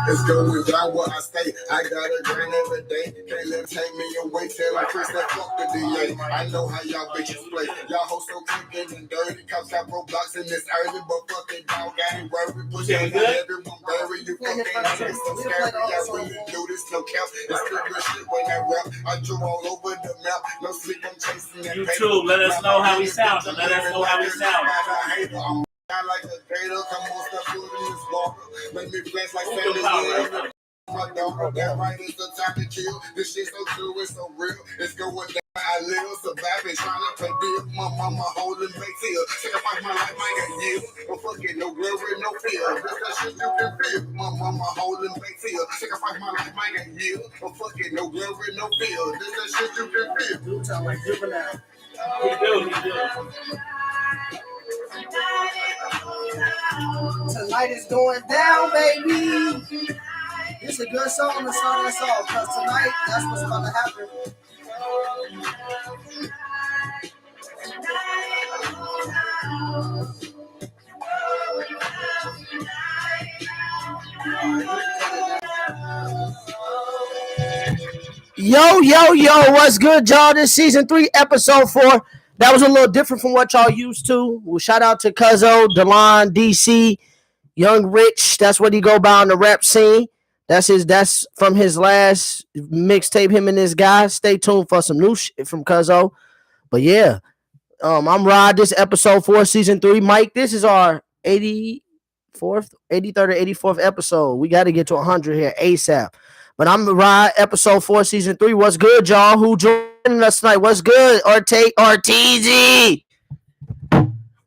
It's going down where I stay. I gotta grind every day. Can't let it take me away till I Chris that fuck the DA. I know how y'all bitches play. Y'all hoes so crooked and dirty. Cops got roadblocks in this early, but fuck it, dog. I ain't worried. Push it on everyone bury. You fucking niggas so scary. I really do this, no cap. It's the real shit when I rap. I drew all over the map. No sleep, I'm chasing that. YouTube, let us know how he sounds. Let us know how he sounds. I like a gator, come on, step foot in this walker. Make me flex like Sandy. My dog, that right is the time to kill. This shit so true, it's so real. It's going down. I live, surviving, trying to pay bills. My mama holding back here. Sacrifice my life, I got years. But fuck it, no glory, no fear. This that shit you can feel. My mama holding back here. Sacrifice my life, I got years. But fuck it, no glory, no fear. This that shit you can feel. You sound like Juvenile. He do. Tonight is going down, baby. It's a good song to start us off, because tonight, that's what's going to happen. Yo, what's good, y'all? This season 3, episode 4. That was a little different from what y'all used to. Well, shout out to Cuzzo, Delon, DC, Young Rich. That's what he go by on the rap scene. That's from his last mixtape, him and this guy. Stay tuned for some new shit from Cuzzo. But yeah, I'm Rod. This episode 4, season 3. Mike, this is our 83rd or 84th episode. We got to get to 100 here ASAP. But I'm Rod, episode 4, season 3. What's good, y'all? Who joining us tonight? What's good? RTZ.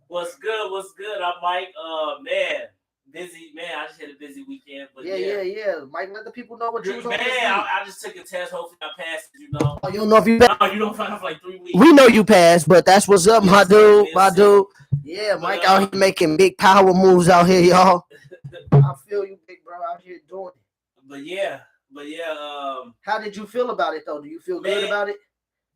What's good? I'm Mike. Man. Busy, man. I just had a busy weekend. But yeah. Mike, let the people know what you was on. I just took a test. Hopefully I passed it, you know. Oh, you don't know if you passed? No, you don't find out for like 3 weeks. We know you passed, but that's what's up, my dude. Yeah, Mike out here making big power moves out here, y'all. I feel you, big bro, out here doing it. But yeah. How did you feel about it, though? Do you feel good about it?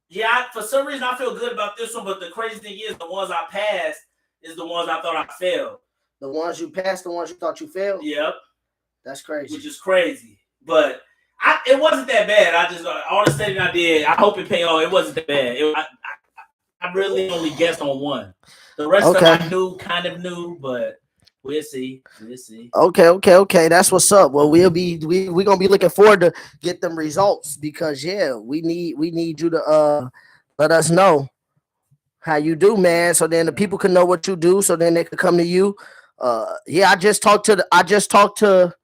Yeah, for some reason I feel good about this one, but the crazy thing is the ones I passed is the ones I thought I failed. The ones you passed, the ones you thought you failed? Yep. That's crazy. Which is crazy. But it wasn't that bad. I just, all the studying I did, I hope it paid off. It wasn't that bad. I really only guessed on one. The rest of them I kind of knew, but we'll see. Okay. That's what's up. Well, we're gonna be looking forward to get them results, because we need you to let us know how you do, man, so then the people can know what you do, so then they can come to you. I just talked to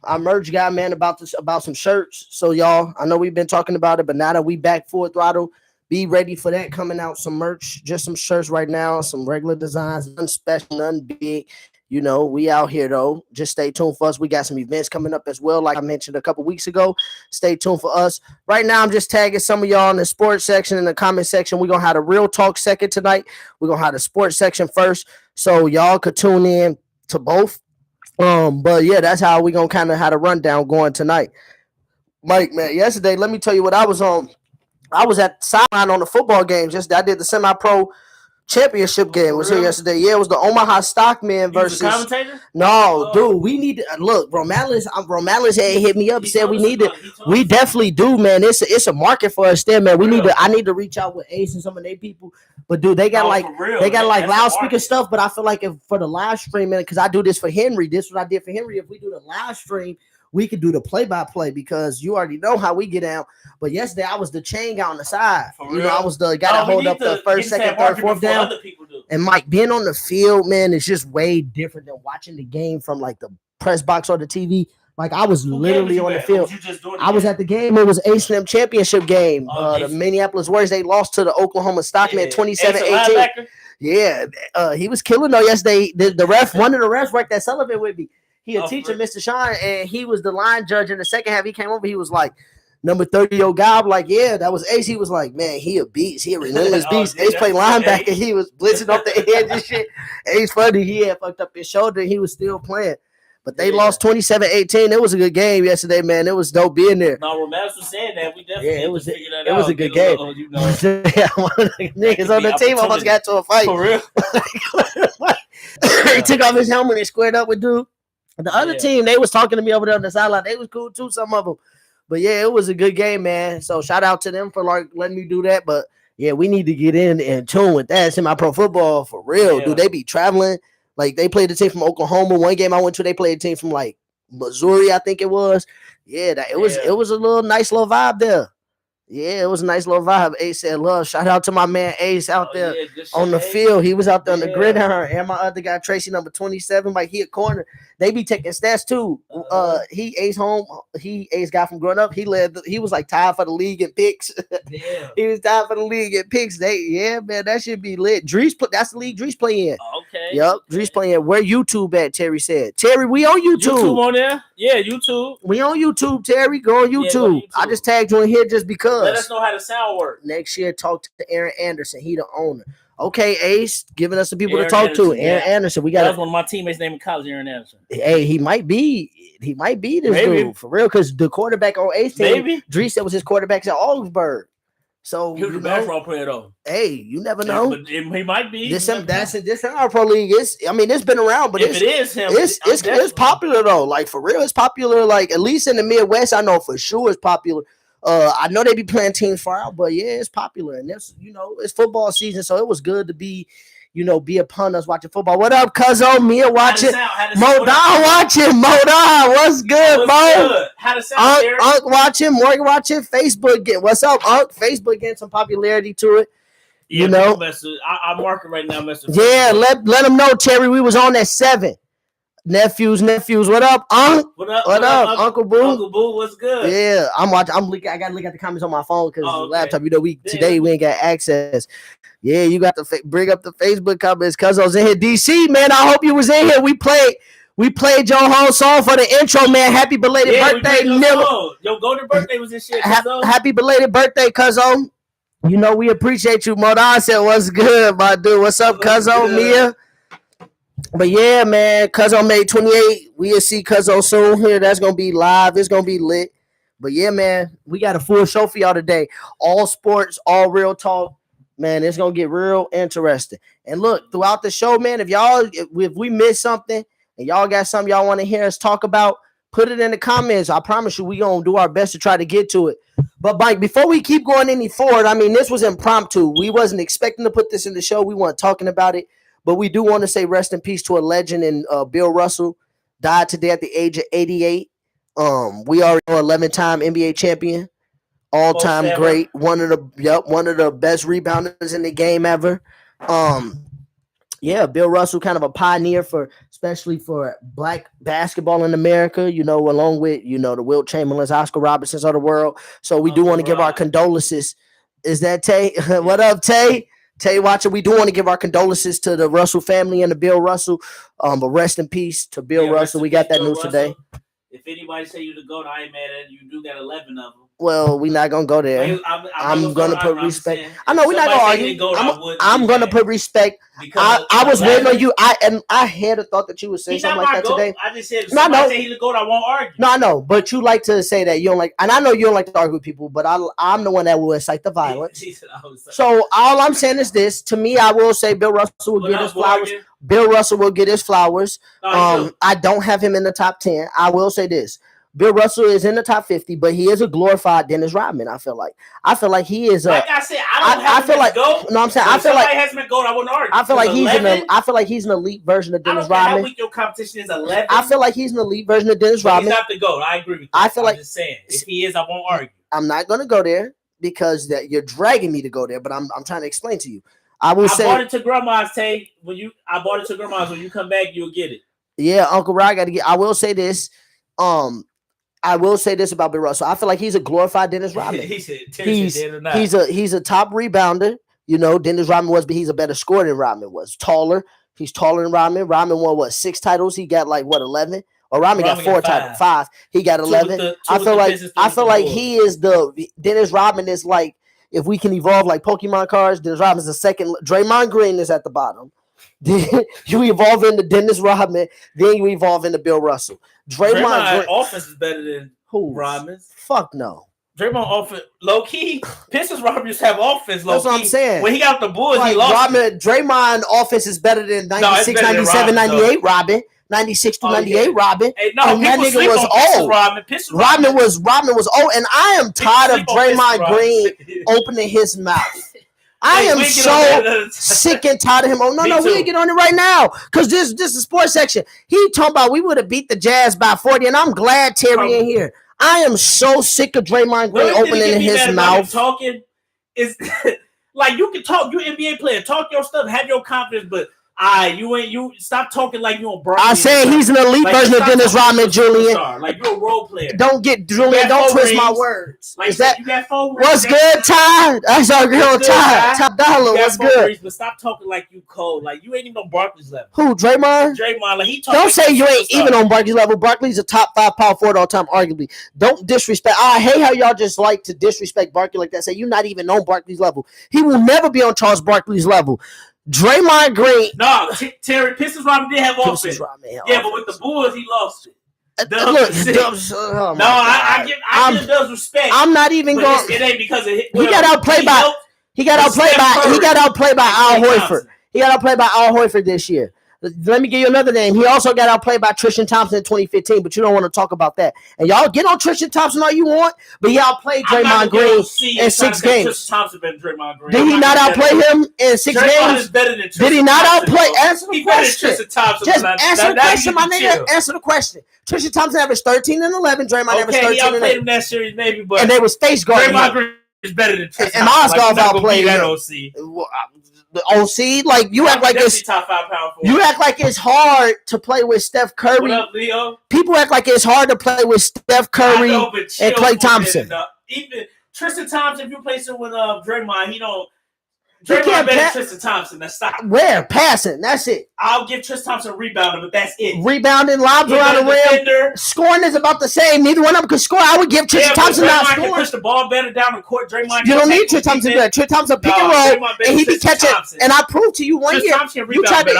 our merch guy, man, about some shirts. So y'all, I know we've been talking about it, but now that we back full throttle, be ready for that coming out. Some merch, just some shirts right now, some regular designs, nothing special, nothing big. You know, we out here though. Just stay tuned for us. We got some events coming up as well, like I mentioned a couple weeks ago. Stay tuned for us. Right now, I'm just tagging some of y'all in the sports section, in the comment section. We're gonna have a real talk second tonight. We're gonna have the sports section first, so y'all could tune in to both. But yeah, that's how we gonna kind of have a rundown going tonight. Mike, man, yesterday, let me tell you what I was on. I was at the sideline on the football games. I did the semi-pro championship game. Was here yesterday. Yeah, it was the Omaha Stockman versus. You was a commentator? No, dude, we need to look. Romalis had hit me up and said we need to. We definitely do, man. It's a market for us there, man. I need to reach out with Ace and some of their people. But dude, they got loudspeaker stuff. But I feel like if for the live streaming, because I do this for Henry. This is what I did for Henry. If we do the live stream, we could do the play-by-play, because you already know how we get out. But yesterday, I was the chain guy on the side. I was the guy that hold up the first, second, third, fourth down. And Mike, being on the field, man, is just way different than watching the game from like the press box or the TV. Like I was literally on the field. I was at the game. It was A&M championship game. The Minneapolis Warriors, they lost to the Oklahoma Stockman 27-18. Yeah, he was killing though yesterday. The ref, one of the refs worked at Sullivan with me. He a teacher, Mr. Sean, and he was the line judge in the second half. He came over. He was like, number 30-year guy. I'm like, yeah, that was Ace. He was like, man, he a beast. He a relentless beast. Ace played linebacker. He was blitzing off the edge and shit. Ace funny. He had fucked up his shoulder. And he was still playing. But they lost 27-18. It was a good game yesterday, man. It was dope being there. No, Romanis was saying that. We definitely it was a good game. One of the niggas on the team almost got to a fight. For real? He took off his helmet and squared up with dude. The other team, they was talking to me over there on the sideline. They was cool too, some of them. But yeah, it was a good game, man. So shout out to them for like letting me do that. But yeah, we need to get in tune with that. Semi-pro football for real, dude. They be traveling. Like they played the team from Oklahoma. One game I went to, they played a team from like Missouri, I think it was. Yeah, it was a nice little vibe there. Yeah, it was a nice little vibe. Ace said love. Shout out to my man Ace out there on the field. He was out there on the gridiron. And my other guy, Tracy, number 27, like he a corner. They be taking stats too. He Ace home. He Ace guy from growing up. He was like tied for the league in picks. Yeah. He was tied for the league in picks. Man, that should be lit. That's the league Drees play in. Okay. Yep. Drees playing. Where YouTube at, Terry said. Terry, we on YouTube. YouTube on there? Yeah, YouTube. We on YouTube, Terry. Go on YouTube. Go on YouTube. I just tagged you in here just because. Let us know how the sound works. Next year, talk to Aaron Anderson. He the owner. Okay, Ace, giving us some people to talk to. Aaron Anderson. That was one of my teammates' name in college, Aaron Anderson. Hey, he might be this dude for real. Because the quarterback on Ace team, Drees said was his quarterback at Augsburg. So he was a basketball player though. Hey, you never know. But he might be. This our pro league. It's been around, but if it is him, it's popular though. Like for real, it's popular. Like at least in the Midwest, I know for sure it's popular. I know they be playing teams far out, but yeah, it's popular, and it's it's football season, so it was good to be upon us watching football. What up, Cuzzo? Mia watching. Mo Don watching. Mo Don, what's good, Mo? How to sound, Unc watching. Morgan watching. Facebook getting. What's up, Unc? Facebook getting some popularity to it. Yeah, I'm marking right now. Yeah, let them know, Terry. We was on at 7. Nephews, what up, Unc? What up, Uncle Boo? Uncle Boo, what's good? Yeah, I'm watching. I gotta look at the comments on my phone because the laptop. Today we ain't got access. Yeah, you got to bring up the Facebook comments. Cuz I was in here, DC man. I hope you was in here. We played your whole song for the intro, man. Happy belated birthday, Nilla. Yo, golden birthday was this shit. Happy belated birthday, Cuzzo. We appreciate you. Modan said, "What's good, my dude? What's up, Cuzzo, Mia?" But yeah, man, Cuzzo made 28. We'll see Cuzzo soon here. That's gonna be live. It's gonna be lit. But yeah, man, we got a full show for y'all today. All sports, all real talk. Man, it's gonna get real interesting. And look, throughout the show, man, if we miss something and y'all got something y'all want to hear us talk about, put it in the comments. I promise you, we gonna do our best to try to get to it. But Mike, before we keep going any forward, I mean, this was impromptu. We wasn't expecting to put this in the show. We weren't talking about it. But we do want to say rest in peace to a legend, and Bill Russell died today at the age of 88. We already know 11-time NBA champion, all-time great, one of the best rebounders in the game ever. Yeah, Bill Russell, kind of a pioneer especially for black basketball in America. Along with the Wilt Chamberlains, Oscar Robertsons of the world. So we do want to give our condolences. Is that Tay? What up, Tay? Tay watching, we do want to give our condolences to the Russell family and to Bill Russell. But rest in peace to Bill Russell. We got that news today. If anybody say you to go, I ain't mad at you. You do got 11 of them. Well, we're not gonna go there. I'm gonna put respect. I know we're not gonna argue. I'm gonna put respect. I was waiting on you. I had a thought that you would say something like that today. I just said if somebody say he's the GOAT, I won't argue. No, I know, but you like to say that you don't like, and I know you don't like to argue with people, but I'm the one that will incite the violence. So all I'm saying is this: to me, I will say Bill Russell will get his flowers. Bill Russell will get his flowers. I don't have him in the top 10. I will say this. Bill Russell is in the top 50, but he is a glorified Dennis Rodman. I feel like he is. Like I said, I feel like GOAT. No, I'm saying I feel like has been GOAT. I wouldn't argue. I feel like he's an elite version of Dennis Rodman. How weak your competition is 11. I feel like he's an elite version of Dennis Rodman. He's not the GOAT. I agree with you. I'm just saying, if he is, I won't argue. I'm not gonna go there because that you're dragging me to go there, but I'm trying to explain to you. I bought it to grandma's, Tay. I bought it to grandma's. When you come back, you'll get it. Yeah, Uncle Rod got to get. I will say this. I will say this about Bill Russell. I feel like he's a glorified Dennis Rodman. He's a top rebounder. Dennis Rodman was, but he's a better scorer than Rodman was. Taller. He's taller than Rodman. Rodman won 6 titles? He got 11? Or Rodman got 4 titles. 5. He got 11. I feel like he is the Dennis Rodman is like, if we can evolve like Pokemon cards, Dennis Rodman's the second. Draymond Green is at the bottom. Then you evolve into Dennis Rodman, then you evolve into Bill Russell. Draymond offense is better than Rodman's. Fuck no. Draymond offense low key. Pistons Rodman have offense low key. That's what I'm saying. When he got the Bulls, he lost. Draymond offense is better than 96, 97, 98. Robin. 96 through 98 Robin. Hey, no, and that people nigga sleep was on old. Rodman was old, and I am tired of Draymond Green opening his mouth. I am so sick and tired of him. Oh no, we can get on it right now because this is sports section. He talking about we would have beat the Jazz by 40, and I'm glad Terry in here. I am so sick of Draymond Green opening his mouth. Talking is like you can talk. You NBA player, talk your stuff, have your confidence, but you stop talking like you on Broadway. I say he's an elite version of Dennis Rodman, Julian. Like you're a role player. Don't twist my words. Like, is that you got 4 rings? What's good, Ty? That's our girl, Ty. Top dollar. What's good? Rings, but stop talking like you cold. Like you ain't even on Barkley's level. Who? Draymond, like he don't say you ain't even on Barkley's level. Barkley's a top 5 power forward all time, arguably. Don't disrespect. I hate how y'all just like to disrespect Barkley like that. Say you're not even on Barkley's level. He will never be on Charles Barkley's level. Draymond Green. No, Terry Pistons Rodman did have offense. Yeah, but with the Bulls, he lost it. I give Dubs respect. I'm not even going. It ain't because of he got outplayed by Al Horford. He got outplayed by Al Horford this year. Let me give you another name. He also got outplayed by Tristan Thompson in 2015, but you don't want to talk about that. And y'all get on Tristan Thompson all you want, but he outplayed Draymond Green in 6 games. Tristan Thompson better than Draymond Green. Did he not outplay him in 6 games? Did he not outplay? Answer the question. Just answer the question, my nigga. Answer the question. Tristan Thompson averaged 13 and 11. Draymond averaged 13 and 11. He outplayed him that series, maybe, but and they was face guarding. Draymond Green is better than Tristan. And Mozgov outplayed him. The OC, like you act like it's top 5 power forward. You act like it's hard to play with Steph Curry. What up, Leo? People act like it's hard to play with Steph Curry and Klay Thompson. Even Tristan Thompson, if you place him with Draymond, he don't. Draymond better than Tristan Thompson. Now stop. Where? Passing. That's it. I'll give Tristan Thompson rebounding, but that's it. Rebounding, lobs around the rim. Scoring is about the same. Neither one of them could score. I would give Tristan Thompson not scoring. Can push the ball better down the court. Draymond. You don't need Tristan Thompson to do that. Tristan Thompson pick and roll, and he be catching. And I proved to you one year. You tried to.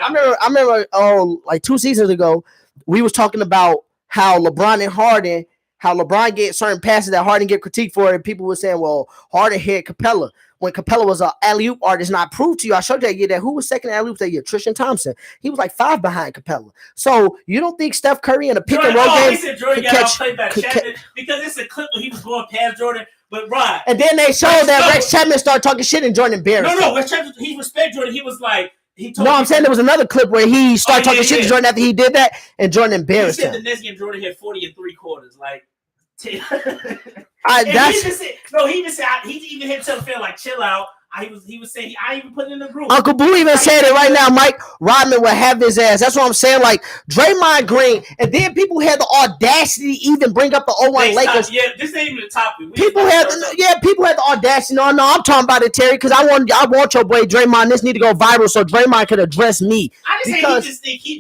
I remember. Oh, like 2 seasons ago, we was talking about how LeBron and Harden. How LeBron get certain passes that Harden get critiqued for, and people were saying, well, Harden hit Capella. When Capella was an alley-oop artist, and I proved to you, I showed you that year that who was second alley-oop that year? Tristan Thompson. He was like 5 behind Capella. So you don't think Steph Curry in a pick and roll game he said Jordan got outplayed by Chapman because it's a clip where he was going past Jordan, but right. And then they showed that Rex Chapman started talking shit and Jordan embarrassed. No, Rex Chapman, he respect Jordan. He was like, I'm saying there was another clip where he started talking shit to Jordan after he did that, and Jordan embarrassed him. He said the next game Jordan hit 40 and 3/4. Like, he even himself felt like chill out. He was saying I even put it in the group. Uncle Boo even said it right now. Mike Rodman will have his ass. That's what I'm saying. Like Draymond Green, and then people had the audacity to even bring up the 01 Lakers. Yeah, this ain't even the topic. People had the audacity. No, I'm talking about it, Terry, because I want your boy Draymond. This need to go viral so Draymond could address me. I just think he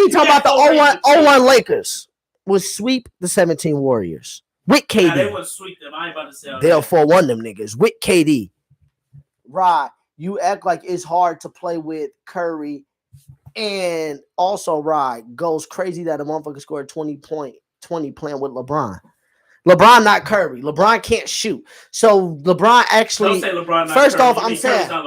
talking about the 01 Lakers will sweep the 17 Warriors with KD. They wouldn't sweep them. I ain't about to say they'll 4-1 them niggas with KD. Rod, you act like it's hard to play with Curry, and also Rod goes crazy that a motherfucker scored 20 playing with LeBron. LeBron not Curry. LeBron can't shoot. So LeBron actually. Don't say LeBron not first Curry. off, I'm saying not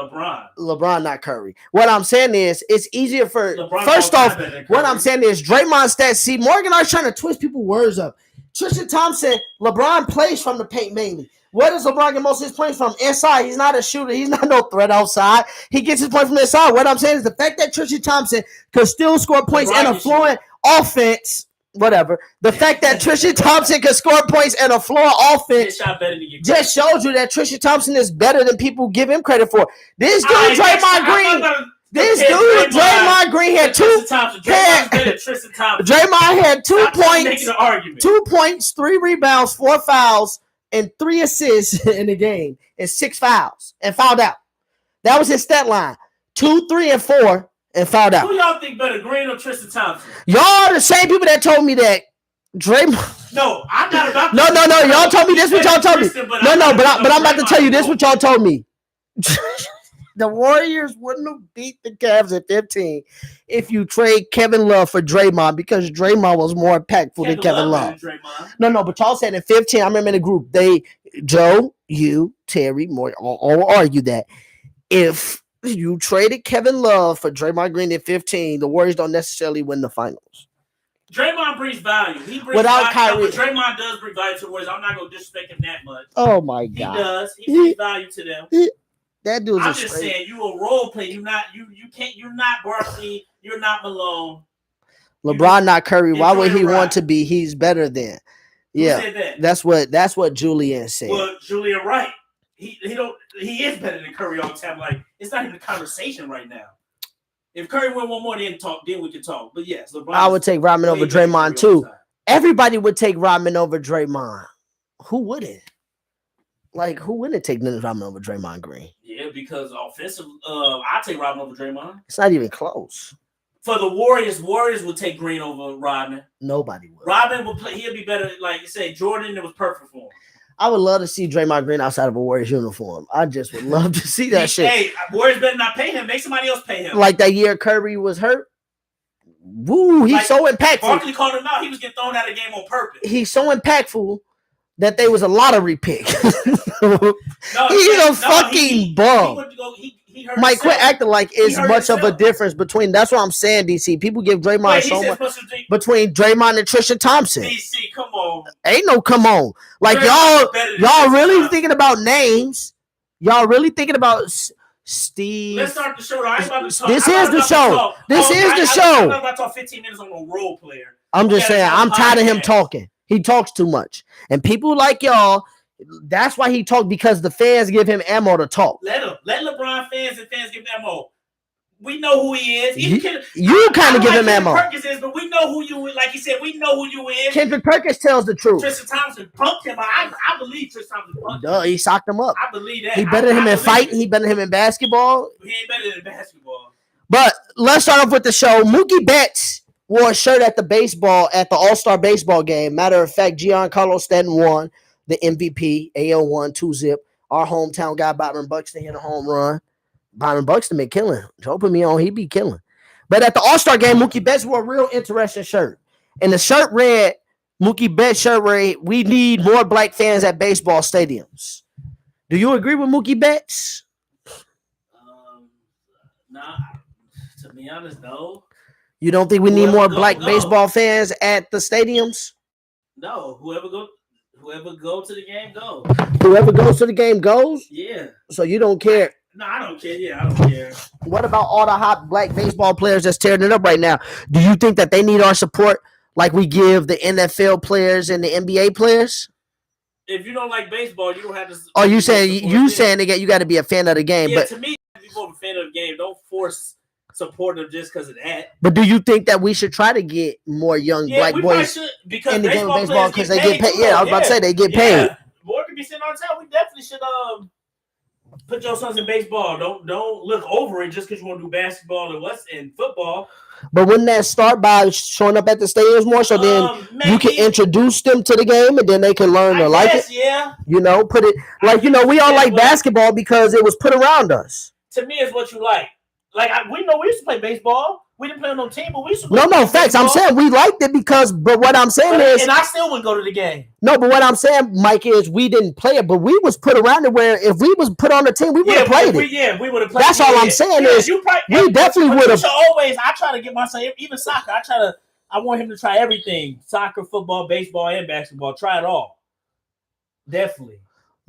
LeBron not Curry. What I'm saying is it's easier for. LeBron first off, what I'm saying is Draymond stats. See, Morgan always trying to twist people's words up. Tristan Thompson, LeBron plays from the paint mainly. Where does LeBron get most of his points from? Inside. He's not a shooter. He's not no threat outside. He gets his point from inside. What I'm saying is the fact that Tristan Thompson could still score points in a fluent offense, whatever. The fact that Tristan Thompson could score points in a fluent offense just shows you that Tristan Thompson is better than people give him credit for. This dude, Draymond Green. This dude, Draymond Green had Draymond had 2 points, 2 points, 3 rebounds, 4 fouls, and 3 assists in the game, and 6 fouls, and fouled out. That was his stat line. 2, 3, and 4, and fouled out. Who y'all think better, Green or Tristan Thompson? Y'all are the same people that told me that Draymond. No, I'm not about. No. Y'all told me this. What y'all told me? But I'm about to tell you this. What y'all told me. The Warriors wouldn't have beat the Cavs at 15 if you trade Kevin Love for Draymond because Draymond was more impactful than Kevin Love. No, but y'all said in 15, I remember in the group, Joe, you, Terry, more all argue that if you traded Kevin Love for Draymond Green in 15. The Warriors don't necessarily win the finals. Draymond brings value. He brings Without value. Kyrie. Draymond does bring value to the Warriors. I'm not going to disrespect him that much. Oh, my He God. does. He brings value to them. That dude's I'm just saying, you a role player. You're not Barkley. You're not Malone. LeBron, not Curry. Why would he Enjoy the want ride. to be? He's better than. Yeah, Who said that? that's what Julian said. Well, Julian Wright. He is better than Curry all the time. Like, it's not even a conversation right now. If Curry win one more, then we can talk. But yes, LeBron. I would take Rodman over Draymond too. Everybody would take Rodman over Draymond. Who wouldn't? Like, who wouldn't take Rodman over Draymond Green? Yeah, because offensive, I take Rodman over Draymond. It's not even close. For the Warriors would take Green over Rodman. Nobody would. Rodman would play. He'll be better. Like you say, Jordan. It was perfect for him. I would love to see Draymond Green outside of a Warriors uniform. I just would love to see that shit. Hey, Warriors better not pay him. Make somebody else pay him. Like that year Curry was hurt. Woo, he's so impactful. Barkley called him out. He was getting thrown out of the game on purpose. He's so impactful that there was a lottery pick. He's a fucking bum. He hurt Mike, quit himself. acting like it's much of a difference between. That's what I'm saying, DC. People give Draymond so much between Draymond and Tristan Thompson. DC, come on. Ain't no come on. Like y'all really thinking about names. Y'all really thinking about Steve. Let's start the show. I ain't about to talk. This is the show. This is the show. I'm not about to talk 15 minutes on a role player. I'm just saying, I'm tired of him talking. He talks too much. And people like y'all, that's why he talked, because the fans give him ammo to talk. Let him. Let LeBron fans and fans give him ammo. We know who he is. You kind of give him ammo. Perkins is, but we know who you is. Like he said, we know who you is. Kendrick Perkins tells the truth. Tristan Thompson punked him. I believe Tristan Thompson punked him. Duh, he socked him up. I believe that. He better than him in fighting. He better than him in basketball. He ain't better than basketball. But let's start off with the show. Mookie Betts wore a shirt at the All-Star baseball game. Matter of fact, Giancarlo Stanton won the MVP, AL1, 2-zip. Our hometown guy, Byron Buxton, hit a home run. Byron Buxton been killing. Joe put me on, he be killing. But at the All-Star game, Mookie Betts wore a real interesting shirt. And the shirt read, Mookie Betts shirt read, "We need more black fans at baseball stadiums." Do you agree with Mookie Betts? Nah, to be honest, no. You don't think we need more black baseball fans at the stadiums? No, whoever go to the game, go. Whoever goes to the game goes? Yeah. So you don't care? No, I don't care. Yeah, I don't care. What about all the hot black baseball players that's tearing it up right now? Do you think that they need our support like we give the NFL players and the NBA players? If you don't like baseball, you don't have to. Oh, you saying you got to be a fan of the game? Yeah, but to me, if you're a fan of the game, don't force support them just because of that. But do you think that we should try to get more young black boys in the game of baseball because they get paid? Yeah, I was about to say they get paid. More can be sitting on top. We definitely should put your sons in baseball. Don't look over it just because you want to do basketball and football. But wouldn't that start by showing up at the stadiums more? So then you can introduce them to the game and then they can learn to like it. Yeah. You know, put it like, we all like basketball because it was put around us. To me, it's what you like. Like, we know we used to play baseball. We didn't play on no team, but we used to play facts. Baseball. I'm saying we liked it but what I'm saying is... And I still wouldn't go to the game. No, but what I'm saying, Mike, is we didn't play it, but we was put around it where if we was put on the team, we would have played it. We would have played it. That's all I'm saying is we definitely would have... I try to get my son, even soccer, I want him to try everything. Soccer, football, baseball, and basketball. Try it all. Definitely.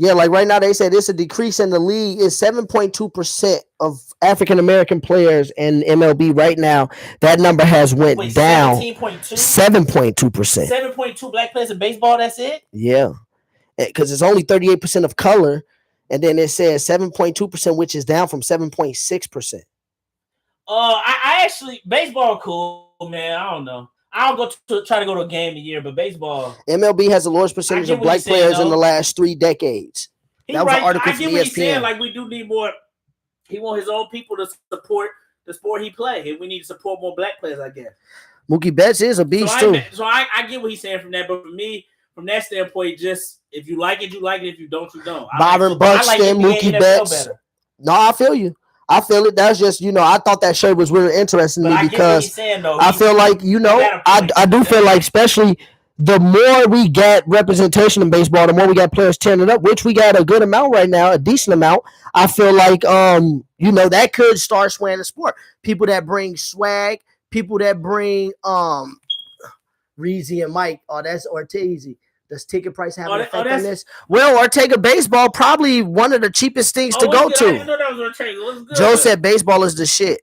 Yeah, like right now they said it's a decrease in the league. Is 7.2% of African-American players in MLB right now. That number has went down. 7.2%. 7.2 black players in baseball, that's it? Yeah. Because it's only 38% of color. And then it says 7.2%, which is down from 7.6%. I actually, baseball cool, man. I don't know. I'll try to go to a game a year, but baseball. MLB has the lowest percentage of black players in the last 3 decades. That was an article from ESPN. I get what he's saying. Like, we do need more. He wants his own people to support the sport he plays. And we need to support more black players, I guess. Mookie Betts is a beast, too. So I get what he's saying from that. But for me, from that standpoint, just if you like it, you like it. If you don't, you don't. Byron Buxton, Mookie Betts. No, I feel you. I feel it. That's just, I thought that shirt was really interesting to me because I feel like, I do feel like, especially the more we get representation in baseball, the more we got players tearing it up, which we got a good amount right now, a decent amount. I feel like that could start swaying the sport. People that bring swag, people that bring Reezy and Mike. Oh, that's Ortiz. Does ticket price have an effect on this? Well, Ortega baseball probably one of the cheapest things to go to. I didn't know that was Ortega. Joe said baseball is the shit.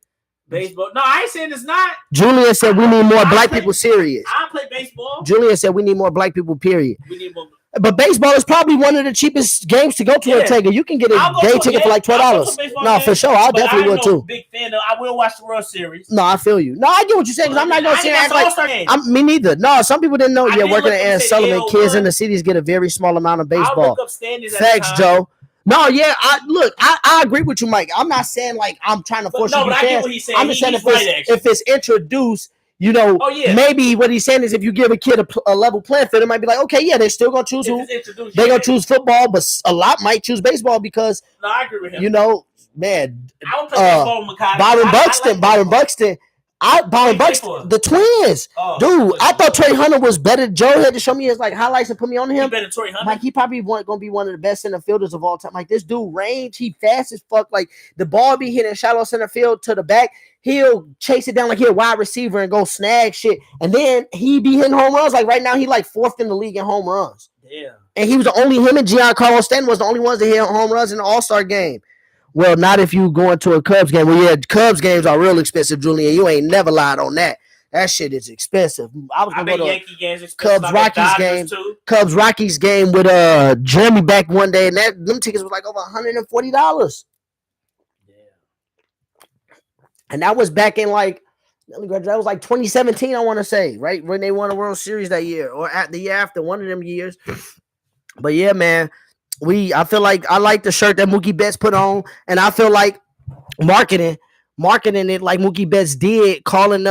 Baseball? No, I ain't saying it's not. Julian said we need more black people serious. I play baseball. Julian said we need more black people, period. We need more. But baseball is probably one of the cheapest games to go to. Ortega. You can get a day ticket for like $12. No, for sure. I definitely would too. Big fan though. I will watch the World Series. No, I feel you. No, I get what you're saying because I'm not gonna say act like me neither. No, some people didn't know. Working at Ann Sullivan, kids in the cities get a very small amount of baseball. Thanks, Joe. No, yeah, I agree with you, Mike. I'm not saying like I'm trying to force you to be fans. I'm just saying if it's introduced, maybe what he's saying is if you give a kid a level playing field, it might be like, okay, yeah, they're still gonna choose who they're gonna choose football, but a lot might choose baseball because I agree with him. Man, I would play baseball with Mikado. Byron Buxton. The Twins. Dude, I thought Trey Hunter was better. Joe had to show me his highlights and put me on him. Better Trey Hunter. Like he probably gonna be one of the best center fielders of all time. Like this dude range, he fast as fuck. Like the ball be hitting shallow center field to the back. He'll chase it down like he a wide receiver and go snag shit. And then he be hitting home runs. Like right now, he like 4th in the league in home runs. Yeah. And he was him and Giancarlo Stanton was the only ones that hit home runs in the All-Star game. Well, not if you going to a Cubs game. Well, yeah, Cubs games are real expensive, Julian. You ain't never lied on that. That shit is expensive. I was gonna go to Yankee games, Cubs Rockies game with Jeremy back one day, and them tickets was like over $140. Yeah. And that was back in that was like 2017, I want to say, right when they won the World Series that year, or at the year after, one of them years. But yeah, man. I feel like I like the shirt that Mookie Betts put on, and I feel like marketing it like Mookie Betts did, calling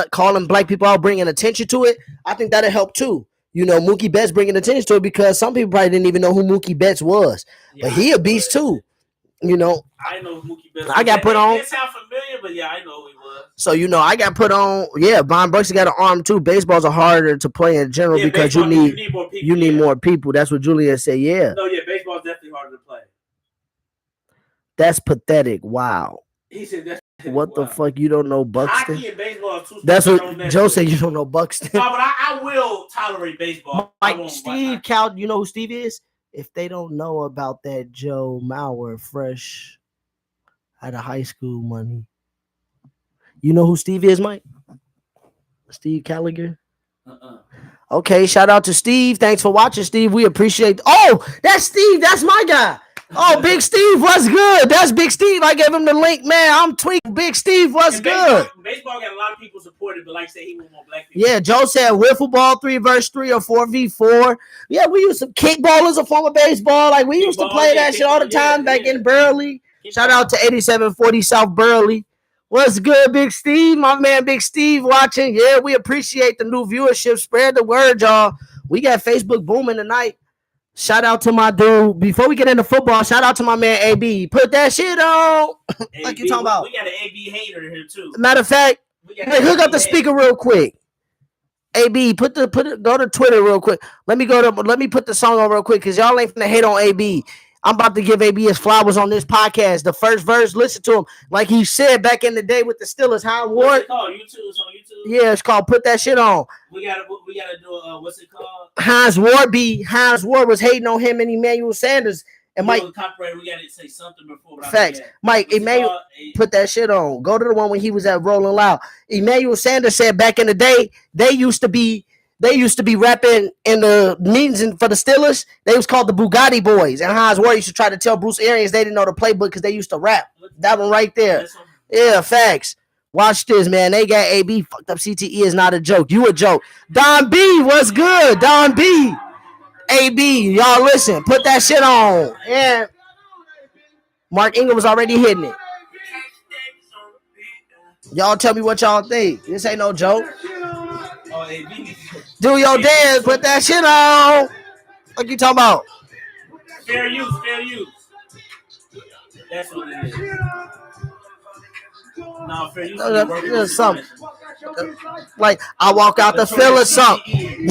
black people out, bringing attention to it. I think that'll help too. Mookie Betts bringing attention to it because some people probably didn't even know who Mookie Betts was, but he a beast too. I know Mookie Betts. I got put on. It sound familiar, but yeah, I know who he was. So I got put on. Yeah, Von Buxton got an arm too. Baseballs are harder to play in general because you need more people. You need more people. That's what Julian said. Yeah. No, yeah, baseball's definitely harder to play. That's pathetic. Wow. He said that's what the fuck? You don't know Buxton? Hockey and baseball are two. That's what Joe said. You don't know Buxton. No, but I will tolerate baseball. Steve Cal, you know who Steve is? If they don't know about that Joe Mauer, fresh out of high school money, you know who Steve is, Mike? Steve Callagher. Okay, shout out to Steve. Thanks for watching, Steve. We appreciate. Oh, that's Steve. That's my guy. Oh, Big Steve, what's good? That's Big Steve. I gave him the link, man. I'm tweaking. Big Steve, what's good? Baseball got a lot of people supported, but like I said, he want more black people. Yeah, Joe said wiffle ball 3v3 or 4v4. Yeah, we used to kickball as a form of baseball. Like we used to play that shit all the time back in Burley. Shout out to 8740 South Burley. What's good, Big Steve? My man, Big Steve, watching. Yeah, we appreciate the new viewership. Spread the word, y'all. We got Facebook booming tonight. Shout out to my dude. Before we get into football, shout out to my man AB. Put that shit on. Like you talking about. We got an AB hater here too. Matter of fact, hook up the speaker real quick. AB, go to Twitter real quick. Let me put the song on real quick because y'all ain't finna hate on AB. I'm about to give AB his flowers on this podcast. The first verse, listen to him. Like he said back in the day with the Steelers, Hines Ward. What's it called? It's on YouTube. Yeah, it's called Put That Shit On. We gotta do what's it called? Hines Ward was hating on him and Emmanuel Sanders. And Mike, we gotta say something before. Facts. Mike, Emmanuel, put that shit on. Go to the one when he was at Rolling Loud. Emmanuel Sanders said back in the day, they used to be rapping in the meetings for the Steelers. They was called the Bugatti Boys. And Hines Ward used to try to tell Bruce Arians they didn't know the playbook because they used to rap. That one right there. Yeah, facts. Watch this, man. They got AB fucked up. CTE is not a joke. You a joke. Don B, what's good? Don B. AB, y'all listen. Put that shit on. And Mark Ingram was already hitting it. Y'all tell me what y'all think. This ain't no joke. Do your dance. Put that shit on. What you talking about? Fair use. That's what it is. No, fair use. There's something. Like I walk out the field or something.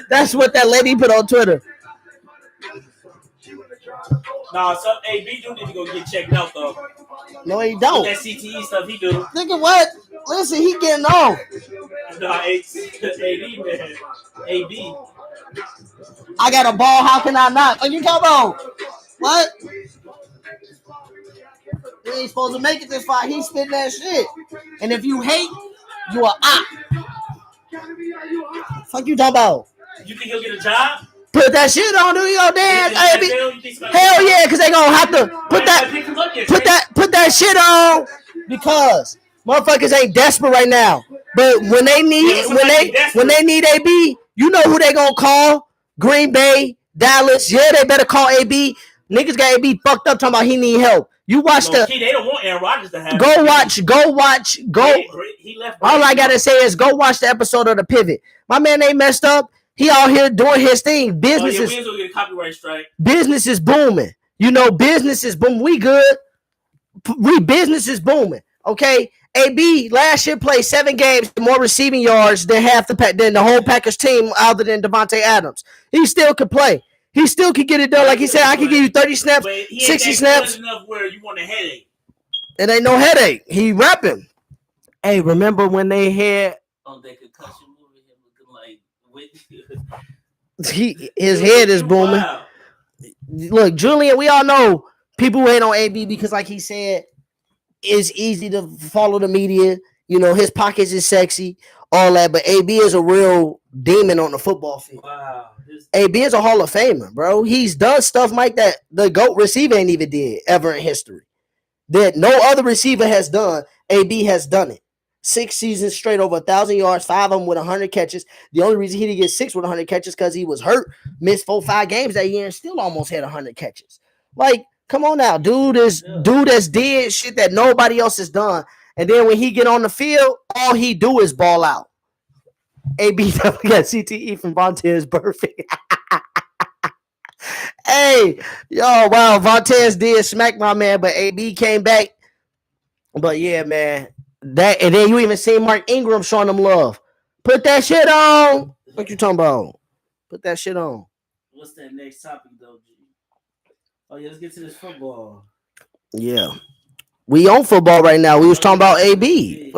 That's what that lady put on Twitter. Nah, some AB do need to go get checked out though. No, he don't. With that CTE stuff he do. Nigga, what? Listen, he getting off. Nah, AB man, AB. I got a ball. How can I not? Oh, you talking about what? You ain't supposed to make it this far. He spit that shit. And if you hate, you are op. Fuck you talking about? You think he'll get a job? Put that shit on, do your dance, baby. Hell yeah, because they gonna have to put that shit on because motherfuckers ain't desperate right now. But when they need when they need AB, you know who they gonna call? Green Bay, Dallas. Yeah, they better call AB. Niggas got AB fucked up talking about he need help. You watch they don't want Aaron Rodgers to have. Go watch. He left. All I gotta say is go watch the episode of The Pivot. My man ain't messed up. He out here doing his thing. Business we ain't gonna get a copyright strike. Business is booming. You know, business is booming. We good. Business is booming. Okay. AB last year played 7 games, more receiving yards than the whole Packers team other than Devontae Adams. He still could play. He still could get it done. Like he said, I can give you 30 snaps, 60 snaps. Enough where you want a headache. It ain't no headache. He rapping. Hey, remember when they had that concussion movie? Him looking like his head is booming. Wow. Look, Julian, we all know people hate on AB because, like he said, it's easy to follow the media. You know, his pockets is sexy, all that. But AB is a real demon on the football field. Wow. AB is a Hall of Famer, bro. He's done stuff like that the GOAT receiver ain't even did ever in history. That no other receiver has done. AB has done it. 6 seasons straight, over 1,000 yards, 5 of them with 100 catches. The only reason he didn't get 6 with 100 catches because he was hurt, missed 4-5 games that year, and still almost had 100 catches. Like, come on now, dude that's did shit that nobody else has done. And then when he get on the field, all he do is ball out. AB got CTE from Vontaze Burfict. Hey, yo, wow, Vontaze did smack my man, but AB came back. But yeah, man. That and then you even see Mark Ingram showing them love. Put that shit on. What you talking about? Put that shit on. What's that next topic though, G? Oh yeah, let's get to this football. Yeah, we on football right now. We was talking about AB.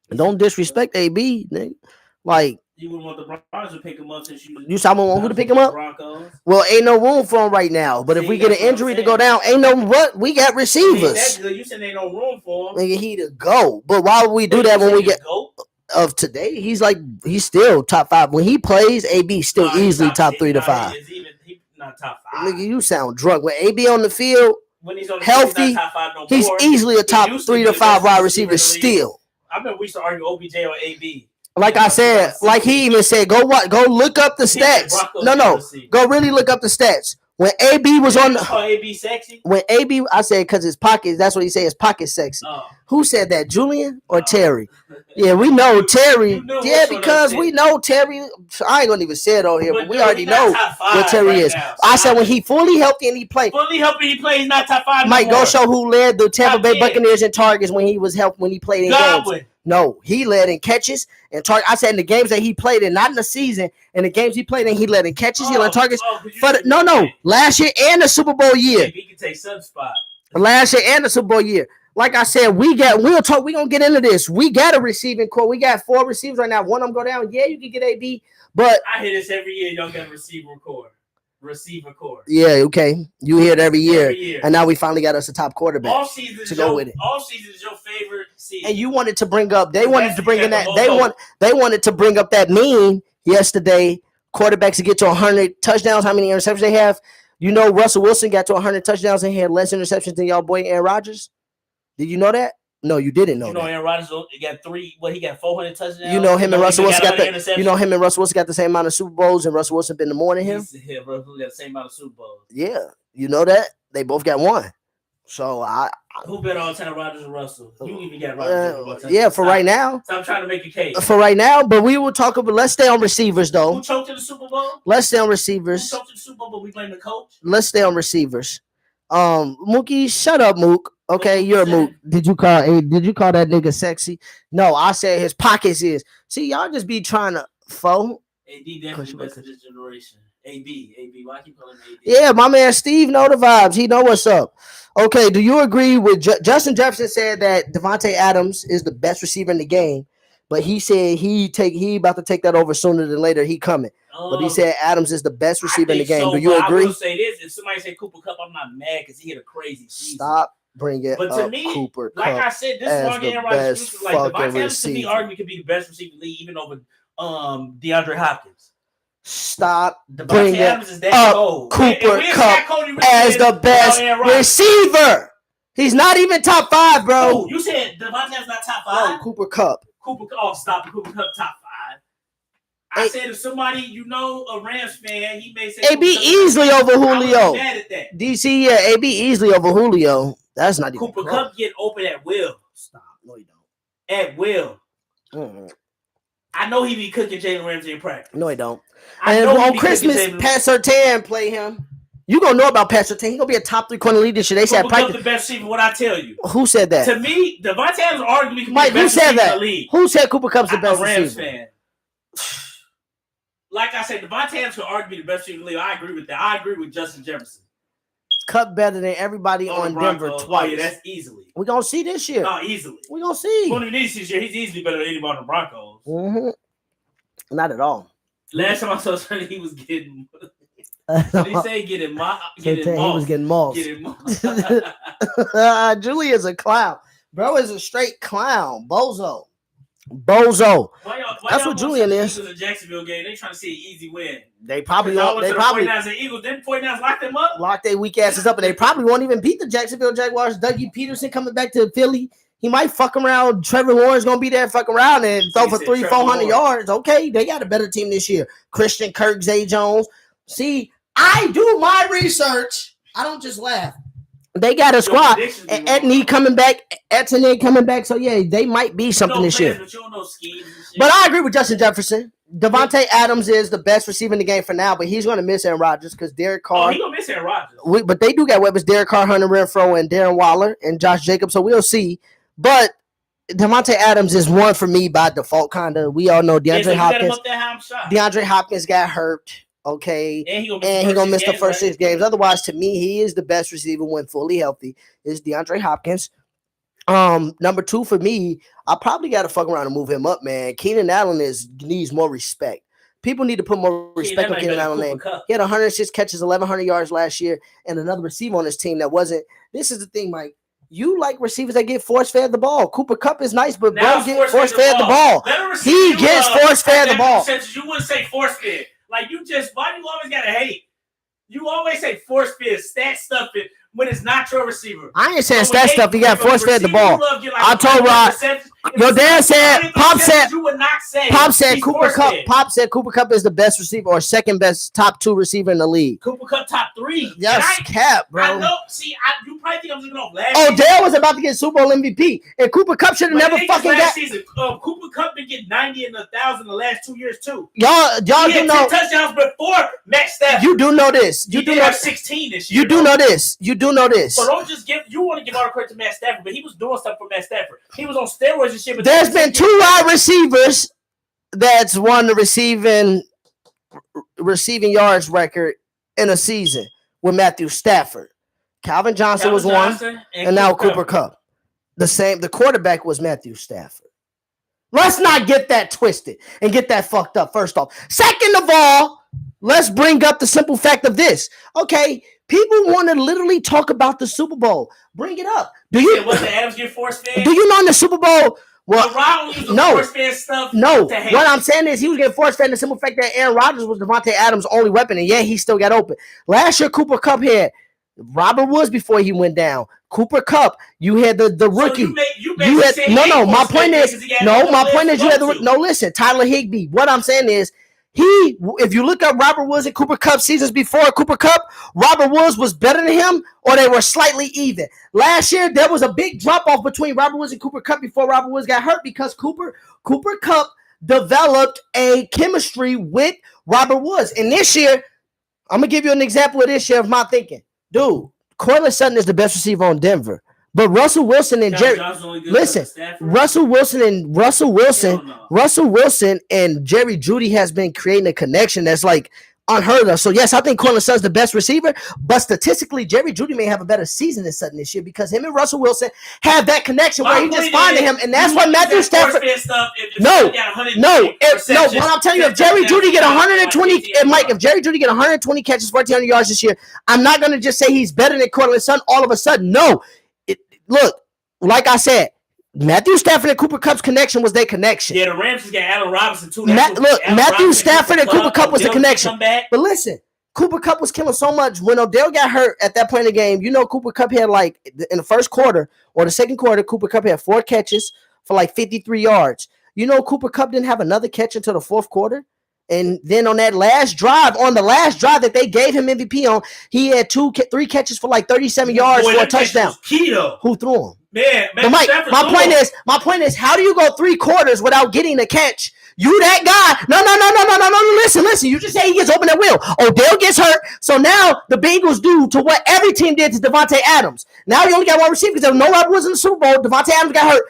Don't disrespect AB, nigga. Like you wouldn't want the Broncos to pick him up since you saw who to pick him up. Broncos. Well, ain't no room for him right now. But if we get an injury to go down, ain't no what we got receivers. That's good. You said ain't no room for him. Nigga, he to go. But why would we do that when we get of today? He's still top 5 when he plays. AB still easily top 3 to 5. He's not top 5. Nigga, you sound drunk. When AB on the field, when he's on the healthy, field, he's not top 5 no he's more. easily a top 3 to 5 wide receiver still. I remember we used to argue OBJ or AB. Like I said, like he even said, go look up the stats. No, go really look up the stats. When AB was on the AB sexy. When AB, I said because his pocket. That's what he said. His pocket sexy. Oh. Who said that? Julian or Terry? Yeah, we know Terry. Yeah, because we know Terry. I ain't gonna even say it on here, but we already know what Terry is. Now, I said when he fully healthy and he played. Fully healthy, he played. He's not top 5. Mike, go show who led the Tampa Bay Buccaneers in targets when he was when he played in games. No, he led in catches and targets. I said in the games that he played in, not in the season. In the games he played in, he led in catches, he led in targets. Last year and the Super Bowl year. He can take some spot. Last year and the Super Bowl year. Like I said, we're gonna get into this. We got a receiving core. We got 4 receivers right now. One of them go down. Yeah, you can get AB, but I hear this every year. Y'all got a receiver core. Yeah, okay. You hear it every year. And now we finally got us a top quarterback to go with it. All season is your favorite season. And you wanted to bring up. They wanted to bring in that. They wanted to bring up that meme yesterday. Quarterbacks to get to 100 touchdowns. How many interceptions they have? You know, Russell Wilson got to 100 touchdowns and he had less interceptions than y'all boy Aaron Rodgers. Did you know that? No, you didn't know. You know, Aaron Rodgers got 400 touchdowns. You know him and Russell Wilson got the. You know him and Russell Wilson got the same amount of Super Bowls, and Russell Wilson been more than him. Yeah, Russell got the same amount of Super Bowls. Yeah, you know that they both got 1. So who better all time, Rodgers or Russell? You even got Rodgers. Yeah, for right now. So I'm trying to make a case. For right now, but we will talk about. Let's stay on receivers though. Who choked in the Super Bowl? Let's stay on receivers. Who choked in the Super Bowl? But we blame the coach. Let's stay on receivers. Mookie, shut up, Mook. Okay, you're a moot. Did you call that nigga sexy? No, I said his pockets is. See, y'all just be trying to phone. AD definitely best of this generation. AB, why keep calling AD? Yeah, my man Steve know the vibes. He know what's up. Okay, do you agree with Justin Jefferson said that Davante Adams is the best receiver in the game, but he said he about to take that over sooner than later. He coming, but he said Adams is the best receiver in the game. So, do you agree? I will say this: if somebody say Cooper Kupp, I'm not mad because he had a crazy season. Stop bringing but to up me, Cooper like Kupp I said, this is why Aaron Rodgers like Davante Adams to me arguably could be the best receiver in the league, even over DeAndre Hopkins. Stop bringing up Cooper Kupp as the best receiver. He's not even top 5, bro. Oh, you said Davante Adams not top 5? No, Cooper Kupp. Stop. Cooper Kupp top 5. I said if somebody, a Rams fan, he may say AB easily over Julio. Mad at that. DC, yeah, AB easily over Julio. That's not even Cooper Kupp get open at will. Stop. No, you don't. At will. Mm-hmm. I know he be cooking Jalen Ramsey in practice. No, he don't. And on Christmas, Pat Surtain play him. You gonna know about Pat Surtain. He gonna be a top 3 corner lead this year. They said practice. The best receiver. What I tell you? Who said that? To me, Davante Adams arguably can be Mike, the best receiver in the league. Who said Cooper Kupp's the best Rams receiver? Fan. Like I said, Davante Adams could arguably be the best receiver in the league. I agree with that. I agree with Justin Jefferson. Kupp better than everybody on Denver twice. Oh, yeah, that's easily. We're gonna see this year. Oh, easily. We're gonna see. When he needs this year, he's easily better than anybody on the Broncos. Mm-hmm. Not at all. Last time I saw something, he was getting. Did he say getting mossed? He was getting mossed. Julia's a clown. Bro is a straight clown. Bozo. Why that's what Julian is. In the Jacksonville game, they trying to see an easy win. They probably 49ers and Eagles. Didn't 49ers lock them up? Lock their weak asses up, and they probably won't even beat the Jacksonville Jaguars. Dougie Peterson coming back to Philly. He might fuck around. Trevor Lawrence gonna be there fucking around and throw for 300-400 yards. Okay, they got a better team this year. Christian Kirk, Zay Jones. See, I do my research. I don't just laugh. They got a squad. And Etienne coming back. So yeah, they might be something this year. But you don't know schemes. But I agree with Justin Jefferson. Davante Adams is the best receiver in the game for now, but he's going to miss Aaron Rodgers because Derek Carr. Oh, he's going to miss Aaron Rodgers. But they do got weapons: Derek Carr, Hunter Renfrow, and Darren Waller, and Josh Jacobs. So we'll see. But Davante Adams is one for me by default, kind of. We all know DeAndre Hopkins. DeAndre Hopkins got hurt. Okay, and he gonna miss the first 6 games. Otherwise, to me, he is the best receiver when fully healthy. Is DeAndre Hopkins. Number 2 for me, I probably got to fuck around and move him up, man. Keenan Allen needs more respect. People need to put more respect on Keenan Allen's name. He had 106 catches, 1,100 yards last year, and another receiver on his team that wasn't. This is the thing, Mike. You like receivers that get force-fed the ball. Cooper Kupp is nice, but bro get force-fed the ball. He gets force-fed the ball. You wouldn't say force-fed. Like, why do you always got to hate? You always say force-fed, stat stuff it when it's not your receiver. I ain't saying stat stuff. He got force-fed the ball. I told Rod. Your dad said, Pop said Cooper Kupp. Pop said Cooper Kupp is the best receiver or second best top 2 receiver in the league. Cooper Kupp top 3. Yes, cap, bro. I know. See, you probably think I'm looking off last season. Dale was about to get Super Bowl MVP, and Cooper Kupp should have never fucking got. Season, Cooper Kupp been getting 90 and 1,000 the last 2 years too. Y'all he do had know 10 touchdowns before Matt Stafford. You do know this. You do know 16 this year. You do know this. You do know this. So don't just give. You want to give all the credit to Matt Stafford, but he was doing stuff for Matt Stafford. He was on steroids and shit. But there's been 2 wide receivers that's won the receiving yards record in a season with Matthew Stafford. Calvin Johnson was one, and now Cooper Kupp. The quarterback was Matthew Stafford. Let's not get that twisted and get that fucked up, first off. Second of all, let's bring up the simple fact of this. Okay, people want to literally talk about the Super Bowl. Bring it up. Was the Adams get force-fed? Do you know in the Super Bowl? Well, stuff what I'm saying is he was getting force-fed in the simple fact that Aaron Rodgers was Davante Adams' only weapon, and he still got open. Last year, Cooper Kupp had Robert Woods before he went down. Cooper Kupp, you had the rookie. My point is you had listen, Tyler Higbee. What I'm saying is if you look up Robert Woods and Cooper Kupp seasons before Cooper Kupp, Robert Woods was better than him, or they were slightly even. Last year, there was a big drop-off between Robert Woods and Cooper Kupp before Robert Woods got hurt because Cooper Kupp developed a chemistry with Robert Woods. And this year, I'm going to give you an example of this year of my thinking. Dude, Cortland Sutton is the best receiver on Denver, But Russell Wilson and Jerry, listen, Russell Wilson and Jerry Jeudy has been creating a connection that's like unheard of. So yes, I think Courtland Sutton's the best receiver, but statistically, Jerry Jeudy may have a better season than Sutton this year because him and Russell Wilson have that connection where he just finding him, and that's what Matthew Stafford. No. What I'm telling you, if Jerry Jeudy get 120, if Jerry Jeudy get 120 catches, 1,400 yards this year, I'm not going to just say he's better than Courtland Sutton all of a sudden. No, look, like I said. Matthew Stafford and Cooper Kupp's connection was their connection. Yeah, the Rams just got Allen Robinson too. Matthew Stafford and Cooper Kupp was the connection. But listen, Cooper Kupp was killing so much. When Odell got hurt at that point in the game, Cooper Kupp had in the first quarter or the second quarter, Cooper Kupp had 4 catches for 53 yards. Cooper Kupp didn't have another catch until the fourth quarter. And then on the last drive that they gave him MVP on, he had 3 catches for 37 yards for a touchdown. Who threw him? Man, but Mike, my point is, how do you go 3 quarters without getting a catch? You that guy? No. Listen. You just say he gets open at will. Odell gets hurt, so now the Bengals do to what every team did to Devontae Adams. Now you only got one receiver because no Robert was in the Super Bowl. Devontae Adams got hurt.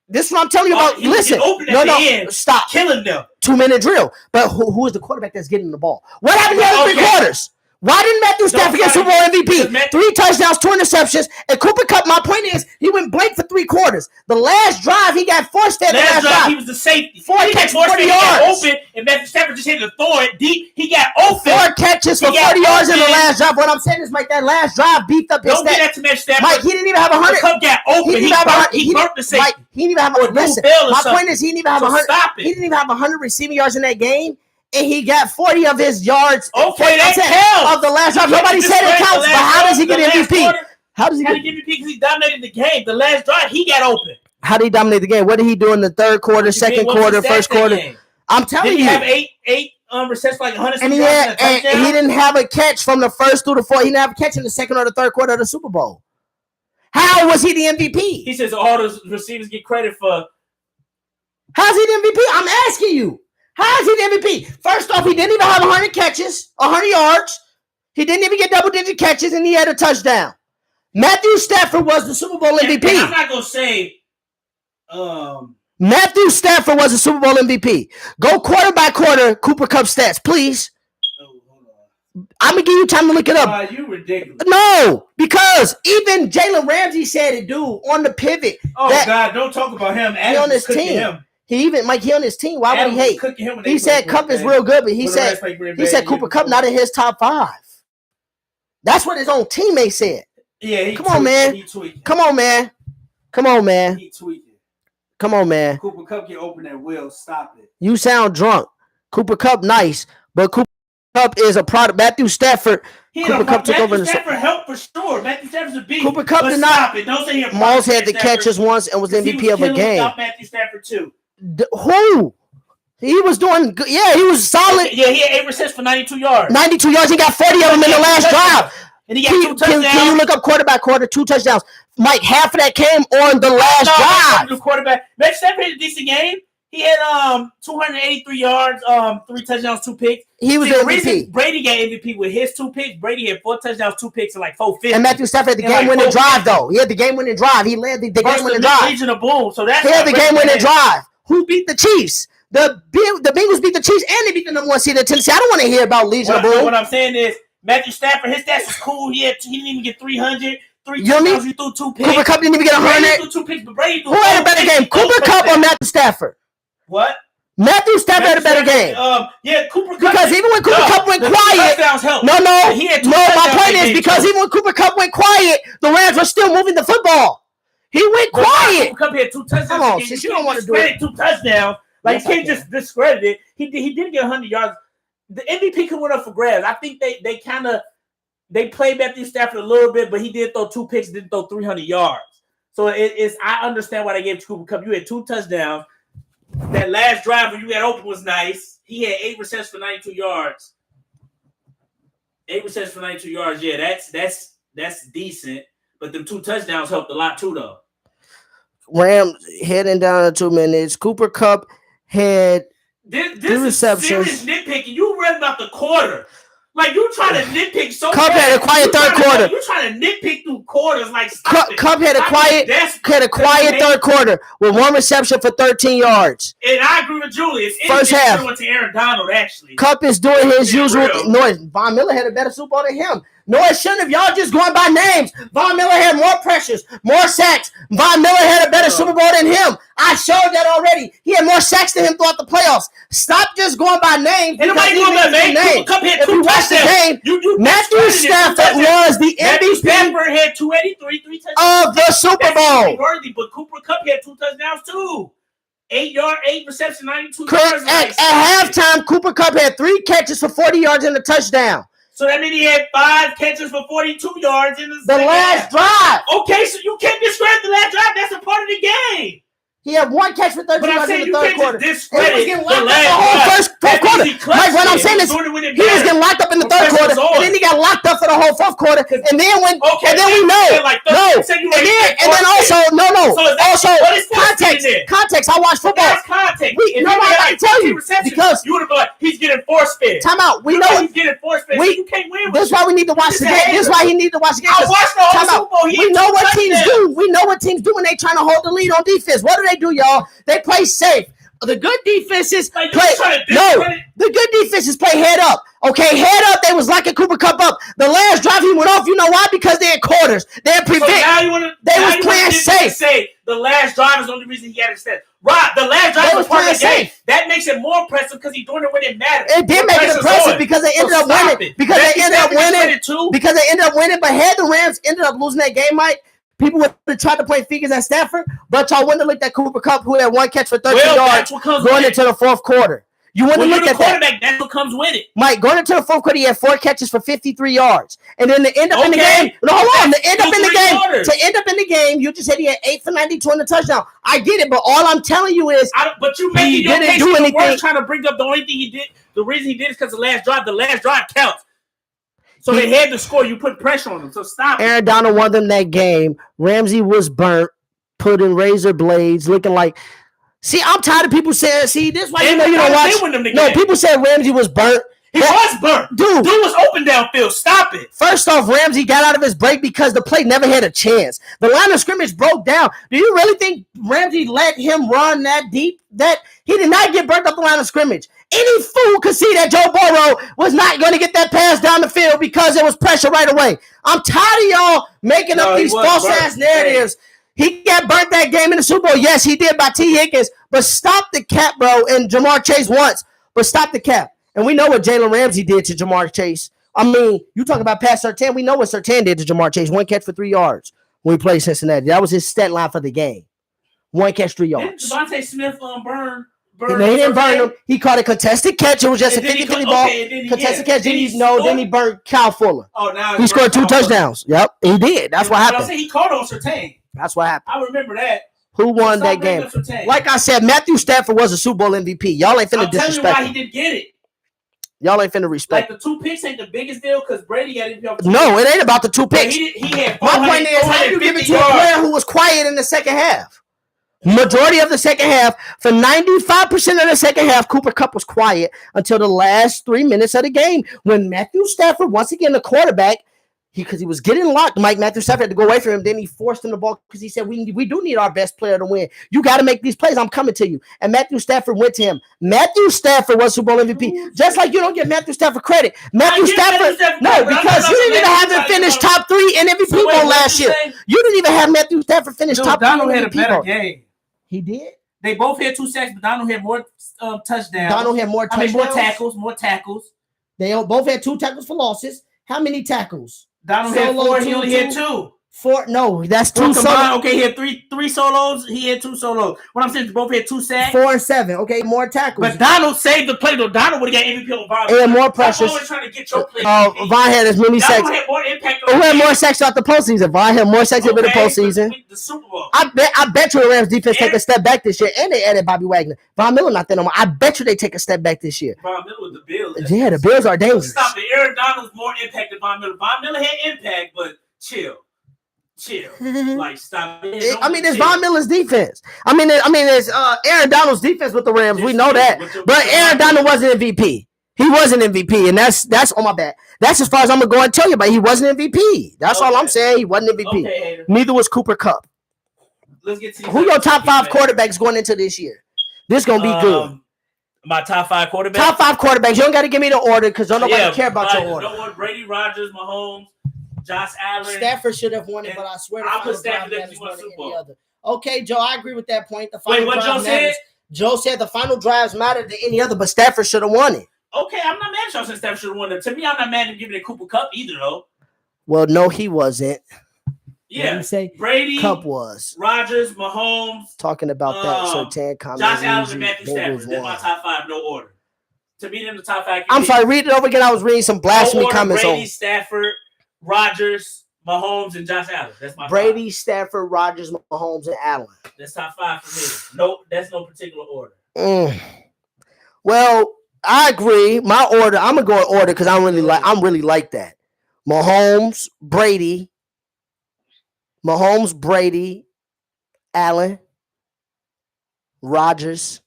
This is what I'm telling you about. Listen, stop. Killing them. 2-minute drill. But who is the quarterback that's getting the ball? What happened in the other 3 quarters? Why didn't Matthew Stafford get Super Bowl MVP? 3 touchdowns, 2 interceptions, and Cooper Kupp. My point is, he went blank for 3 quarters. The last drive, he got forced at the last drive. He was the safety. 4 catches, 40 yards. Open, and Matthew Stafford just hit the throw it deep. He got open. 4 catches for 40 yards in the last drive. What I'm saying is, Mike, that last drive beefed up his stats. Don't get that to Matthew Stafford. Mike, he didn't even have 100. Kupp got open. He burnt the safety. Mike, he didn't even have 100. Listen, my point is, he didn't even have 100. He didn't even have 100 receiving yards in that game. And he got 40 of his yards. Okay, that counts. Of the last drive. Nobody said it counts, but how does he get MVP? How does he get MVP? Because he dominated the game. The last drive, he got open. How did he dominate the game? What did he do in the third quarter, second quarter, first quarter? I'm telling you. Did he have eight receptions, 100 and he didn't have a catch from the first through the fourth. He didn't have a catch in the second or the third quarter of the Super Bowl. How was he the MVP? He says all those receivers get credit for. How's he the MVP? I'm asking you. How is he the MVP? First off, he didn't even have 100 catches, 100 yards. He didn't even get double-digit catches, and he had a touchdown. Matthew Stafford was the Super Bowl MVP. And I'm not going to say Matthew Stafford was the Super Bowl MVP. Go quarter by quarter, Cooper Kupp stats, please. I'm going to give you time to look it up. You ridiculous. No, because even Jalen Ramsey said it, dude, on the pivot. Oh, God, don't talk about him. He on his team. Him. He on his team. Why would he hate? He said Kupp is real good, but he said Cooper Kupp not in his top 5. That's what his own teammate said. Yeah, Come on, man. Come on, man. He tweaking. Come on, man. Cooper Kupp get open at will. Stop it. You sound drunk. Cooper Kupp nice, but Cooper Kupp is a product. Matthew Stafford. Cooper Kupp took over. Matthew Stafford helped for sure. Matthew Stafford's a beast. Cooper Kupp did not. Stop it. Don't say he Moss had the catches once and was MVP of a game. Matthew Stafford too. Who? He was doing good. Yeah, he was solid. Yeah, he had 8 receptions for 92 yards. 92 yards. He got 40 of them in the last drive. And he got 2 touchdowns. Can you look up quarter by quarter, 2 touchdowns? Mike, half of that came on the last drive. The quarterback. Matthew Stafford had a decent game. He had 283 yards, 3 touchdowns, 2 picks. He was the MVP. Brady got MVP with his 2 picks. Brady had 4 touchdowns, 2 picks, and 450. And Matthew Stafford had the game-winning drive, though. He had the game-winning drive. He led the game-winning drive. Legion of Boom. So that's he had the game-winning drive. Who beat the Chiefs? The Bengals beat the Chiefs, and they beat the number 1 seed in Tennessee. I don't want to hear about Legion of Boom. What I'm saying is, Matthew Stafford, his stats is cool. He didn't even get 300. 3 touchdowns, he threw 2 picks. Cooper Kupp didn't even get 100. Brady threw 2 picks, but Brady threw Who had a better game, Cooper Kupp or Matthew Stafford? What? Matthew Stafford had a better game. Yeah, Cooper Kupp. Because even when Cooper Kupp went quiet, my point is because even when Cooper Kupp went quiet, the Rams were still moving the football. He went quiet. Cooper Kupp had 2 touchdowns. Come on, since you don't want to do it. 2 touchdowns. You can't just discredit it. He didn't get 100 yards. The MVP could win up for grabs. I think they played Matthew Stafford a little bit, but he did throw 2 picks, didn't throw 300 yards. So I understand why they gave it to Cooper Kupp. You had 2 touchdowns. That last drive when you got open was nice. He had 8 receptions for 92 yards. 8 receptions for 92 yards. Yeah, that's decent. But them 2 touchdowns helped a lot too, though. Rams heading down in 2 minutes. Cooper Kupp had this 3 receptions. This is serious nitpicking. You read about the quarter. Like you trying to nitpick so Cup had a quiet third quarter. You trying to nitpick through quarters like Cup had a quiet third quarter with 1 reception for 13 yards. And I agree with Julius. First half went to Aaron Donald actually. Cup is doing his usual. No, Von Miller had a better Super Bowl than him. No, it shouldn't have. Y'all just going by names. Von Miller had more pressures, more sacks. Von Miller had a better Super Bowl than him. I showed that already. He had more sacks than him throughout the playoffs. Stop just going by names. And nobody going by names. Cup had 2 touchdowns. Matthew Stafford was the MVP Stafford had 283, 3 touchdowns of the Super Bowl. Worthy, but Cooper Cup had 2 touchdowns too. 8 reception, 92 yards. At halftime, Cooper Cup had 3 catches for 40 yards and a touchdown. So that means he had 5 catches for 42 yards in the last drive. Okay, so you can't discredit the last drive. That's a part of the game. He had 1 catch for 13 yards in the third quarter. He was getting locked up the whole first quarter. Mike, what I'm saying is he was getting locked up in the third quarter, and then he got locked up for the whole fourth quarter. And then we know. And then also context. I watch football. That's context. I tell you because you would have been like he's getting force fed. Time out. We know he's getting force fed. You can't win. This is why we need to watch the game. This is why he needs to watch the game. I watched the whole Super Bowl. We know what teams do. We know what teams do when they trying to hold the lead on defense. What do they do, y'all? They play safe. The good defenses play. The good defenses play head up. Okay, head up. They was locking Cooper Cup up. The last drive he went off. You know why? Because they had quarters. They had prevent. They was playing safe. Say the last drive is the only reason he had it set. Right, the last drive was part of the game. That makes it more impressive because he's doing it when it matters. It did make it impressive because they ended up winning. Because they ended up winning. But had the Rams ended up losing that game, Mike, people would have tried to play figures at Stafford, but y'all wouldn't have looked at Cooper Cup, who had 1 catch for 13 yards going into the fourth quarter. You wouldn't look at that. That's what comes with it. Mike, going into the fourth quarter, he had 4 catches for 53 yards. And then to end up in the game, to end up in the game, you just said he had 8 for 92 on the touchdown. I get it, but all I'm telling you is but you making your case even worse trying to bring up the only thing he did. The reason he did is because the last drive counts. So they had to score. You put pressure on them. So stop. Aaron Donald won them that game. Ramsey was burnt, put in razor blades, looking like. See, I'm tired of people saying. See, this is why you don't watch. No, people said Ramsey was burnt. He was burnt. Dude was open downfield. Stop it. First off, Ramsey got out of his break because the play never had a chance. The line of scrimmage broke down. Do you really think Ramsey let him run that deep? That he did not get burnt up the line of scrimmage. Any fool could see that Joe Burrow was not going to get that pass down the field because there was pressure right away. I'm tired of y'all making up these false-ass narratives. He got burnt that game in the Super Bowl. Yes, he did by T. Higgins. But stop the cap, bro, and Jamar Chase once. But stop the cap. And we know what Jalen Ramsey did to Jamar Chase. I mean, you talk about Pat Surtain. We know what Surtain did to Jamar Chase. 1 catch for 3 yards when he played Cincinnati. That was his stat line for the game. 1 catch, 3 yards. Didn't Devontae Smith burn? No, he didn't burn him. He caught a contested catch. It was just a 50-50 ball. Contested catch. Then he burned Kyle Fuller. Oh, now he scored 2 touchdowns. Yep, he did. That's what happened. He caught on Surtain. That's what happened. I remember that. Who won that game? Like I said, Matthew Stafford was a Super Bowl MVP. Y'all ain't finna disrespect him. Tell you why he did get it. Y'all ain't finna respect. Like the 2 picks ain't the biggest deal because Brady got it. No, it ain't about the 2 picks. He had my point is, how do you give it to a player who was quiet in the second half? Majority of the second half, for 95% of the second half, Cooper Kupp was quiet until the last 3 minutes of the game when Matthew Stafford, once again, the quarterback, because he was getting locked. Matthew Stafford had to go away from him. Then he forced him the ball because he said, we do need our best player to win. You got to make these plays. I'm coming to you. And Matthew Stafford went to him. Matthew Stafford was Super Bowl MVP. Just like you don't give Matthew Stafford credit. Matthew Stafford, no, because you didn't even have him finish top 3 in MVP vote last year. You didn't even have Matthew Stafford finish top 3 Donald had a better game. He did? They both had 2 sacks, but Donald had more touchdowns. Donald had more touchdowns. More tackles. They both had 2 tackles for losses. How many tackles? Donald had 4. He only had 2. 4? No, that's 2 solos. Okay, he had three solos. He had 2 solos. What I'm saying is both had 2 sacks. 4 and 7. Okay, more tackles. But Donald saved the play. Though Donald would have got MVP over Von. And more pressures. Always trying to get your play. Von had as many sacks. Donald had more impact. Who had more sacks throughout the postseason? Von had more sacks in the postseason. The Super Bowl. I bet you the Rams defense take a step back this year, and they added Bobby Wagner. Von Miller not there no more. I bet you they take a step back this year. Von Miller with the Bills. Yeah, the Bills are dangerous. Stop it. Aaron Donald's more impact than Von Miller. Von Miller had impact, but chill. Like stop it. I mean, it's Von Miller's defense. It's Aaron Donald's defense with the Rams. We know that. But Aaron Donald wasn't MVP. He wasn't MVP, and that's on my bad. That's as far as I'm gonna go and tell you, but he wasn't MVP. That's all I'm saying. He wasn't MVP. Okay, neither was Cooper Kupp. Let's get to who your top 5 quarterbacks going into this year. This gonna be good. My top 5 quarterbacks. Top 5 quarterbacks. You don't got to give me the order because don't nobody care about your order. No, Brady, Rodgers, Mahomes, Josh Allen. Stafford should have won it, but I swear I'll put Stafford if he won Super Bowl. Okay, Joe, I agree with that point. The Wait, what Joe said? Joe said the final drives matter than any other, but Stafford should have won it. Okay, I'm not mad at y'all saying Stafford should have won it. To me, I'm not mad at giving it Cooper Kupp either, though. Well, no, he wasn't. Yeah, you say Brady, Kupp was. Rodgers, Mahomes. Talking about that, Sertan comment. Josh Allen and Matthew Stafford. They're my top 5, no order. To me, them the top 5. I'm sorry, read it over again. I was reading some blasphemy comments. Brady, Stafford, Rodgers, Mahomes, and Josh Allen. That's my Brady, 5. Stafford, Rodgers, Mahomes, and Allen. That's top 5 for me. No, that's no particular order. Well, I agree. My order, I'm gonna go in order because I'm really like that. Mahomes, Brady, Allen, Rodgers,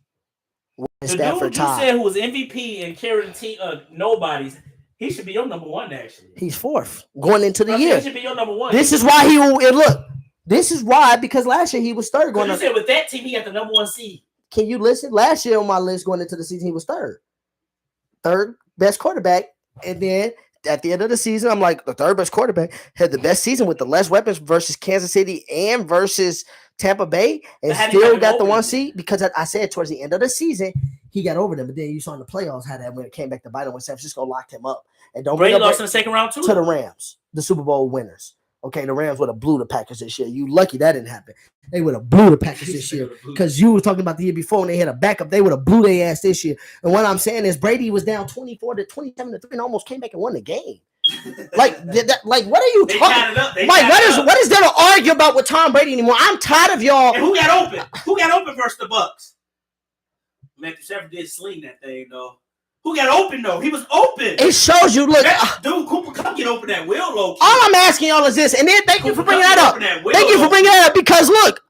the Stafford. Dude you said who was MVP and carrying the team, nobody's. He should be your number 1. Actually, he's 4th going into the year. He should be your number 1. This is why he will look. This is why because last year he was 3rd going. You said with that team he got the number 1 seed. Can you listen? Last year on my list going into the season he was 3rd best quarterback, and then at the end of the season I'm like the 3rd best quarterback had the best season with the less weapons versus Kansas City and versus Tampa Bay, and still got the 1 seed because I said towards the end of the season he got over them, but then you saw in the playoffs how that when it came back to bite him when San Francisco locked him up. And don't Brady lost in the second round too to the Rams, the Super Bowl winners. Okay, the Rams would have blew the Packers this year. You lucky that didn't happen. They would have blew the Packers this year because you were talking about the year before when they had a backup. They would have blew their ass this year. And what I'm saying is Brady was down 24-27-3 and almost came back and won the game. Like what are you talking? Like what is there to argue about with Tom Brady anymore? I'm tired of y'all. And who got open? Who got open versus the Bucks? Matthew Stafford did sling that thing though. Who got open though? He was open. It shows you. Look, dude, Cooper Kupp get open that will low. All I'm asking y'all is this, and then thank you for bringing that up. Thank you for bringing that up because look,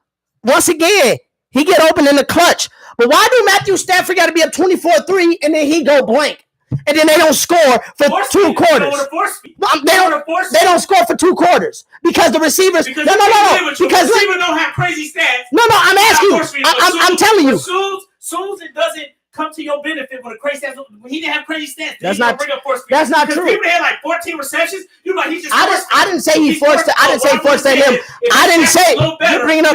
once again, he get open in the clutch. But why do Matthew Stafford got to be up 24-3 and then he go blank, and then they don't score for 2 quarters? They don't score for 2 quarters because the receivers. Because no. Because receivers don't have crazy stats. No. I'm asking you. I'm telling you. Soon it doesn't come to your benefit with a crazy stats. He didn't have crazy stats. That's not bring up force speed. That's not true. People had like 14 receptions. You're like, he just. I didn't say he forced it. I didn't say forced it him. I didn't say you're bringing up.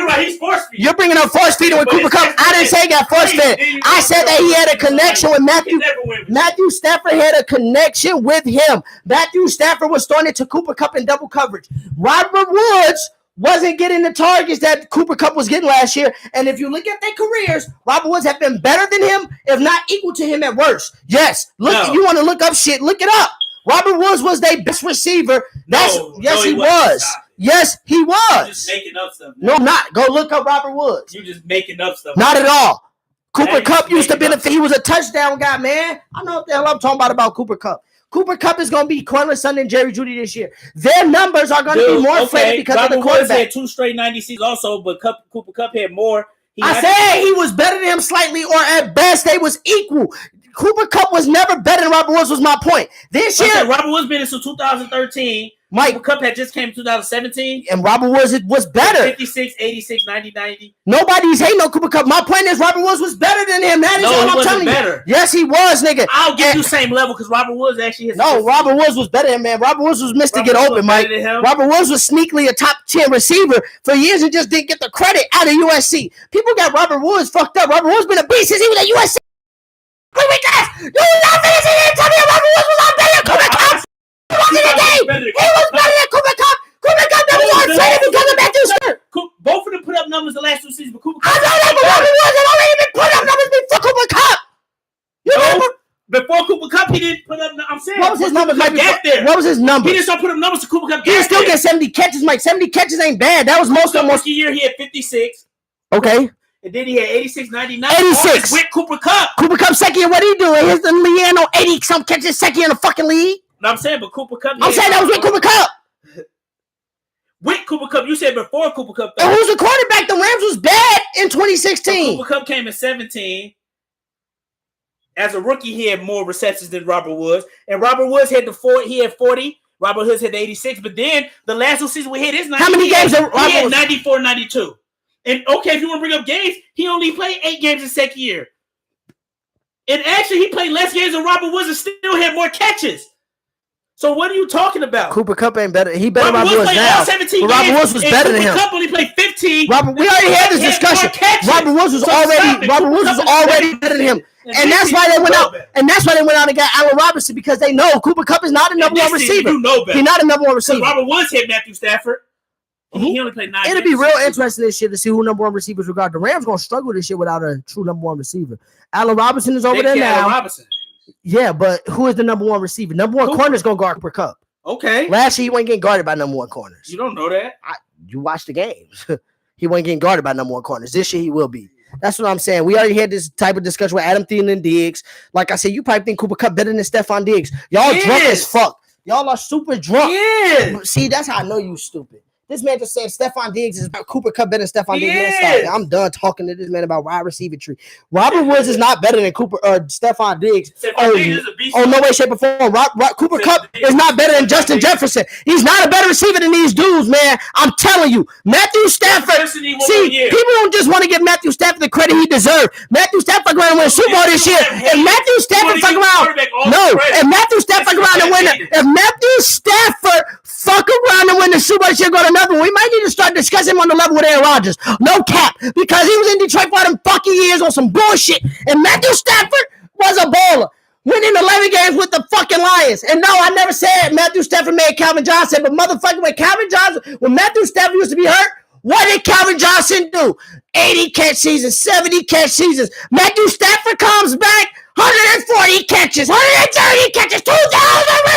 You're bringing up force feeding with Cooper Kupp. I didn't say he got force fed. I said that he had a connection with Matthew. Matthew Stafford had a connection with him. Matthew Stafford was throwing it to Cooper Kupp in double coverage. Robert Woods wasn't getting the targets that Cooper Kupp was getting last year. And if you look at their careers, Robert Woods have been better than him, if not equal to him at worst. Yes. Look, you want to look up shit, look it up. Robert Woods was their best receiver. He was. Yes, he was. You're just making up stuff. No, I'm not. Go look up Robert Woods. You're just making up stuff. Not at all. Cooper Kupp used to benefit. He was a touchdown guy, man. I know what the hell I'm talking about Cooper Kupp. Cooper Kupp is going to be Cortland Sutton and Jerry Jeudy this year. Their numbers are going to be more inflated because Robert of the quarterback. Woods had 2 straight 90 seasons also, but Cooper Kupp had more. I said he was better than him slightly, or at best they was equal. Cooper Kupp was never better than Robert Woods was my point. This year, Robert Woods been in since 2013. Cooper Kupp had just came in 2017. And Robert Woods was better. 56, 86, 90, 90. Nobody's hating on Cooper Kupp. My point is Robert Woods was better than him. That is all I'm telling you. Yes, he was, nigga. I'll give you same level because Robert Woods actually has. No, Robert Woods was better than man. Robert Woods was Mr. Get Open, Mike. Robert Woods was sneakily a top 10 receiver for years and just didn't get the credit out of USC. People got Robert Woods fucked up. Robert Woods been a beast since he was at USC. Wait, you not finishing it. Tell me Robert Woods was not better than Cooper Kupp. He was better than Cooper Kupp. Cooper Kupp never won traded because of Matthew Stafford. Both of them put up numbers the last 2 seasons, but Cooper Kupp. I know that, but Robert Woods had already been put up numbers before Cooper Kupp. You remember? Before Cooper Kupp, he didn't put up. I'm saying. What was his number? What was his number? He didn't start putting up numbers to Cooper Kupp. He didn't still get 70 catches, Mike. 70 catches ain't bad. That was most of them. Rookie year, he had 56. Okay. And then he had 86, 99. 86. With Cooper Kupp. Cooper Kupp second year, what he doing? Here's the league, no 80-some catches second year in the fucking league. No, I'm saying, but Cooper Kupp. I'm saying that was with Cooper Kupp. With Cooper Kupp, you said before Cooper Kupp. And who's the quarterback? The Rams was bad in 2016. Cooper Kupp came in 17. As a rookie, he had more receptions than Robert Woods. And Robert Woods had he had 40. Robert Woods had 86. But then the last 2 seasons we had his 90. How many games? He had 94, 92. And okay, if you want to bring up games, he only played 8 games in second year. And actually, he played less games than Robert Woods and still had more catches. So what are you talking about? Cooper Kupp ain't better. He better than Robert Woods now. But Robert Woods was better than him. Cooper Kupp only played 15. We already had this discussion. Robert Woods was already better than him. And that's why they went out. And that's why they went out and got Allen Robinson, because they know Cooper Kupp is not a number one receiver. He's not a number one receiver. Robert Woods hit Matthew Stafford. He only played 9 games. It'll be real interesting this year to see who number one receivers regard. The Rams gonna struggle this year without a true number one receiver. Allen Robinson is over there now. Allen Robinson. Yeah, but who is the number one receiver? Number one corner is gonna guard Cooper Kupp. Okay. Last year he wasn't getting guarded by number one corners. You don't know that. You watch the games. He wasn't getting guarded by number one corners. This year he will be. That's what I'm saying. We already had this type of discussion with Adam Thielen and Diggs. Like I said, you probably think Cooper Kupp better than Stephon Diggs. Y'all drunk as fuck. Y'all are super drunk. Yeah. See, that's how I know you stupid. This man just said Stephon Diggs is about Cooper Kupp better than Stephon Diggs. I'm done talking to this man about wide receiver tree. Robert Woods is not better than Cooper or Stephon Diggs. Oh, no way, shape, or form. Cooper Kupp is not better than Justin Jefferson. He's not a better receiver than these dudes, man. I'm telling you. Matthew Stafford. See, people don't just want to give Matthew Stafford the credit he deserves. Matthew Stafford going to win a Super Bowl this year. If Matthew Stafford fuck around, if Matthew Stafford around and win it, if Matthew Stafford fuck around and win the Super Bowl this year, go to another one. We might need to start discussing him on the level with Aaron Rodgers. No cap. Because he was in Detroit for them fucking years on some bullshit. And Matthew Stafford was a baller. Winning 11 games with the fucking Lions. And no, I never said Matthew Stafford made Calvin Johnson. But motherfucker, when Matthew Stafford used to be hurt, what did Calvin Johnson do? 80 catch seasons, 70 catch seasons. Matthew Stafford comes back, 140 catches, 130 catches, 2,000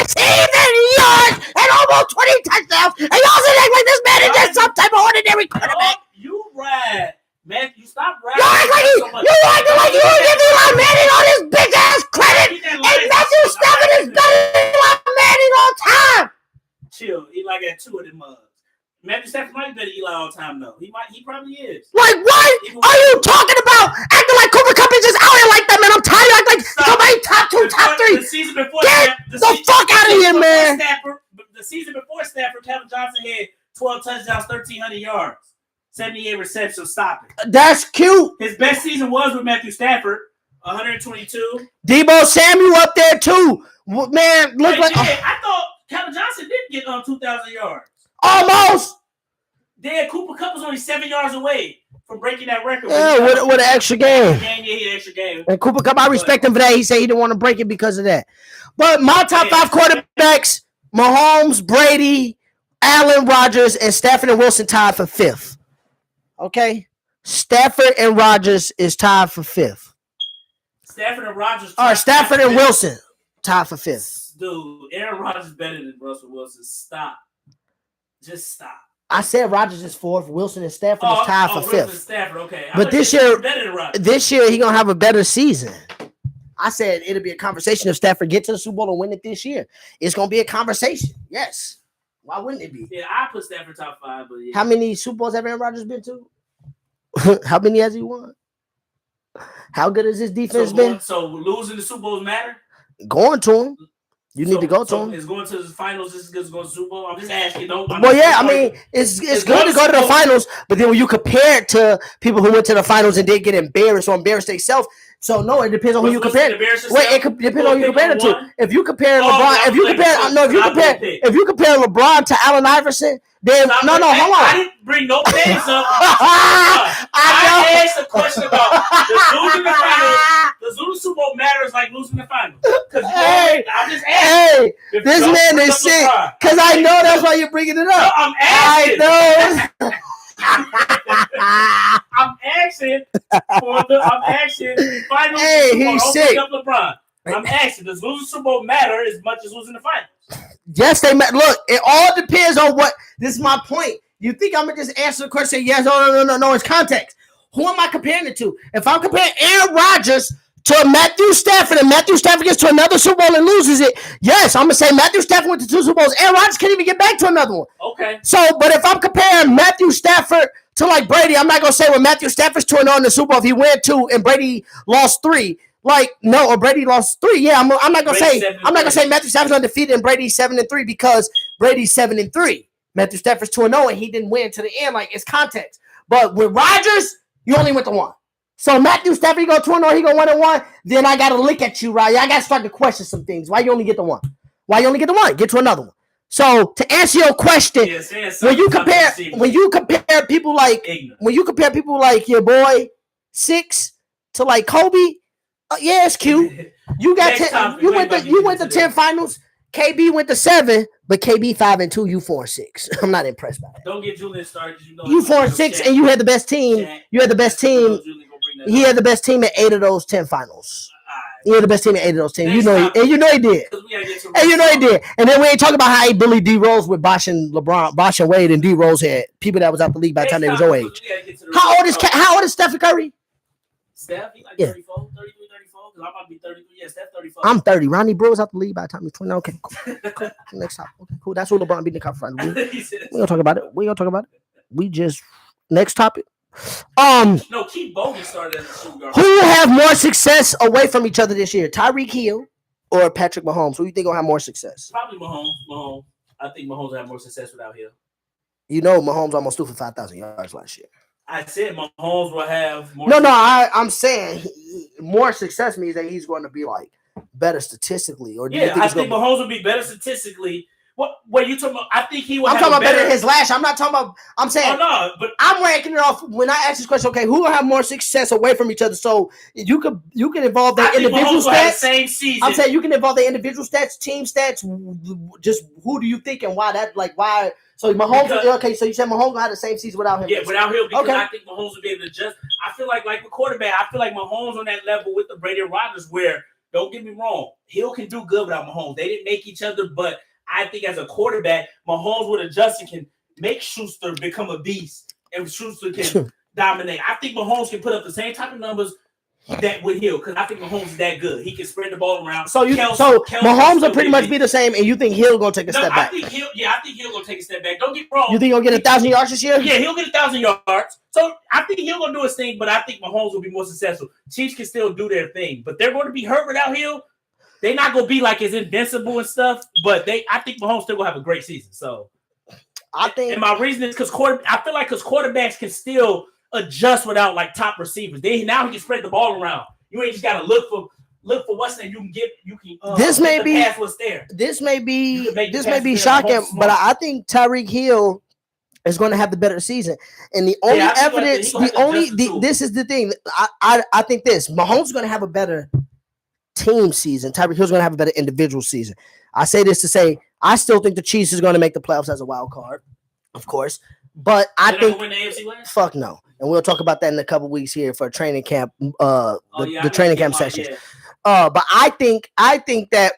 receiving yards, and almost 20 touchdowns. And y'all say like this man is just some type of ordinary quarterback. You ride. Man, you stop riding. You act like you don't give Eli Manning all this bitch ass credit. And Matthew Stafford is better than Eli Manning all time. Chill. Eli got 2 of them mugs. Matthew Stafford might be better Eli all time though. He probably is. Like what are you talking about? Acting like Cooper Kupp is just out here like that, man. I'm tired of acting like somebody top 2, top 3. The season before Get the fuck out of here, man. The season before Stafford, Calvin Johnson had 12 touchdowns, 1,300 yards, 78 receptions. Stop it. That's cute. His best season was with Matthew Stafford, 122. Debo Samuel up there too, man. Look like I thought Calvin Johnson did get 2,000 yards. Almost. Then Cooper Kupp was only 7 yards away from breaking that record. Yeah, with an extra game. He had extra game. And Cooper Kupp, I respect him for that. He said he didn't want to break it because of that. But my top 5 quarterbacks: Mahomes, Brady, Allen, Rodgers, and Stafford and Wilson tied for 5th. Okay, Stafford and Rodgers is tied for 5th. Stafford and Rodgers. All right, Stafford and Wilson tied for 5th. Dude, Aaron Rodgers is better than Russell Wilson. Stop. Just stop. I said Rodgers is 4th. Wilson and Stafford is tied for 5th. Stafford, okay. But this year he gonna have a better season. I said it'll be a conversation if Stafford gets to the Super Bowl and win it this year. It's gonna be a conversation. Yes. Why wouldn't it be? Yeah, I put Stafford top 5, but yeah. How many Super Bowls have Aaron Rodgers been to? How many has he won? How good has his defense been? So losing the Super Bowls matter? Going to him. You need to go to him. Is going to the finals just as good as going to Super Bowl? I'm just asking. It's good to go to the finals, but then when you compare it to people who went to the finals and didn't get embarrassed or embarrassed themselves, so no, it depends on who you compare it. Wait, it depends on who you compare it to. If you compare LeBron, if you compare LeBron to Allen Iverson, then hold on. I didn't bring no names up. I asked a question about losing the finals. Does losing the Super Bowl matters like losing the finals? I'm just asking. Hey, this man is sick. Because I know that's why you're bringing it up. No, I'm asking. I know. I'm asking finals. Hey, he's sick. LeBron. I'm asking, does losing Super Bowl matter as much as losing the finals? Yes, they matter. Look, it all depends on what. This is my point. You think I'm gonna just answer the question? Yes, no. It's context. Who am I comparing it to? If I'm comparing Aaron Rodgers to Matthew Stafford, and Matthew Stafford gets to another Super Bowl and loses it, yes, I'm gonna say Matthew Stafford went to 2 Super Bowls. Aaron Rodgers can't even get back to another one. Okay. So, but if I'm comparing Matthew Stafford to like Brady, I'm not gonna say, well, Matthew Stafford's 2-0 in the Super Bowl if he went 2 and Brady lost 3. Like, no, or Brady lost 3. Yeah, I'm not gonna Brady say Matthew Stafford's undefeated and Brady's 7-3 because Brady's 7-3. Matthew Stafford's 2-0 and he didn't win to the end. Like, it's context. But with Rodgers, you only went to 1. So Matthew Stafford, he go 2-0, he go 1-1. Then I gotta look at you, right? I gotta start to question some things. Why you only get the 1? Why you only get the 1? Get to another one. So to answer your question, when you compare people like your boy 6 to like Kobe, yeah, it's cute. You got 10, you went to 10 finals. KB went to 7, but KB 5-2. You 4-6. I'm not impressed by that. Don't get Julian started. You 4-6, and you had the best team. You had the best team. He had the best team at 8 of those 10 finals. He had the best team at 8 of those 10. You know he did. And you know he did. And then we ain't talking about how he bullied D Rose with Bosh and Wade, and D Rose had people that was out the league by the time they was your age. How old is Stephen Curry? Steph, he like 34, 33, 34. Because I'm about to be 33. Yeah, Steph 34. I'm 30. Ronnie Brew was out the league by the time he was 20. Okay, cool. Next topic. Okay, cool. That's what LeBron beat in the conference. We gonna talk about it. We just next topic. No, Keith Bogey started as a shooting guard. Who will have more success away from each other this year? Tyreek Hill or Patrick Mahomes? Who do you think will have more success? Probably Mahomes. I think Mahomes will have more success without Hill. You know, Mahomes almost threw for 5,000 yards last year. I said Mahomes will have more. I'm saying more success means that he's going to be like better statistically. Or do you think I think Mahomes will be better statistically. What you talking about? I think he will. I'm talking about better than his last year. I'm not talking about. I'm saying. Oh, no, but I'm ranking it off when I ask this question. Okay, who will have more success away from each other? So you can involve their individual stats. Same season. I'm saying you can involve their individual stats, team stats. Just who do you think and why that? Like why? So Mahomes. Okay, so you said Mahomes will have the same season without him. Yeah, without him because I think Mahomes will be able to adjust. I feel like with quarterback, I feel like Mahomes on that level with the Brady and Rodgers. Where don't get me wrong, Hill can do good without Mahomes. They didn't make each other, but I think as a quarterback, Mahomes with adjusting can make Schuster become a beast, and Schuster can dominate. I think Mahomes can put up the same type of numbers that with Hill because I think Mahomes is that good. He can spread the ball around. So Mahomes will pretty much be the same, and you think Hill gonna take a step back? I think Hill gonna take a step back. Don't get me wrong. You think he'll get 1,000 yards this year? Yeah, he'll get 1,000 yards. So I think Hill gonna do his thing, but I think Mahomes will be more successful. Chiefs can still do their thing, but they're going to be hurt without Hill. They're not gonna be like as invincible and stuff, but I think Mahomes still gonna have a great season. So I think, and my reason is because quarterbacks can still adjust without like top receivers. Now he can spread the ball around. You ain't just gotta look for what's that you can get. You can this may be pass what's there. This may be shocking, but I think Tyreek Hill is going to have the better season. And the only evidence, this is the thing. I think this Mahomes is going to have a better team season. Tyreek Hill's going to have a better individual season. I say this to say I still think the Chiefs is going to make the playoffs as a wild card, of course. But I think win the AFC West? Fuck no. And we'll talk about that in a couple weeks here for training camp. The training camp sessions. Yeah. But I think that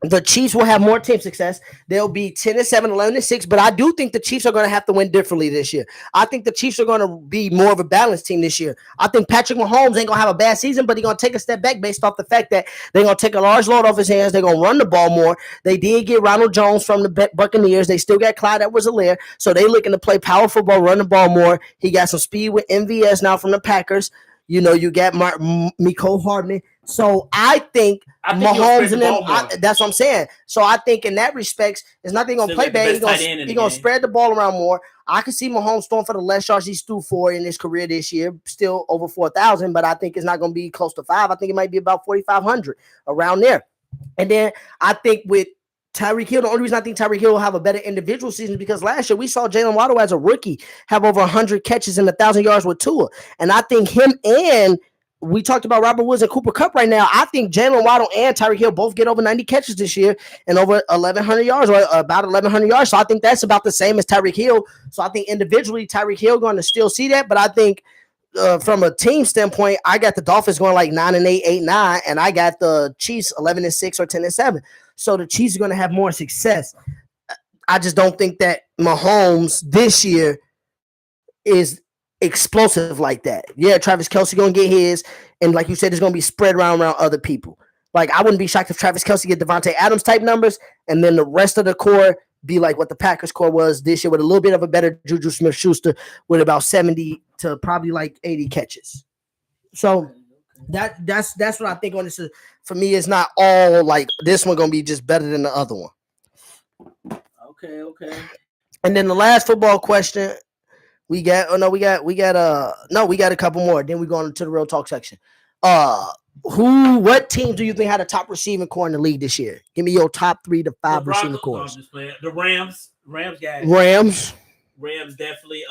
the Chiefs will have more team success. They'll be 10-7, 11-6. But I do think the Chiefs are going to have to win differently this year. I think the Chiefs are going to be more of a balanced team this year. I think Patrick Mahomes ain't going to have a bad season, but he's going to take a step back based off the fact that they're going to take a large load off his hands. They're going to run the ball more. They did get Ronald Jones from the Buccaneers. They still got Clyde Edwards-Helaire. So they looking to play power football, run the ball more. He got some speed with MVS now from the Packers. You know, you got Mecole Hardman. So I think Mahomes and them, that's what I'm saying. So I think in that respect, it's not they're going to play bad. He's going to spread the ball around more. I can see Mahomes throwing for the less yards he's threw for in his career this year, still over 4,000, but I think it's not going to be close to 5. I think it might be about 4,500 around there. And then I think with Tyreek Hill, the only reason I think Tyreek Hill will have a better individual season is because last year we saw Jalen Waddle as a rookie have over 100 catches and 1,000 yards with Tua. And I think him and we talked about Robert Woods and Cooper Kupp right now. I think Jalen Waddle and Tyreek Hill both get over 90 catches this year and over 1,100 yards or about 1,100 yards. So I think that's about the same as Tyreek Hill. So I think individually Tyreek Hill going to still see that. But I think from a team standpoint, I got the Dolphins going like 9-8, 8-9, and I got the Chiefs 11-6 or 10-7. So the Chiefs are going to have more success. I just don't think that Mahomes this year is explosive like that. Yeah, Travis Kelce going to get his, and like you said, it's going to be spread around other people. Like, I wouldn't be shocked if Travis Kelce get Devontae Adams type numbers, and then the rest of the core be like what the Packers core was this year with a little bit of a better Juju Smith-Schuster with about 70 to probably like 80 catches. So That's what I think on this. For me, it's not all like this one gonna be just better than the other one. Okay. And then the last football question we got a couple more. Then we go on to the real talk section. What team do you think had a top receiving core in the league this year? Give me your top 3 to 5 receiving cores. The Rams got it. Rams definitely.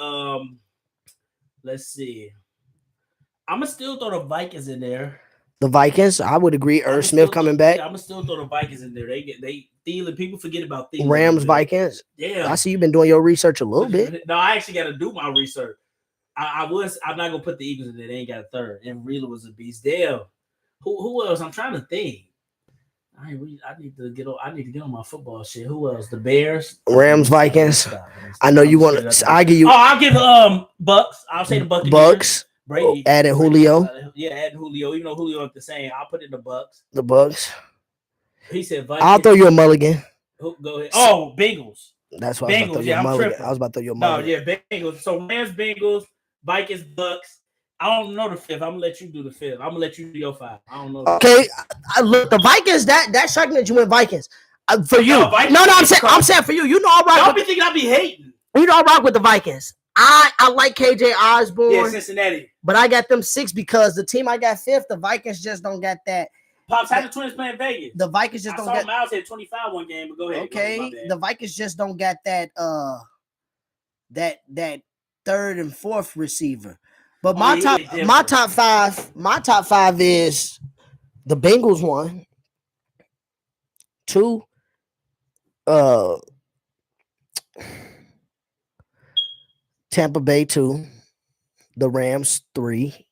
Let's see. I'm gonna still throw the Vikings in there. The Vikings, I would agree. Irv Smith coming back. I'm gonna still throw the Vikings in there. They Thielen. People forget about Thielen. Rams, Vikings. Yeah, I see you've been doing your research a little bit. No, I actually got to do my research. I'm not gonna put the Eagles in there. They ain't got a third. And Reela was a beast. Damn. Who else? I'm trying to think. I need to get on my football shit. Who else? The Bears, Rams, Vikings. I know you want to. I give you. I'll give Bucks. I'll say the Buccaneers. Bucks. Brady. Adding Julio. Yeah, adding Julio. Even though Julio ain't the same, I'll put in the Bucks. The Bucks. He said Vikings. I'll throw you a mulligan. Go ahead. Oh, Bengals. That's why I was about to throw you a mulligan. I was about to throw you a mulligan. No, yeah, Bengals. So Rams, Bengals, Vikings, Bucks. I don't know the fifth. I'm gonna let you do the fifth. I'm gonna let you do your 5. I don't know. Okay, look, the Vikings. That's shocking that you went Vikings. For you, no, I'm saying for you. You know, I rock. Y'all be thinking I be hating. You know, I rock with the Vikings. I like KJ Osborne. Yeah, Cincinnati. But I got them 6 because the team I got 5th, the Vikings just don't got that. Pops had the Twins playing Vegas. The Vikings just don't get. get. Miles had 25 one game, but go ahead. Okay, the Vikings just don't got that. That 3rd and 4th receiver. But my top five is the Bengals 1, 2, Tampa Bay 2, the Rams 3,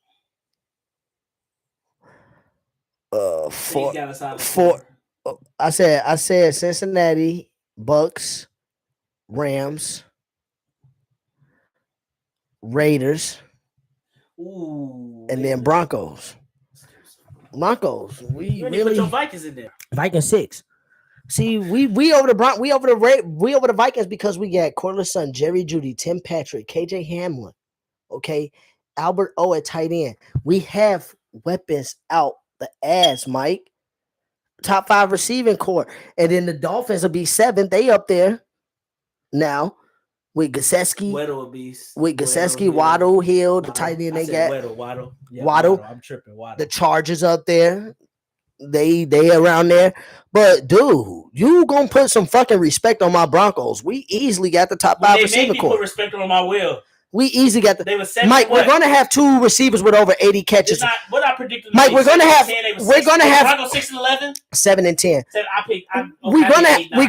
4. I said Cincinnati, Bucks, Rams, Raiders. Ooh, and then Broncos. We really put your Vikings in there. Vikings 6. See, we over the Vikings because we got Cortland Sutton, Jerry Jeudy, Tim Patrick, KJ Hamlin. Okay, Albert O at tight end. We have weapons out the ass, Mike. Top 5 receiving core, and then the Dolphins will be 7th. They up there now. With Gesicki, Waddle, Hill, the tight end they got. Waddle. Yeah, Waddle. I'm tripping. Waddle. The Chargers up there. They around there. But dude, you gonna put some fucking respect on my Broncos. We easily got the top 5 receiver core. Put respect on my will. We easily got They were 7. Mike, we're gonna have 2 receivers with over 80 catches. What I predicted. Mike, we're gonna have Broncos 6 and 11. 7 and 10. We're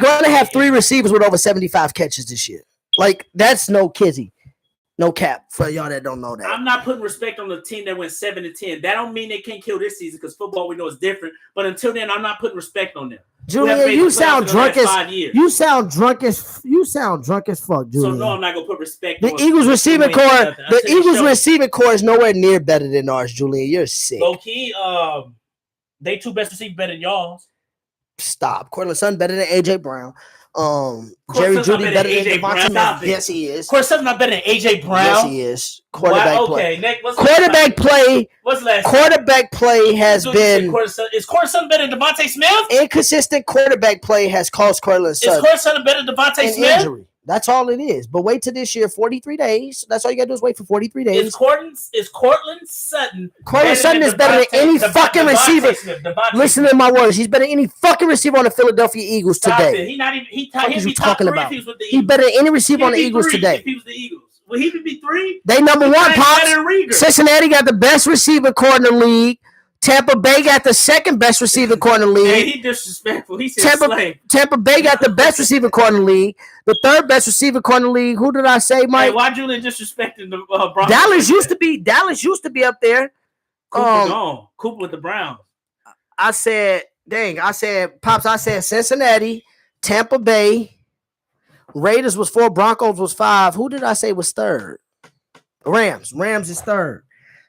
gonna have 3 receivers with over 75 catches this year. Like, that's no kizzy. No cap for y'all that don't know that. I'm not putting respect on the team that went 7 and 10. That don't mean they can't kill this season because football we know is different. But until then, I'm not putting respect on them. Julian, you sound drunk as fuck, Julian. So no, I'm not gonna put respect. The Eagles receiving core. The Eagles receiving core is nowhere near better than ours, Julian. You're sick. Low key, they 2 best receivers better than y'all's. Stop. Cortland Sutton better than AJ Brown. Jerry Jeudy better than Devontae Smith. Yes, he is. Cortland not better than AJ Brown. Yes, he is. Quarterback play. Nick, quarterback play. What's last? Quarterback play has been. Is Cortland better than Devontae Smith? Inconsistent quarterback play has caused Cortland Sutton. Is Cortland better than Devontae Smith? Injury. That's all it is. But wait till this year, 43 days. That's all you got to do is wait for 43 days. Is Cortland Sutton? Cortland Sutton is better than any fucking receiver. Listen to my words. He's better than any fucking receiver on the Philadelphia Eagles today. He's not even. He'd be talking about. He's better than any receiver on the Eagles today. If he was the Eagles, will he be 3? They number 1. Pops. Cincinnati got the best receiver core in the league. Tampa Bay got the 2nd best receiver core in the league. Hey, he disrespectful. He said Tampa Bay got the best receiver core in the league. The 3rd best receiver core in the league. Who did I say, Mike? Hey, why Julian disrespecting the Broncos? Dallas used to be up there. Cooper with the Browns. I said Cincinnati, Tampa Bay, Raiders was 4, Broncos was 5. Who did I say was 3rd? Rams. Rams is 3rd.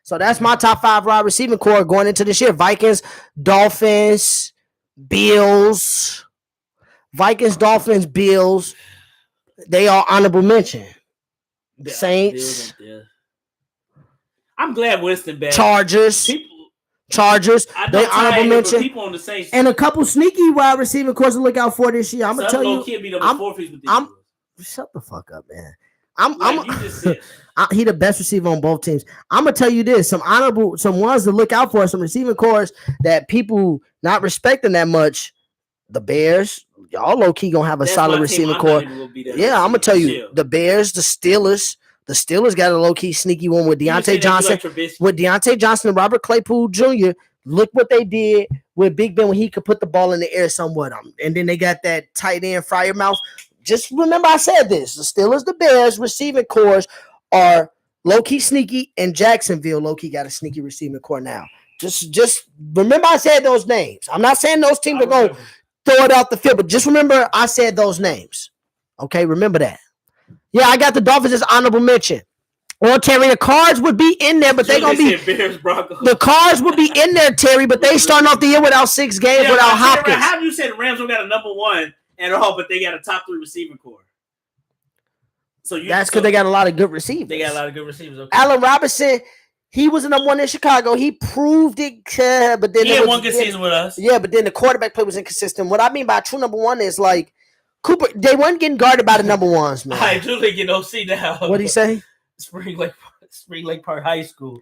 So that's my top 5 wide receiving core going into this year. Vikings, Dolphins, Bills. They are honorable mention. Saints. I'm glad Winston back. Chargers. Chargers. They honorable mention. People on the Saints and a couple sneaky wide receiving cores to look out for this year. I'm gonna tell you. Shut the fuck up, man. He the best receiver on both teams. I'm gonna tell you this: some ones to look out for, some receiving cores that people not respecting that much. The Bears, y'all low key gonna have a solid receiving core. Yeah, I'm gonna tell you, the Bears, the Steelers. The Steelers got a low key sneaky one with Deontay Johnson, and Robert Claypool Jr. Look what they did with Big Ben when he could put the ball in the air somewhat. And then they got that tight end Freiermuth. Just remember, I said this: the Steelers, the Bears receiving cores are low key sneaky, and Jacksonville low key got a sneaky receiving core now. Just remember, I said those names. I'm not saying those teams are going to throw it out the field, but just remember, I said those names. Okay, remember that. Yeah, I got the Dolphins as honorable mention. Or Terry, the Cards would be in there, but they're gonna be Bears, Broncos. The Cards would be in there, Terry, but they starting off the year without 6 games without Hopkins. How do you say the Rams don't got a number 1 and all, but they got a top 3 receiving core? That's because they got a lot of good receivers. They got a lot of good receivers. Okay. Allen Robinson, he was the number 1 in Chicago. He proved it, but then he had one good season with us. Yeah, but then the quarterback play was inconsistent. What I mean by a true number 1 is like Cooper. They weren't getting guarded by the number 1s, man. I do get OC now. What'd he say? Spring Lake Park High School.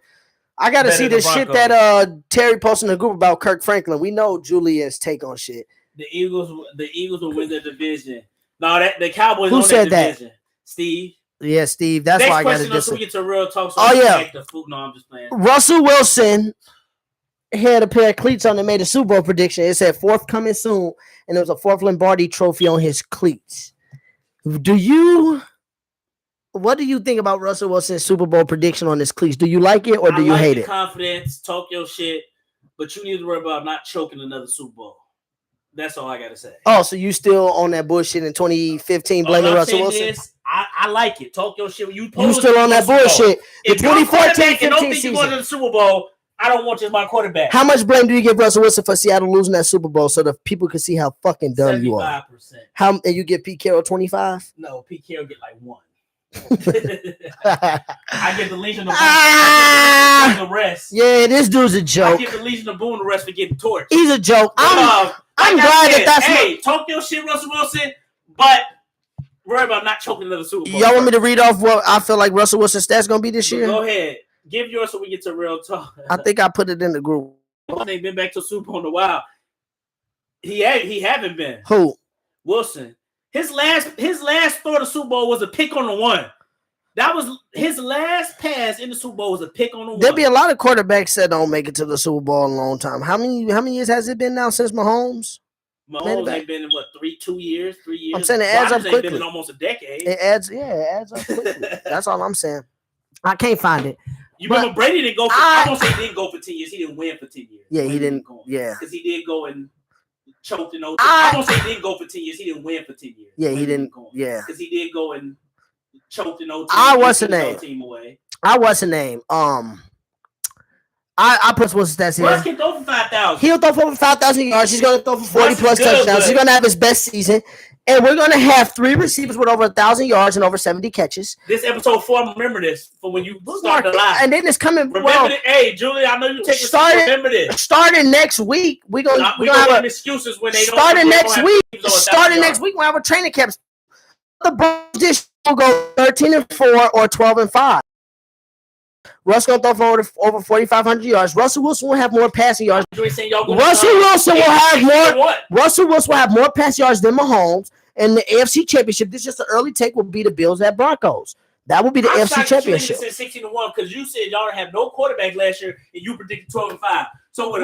I gotta see the shit that Terry posted in the group about Kirk Franklin. We know Julia's take on shit. The Eagles will win the division. No, the Cowboys. Who said that? Division. Steve. Yeah, Steve. That's why I got to so we get to real talk. So No, I'm just playing. Russell Wilson had a pair of cleats on that made a Super Bowl prediction. It said 4th coming soon, and there was a 4th Lombardi trophy on his cleats. What do you think about Russell Wilson's Super Bowl prediction on his cleats? Do you like it or do you hate it? Confidence, talk your shit, but you need to worry about not choking another Super Bowl. That's all I gotta say. Oh, so you still on that bullshit in 2015 blaming Russell Wilson? I like it. Talk your shit. You still on that bullshit. The 2014 and don't think you're going to the Super Bowl, I don't want you as my quarterback. How much blame do you give Russell Wilson for Seattle losing that Super Bowl so that people can see how fucking dumb you are? 75%. And you give Pete Carroll 25? No, Pete Carroll get like 1. I give the Legion of Boom the rest. Yeah, this dude's a joke. I give the Legion of Boom the rest for getting torched. He's a joke. I'm glad that's. Hey, talk your shit, Russell Wilson, but worry about not choking another Super Bowl. Y'all want me to read off what I feel like Russell Wilson's stats gonna be this year? Go ahead, give yours so we get to real talk. I think I put it in the group. Ain't been back to Super Bowl in a while. He haven't been. Who? Wilson. His last throw to the Super Bowl was a pick on the 1. That was his last pass in the Super Bowl was a pick on the 1. There'll be a lot of quarterbacks that don't make it to the Super Bowl in a long time. How many years has it been now since Mahomes? Mahomes ain't been in 3 years. I'm saying it adds up quickly. Been in almost a decade. It adds up quickly. That's all I'm saying. I can't find it. You remember Brady didn't go for I don't say he didn't go for 10 years. He didn't win for 10 years. Yeah, he didn't. Yeah. Because he did go and choked in 0. I don't say he didn't go for 10 years. He didn't win for 10 years. Yeah, he didn't. Yeah. Because he did go and choked in 0. What's the name? I put what's the stats here. Russ can throw for 5,000. He'll throw for over 5,000 yards. He's going to throw for 40 plus touchdowns. He's going to have his best season. And we're going to have 3 receivers with over 1,000 yards and over 70 catches. This episode 4, remember this for when you start the live. And then it's coming. Remember hey, Julie, I know you take remember this. Starting next week, we're going to have excuses when they don't. Starting next week, we'll have a training camp. The Browns will go 13-4 or 12-5. Russ gonna throw for over 4,500 yards. Russell Wilson will have more passing yards. Russell Wilson will have more passing yards than Mahomes. And the AFC Championship, this is just an early take, will be the Bills at Broncos. That will be the AFC Championship. You said 16-1 because you said y'all have no quarterback last year and you predicted 12-5. So with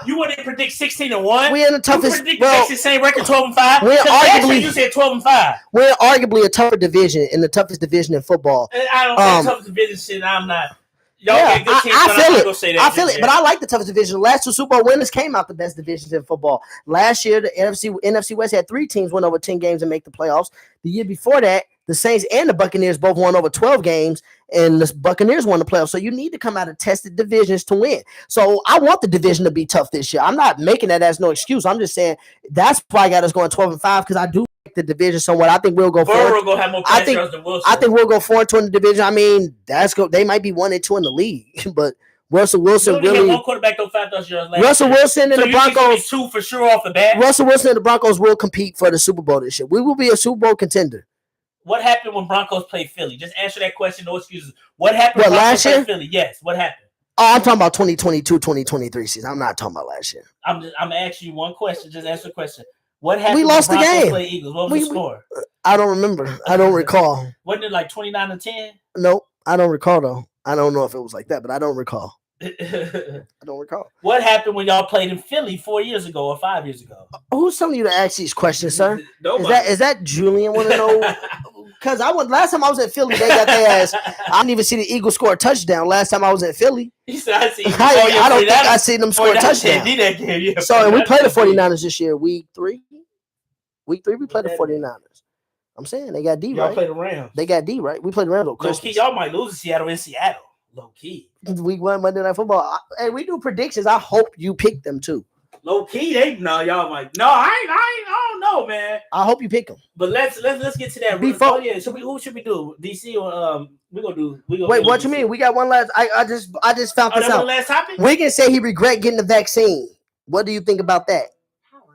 you want to predict 16-1? We're in the toughest. The same record 12-5. You said 12-5. We're arguably a tougher division in the toughest division in football. I don't say toughest division shit. I'm not. Y'all get good teams, I feel it, but I like the toughest division. The last 2 Super Bowl winners came out the best divisions in football. Last year, the NFC West had 3 teams win over 10 games and make the playoffs. The year before that, the Saints and the Buccaneers both won over 12 games, and the Buccaneers won the playoffs. So you need to come out of tested divisions to win. So I want the division to be tough this year. I'm not making that as no excuse. I'm just saying that's why I got us going 12-5 because I do like the division somewhat. I think we'll go forward. Will have more pass yards than Wilson. I think we'll go 4-2 in the division. I mean, they might be 1-2 in the league, but Russell Wilson You only had really. one quarterback throw 5,000 yards last Russell year. Wilson and So the you think Broncos. 2 for sure off the bat. Russell Wilson and the Broncos will compete for the Super Bowl this year. We will be a Super Bowl contender. What happened when Broncos played Philly? Just answer that question. No excuses. What happened What, when last Broncos year? played Philly? Yes. What happened? Oh, I'm talking about 2022, 2023 season. I'm not talking about last year. I'm asking you one question. Just answer the question. What happened We lost when the Broncos game. played Eagles? What was the score? I don't remember. I don't recall. Wasn't it like 29-10? Nope. I don't recall, though. I don't know if it was like that, but I don't recall. What I don't recall. happened when y'all played in Philly 4 years ago or 5 years ago? Who's telling you to ask these questions, sir? Nobody. Is that Julian want to know? Because last time I was in Philly, they got their ass. I didn't even see the Eagles score a touchdown last time I was in Philly. He said, I see. I don't think I seen them score a touchdown. Yeah, So, and we played the 49ers this year, week 3. Week 3, we played the 49ers. I'm saying they got D, y'all right? played the Rams. They got D, right? We played the Rams on Low Christmas. key, y'all might lose to Seattle in Seattle. Low key. Week 1 Monday Night Football. Hey, we do predictions. I hope you pick them too. Low key, y'all might. No, I don't know, man. I hope you pick them. But let's get to that. Before- Who should we do? DC or we gonna do? Wait, what you mean? We got one last. I just found this that out. one last topic. Wiggins said he regret getting the vaccine. What do you think about that?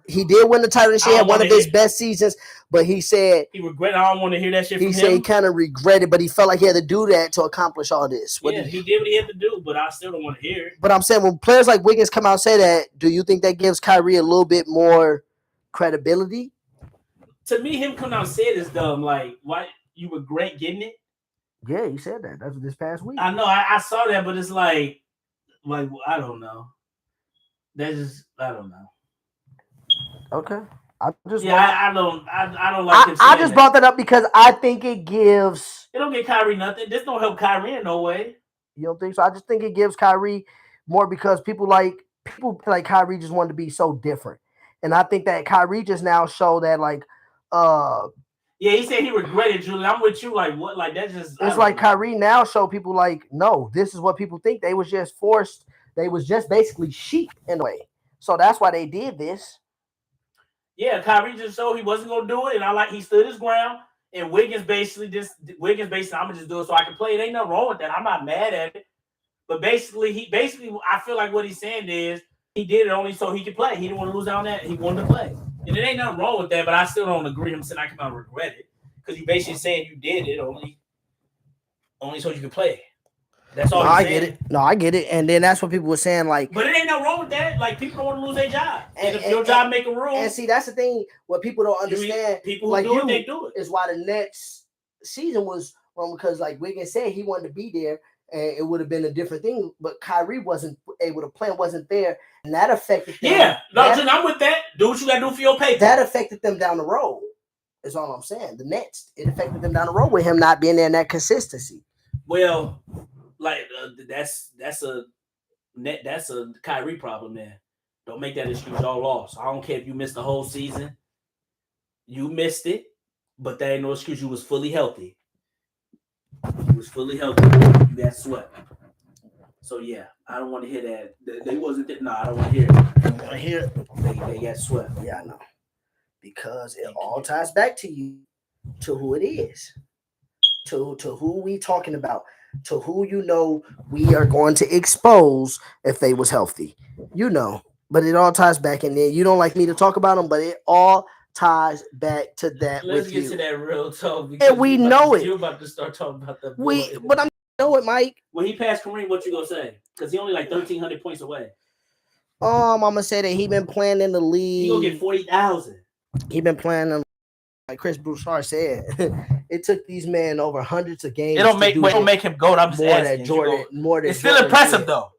He did win the title this year, I had don't one of wanna his hear- best seasons, but he said He regret. I don't want to hear that shit he from said he him. kind of regretted, but he felt like he had to do that to accomplish all this. Yeah, he did what he had to do, but I still don't want to hear it. But I'm saying when players like Wiggins come out and say that, do you think that gives Kyrie a little bit more credibility? To me, him coming out and saying is dumb. Like, why you regret getting it? Yeah, he said that. That's this past week. I know. I saw that, but it's like I don't know. I don't know. Okay. I don't like him. I just brought that up because I think it gives. It don't get Kyrie nothing. This don't help Kyrie in no way. You don't think so? I just think it gives Kyrie more because people like Kyrie just wanted to be so different, and I think that Kyrie just now showed that Yeah, he said he regretted Julian. I'm with you. Like what? Like that just. It's like Kyrie now show people like, no, this is what people think. They was just forced. They was just basically sheep in a way. So that's why they did this. Yeah, Kyrie just showed he wasn't gonna do it, and he stood his ground. And Wiggins basically, I'm gonna just do it so I can play. It ain't nothing wrong with that. I'm not mad at it. But basically, I feel like what he's saying is he did it only so he could play. He didn't want to lose out on that. He wanted to play. And it ain't nothing wrong with that, but I still don't agree him saying I come out and regret it. Because he basically saying you did it only so you could play. That's all I get it. No, I get it. And then that's what people were saying, like. But it ain't nothing wrong with that. Like, people don't want to lose their job. And if your job make a rule. And see, that's the thing. What people don't understand. People who like do it, they do it. Is why the next season was because, like Wiggins said, he wanted to be there. And it would have been a different thing. But Kyrie wasn't able to play, wasn't there. And that affected them. Yeah. No, I'm with that. Do what you got to do for your paper. That affected them down the road. Is all I'm saying. The Nets, it affected them down the road with him not being there in that consistency. Well, like that's a Kyrie problem, man. Don't make that excuse. Y'all lost. I don't care if you missed the whole season. You missed it, but that ain't no excuse. You was fully healthy. You was fully healthy. You got swept. So yeah, I don't want to hear that. They wasn't there. No, I don't want to hear it. I don't want to hear it. They got swept. Yeah, I know. Because it all ties back to you, to who it is, to who we talking about, to who we are going to expose if they was healthy, But it all ties back in there. You don't like me to talk about them, but it all ties back to that. Let's get to that real talk. And we know it. You're about to start talking about that. But I know it, Mike. When he passed Kareem, what you gonna say? Because he only like 1,300 points away. I'm gonna say that he been playing in the league. He gonna get 40,000. He been playing in, like Chris Broussard said. It took these men over hundreds of games. It don't make him goat. I'm just asking. It's still impressive though.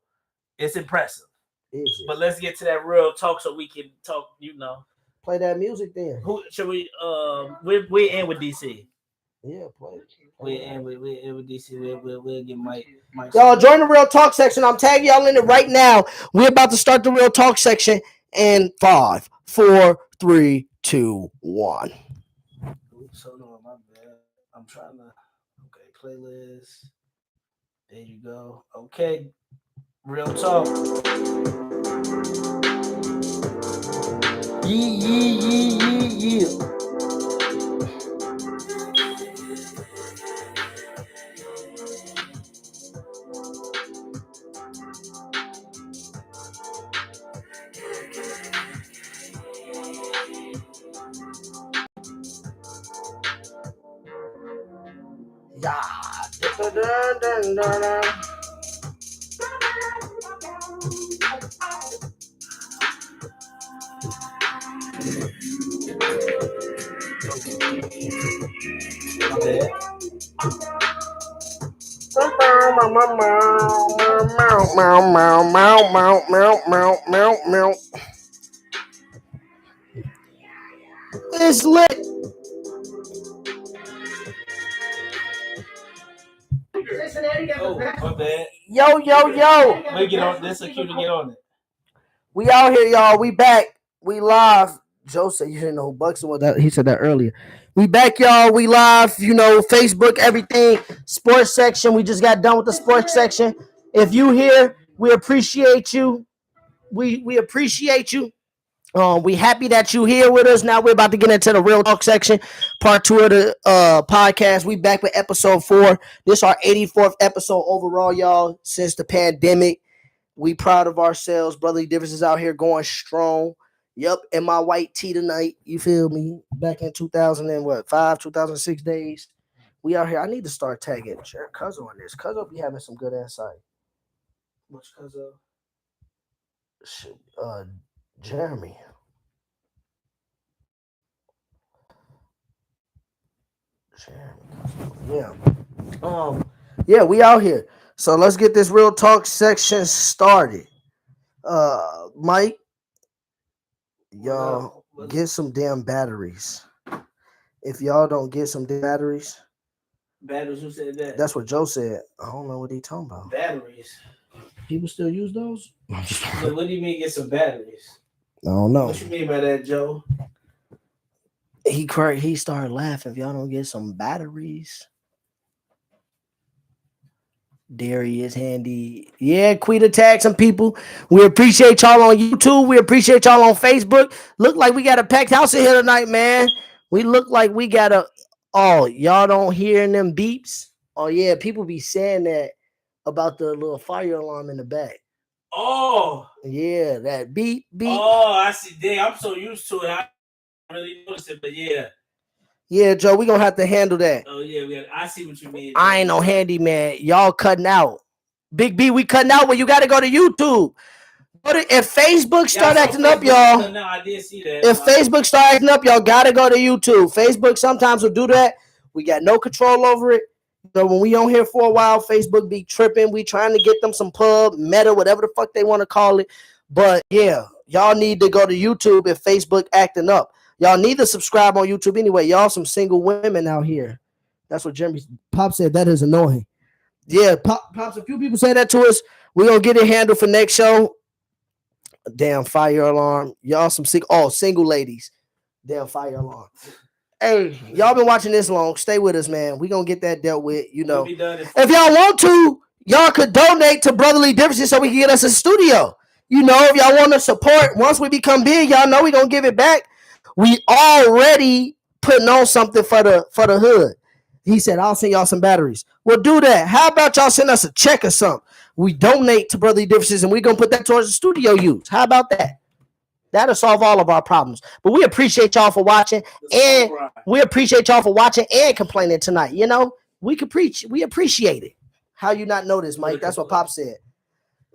It's impressive. Is it? But let's get to that real talk so we can talk. Play that music then. Who should we? We end with DC. Yeah, play. We end with DC. We'll get Mike. Y'all join the Real Talk section. I'm tagging y'all in it right now. We're about to start the Real Talk section in 5, 4, 3, 2, 1. Oops, hold on, my bad. I'm trying to. Okay, playlist. There you go. Okay, Real Talk. Yeah. Da, da, da, da, da, da. It's lit. Oh, my bad. Yo. We get on this. A cue to get on it. We out here, y'all. We back. We live. Joe said you didn't know who Buxton was. He said that earlier. We back, y'all. We live. You know, Facebook, everything. Sports section. We just got done with the sports section. If you here, we appreciate you. We appreciate you. We happy that you here with us. Now we're about to get into the real talk section, part 2 of the podcast. We back with episode 4. This is our 84th episode overall, y'all, since the pandemic. We proud of ourselves. Brotherly Differences out here going strong. Yep, in my white tee tonight. You feel me? Back in 2006 days. We out here. I need to start tagging Jared Cuzzo on this. Cuzzo be having some good insight. Which Cuzzo? Jeremy. Yeah. Yeah, we out here. So let's get this real talk section started. Mike, y'all get some damn batteries. If y'all don't get some batteries. Batteries, who said that? That's what Joe said. I don't know what he talking about. Batteries. People still use those? So what do you mean get some batteries? I don't know. What you mean by that, Joe? He started laughing. If y'all don't get some batteries. Dairy is handy. Yeah, Quita tagged some people. We appreciate y'all on YouTube. We appreciate y'all on Facebook. Look like we got a packed house in here tonight, man. We look like we got a... Oh, y'all don't hear them beeps? Oh, yeah, people be saying that about the little fire alarm in the back. Oh. Yeah, that beep. Oh, I see. Dang, I'm so used to it. I don't really notice it, but yeah. Yeah, Joe, we gonna have to handle that. Oh, yeah, I see what you mean. I ain't no handyman. Y'all cutting out. Big B, we cutting out when you got to go to YouTube. If Facebook start acting up, y'all. No, I did see that. If Facebook start acting up, y'all got to go to YouTube. Facebook sometimes will do that. We got no control over it. So when we on here for a while, Facebook be tripping. We trying to get them some pub, meta, whatever the fuck they want to call it. But yeah, y'all need to go to YouTube if Facebook acting up. Y'all need to subscribe on YouTube anyway. Y'all some single women out here. That's what Jeremy Pop said. That is annoying. Yeah, Pops, a few people say that to us. We're going to get it handled for next show. Damn fire alarm. Y'all some single ladies. Damn fire alarm. Hey, y'all been watching this long. Stay with us, man. We're going to get that dealt with, you know. If y'all want to, y'all could donate to Brotherly Differences so we can get us a studio. You know, if y'all want to support, once we become big, y'all know we're going to give it back. We already putting on something for the hood. He said, I'll send y'all some batteries. Well, do that. How about y'all send us a check or something? We donate to Brotherly Differences, and we're going to put that towards the studio use. How about that? That'll solve all of our problems. But we appreciate y'all for watching, and we appreciate y'all for watching and complaining tonight. You know, we appreciate it. How you not know this, Mike? That's what Pop said.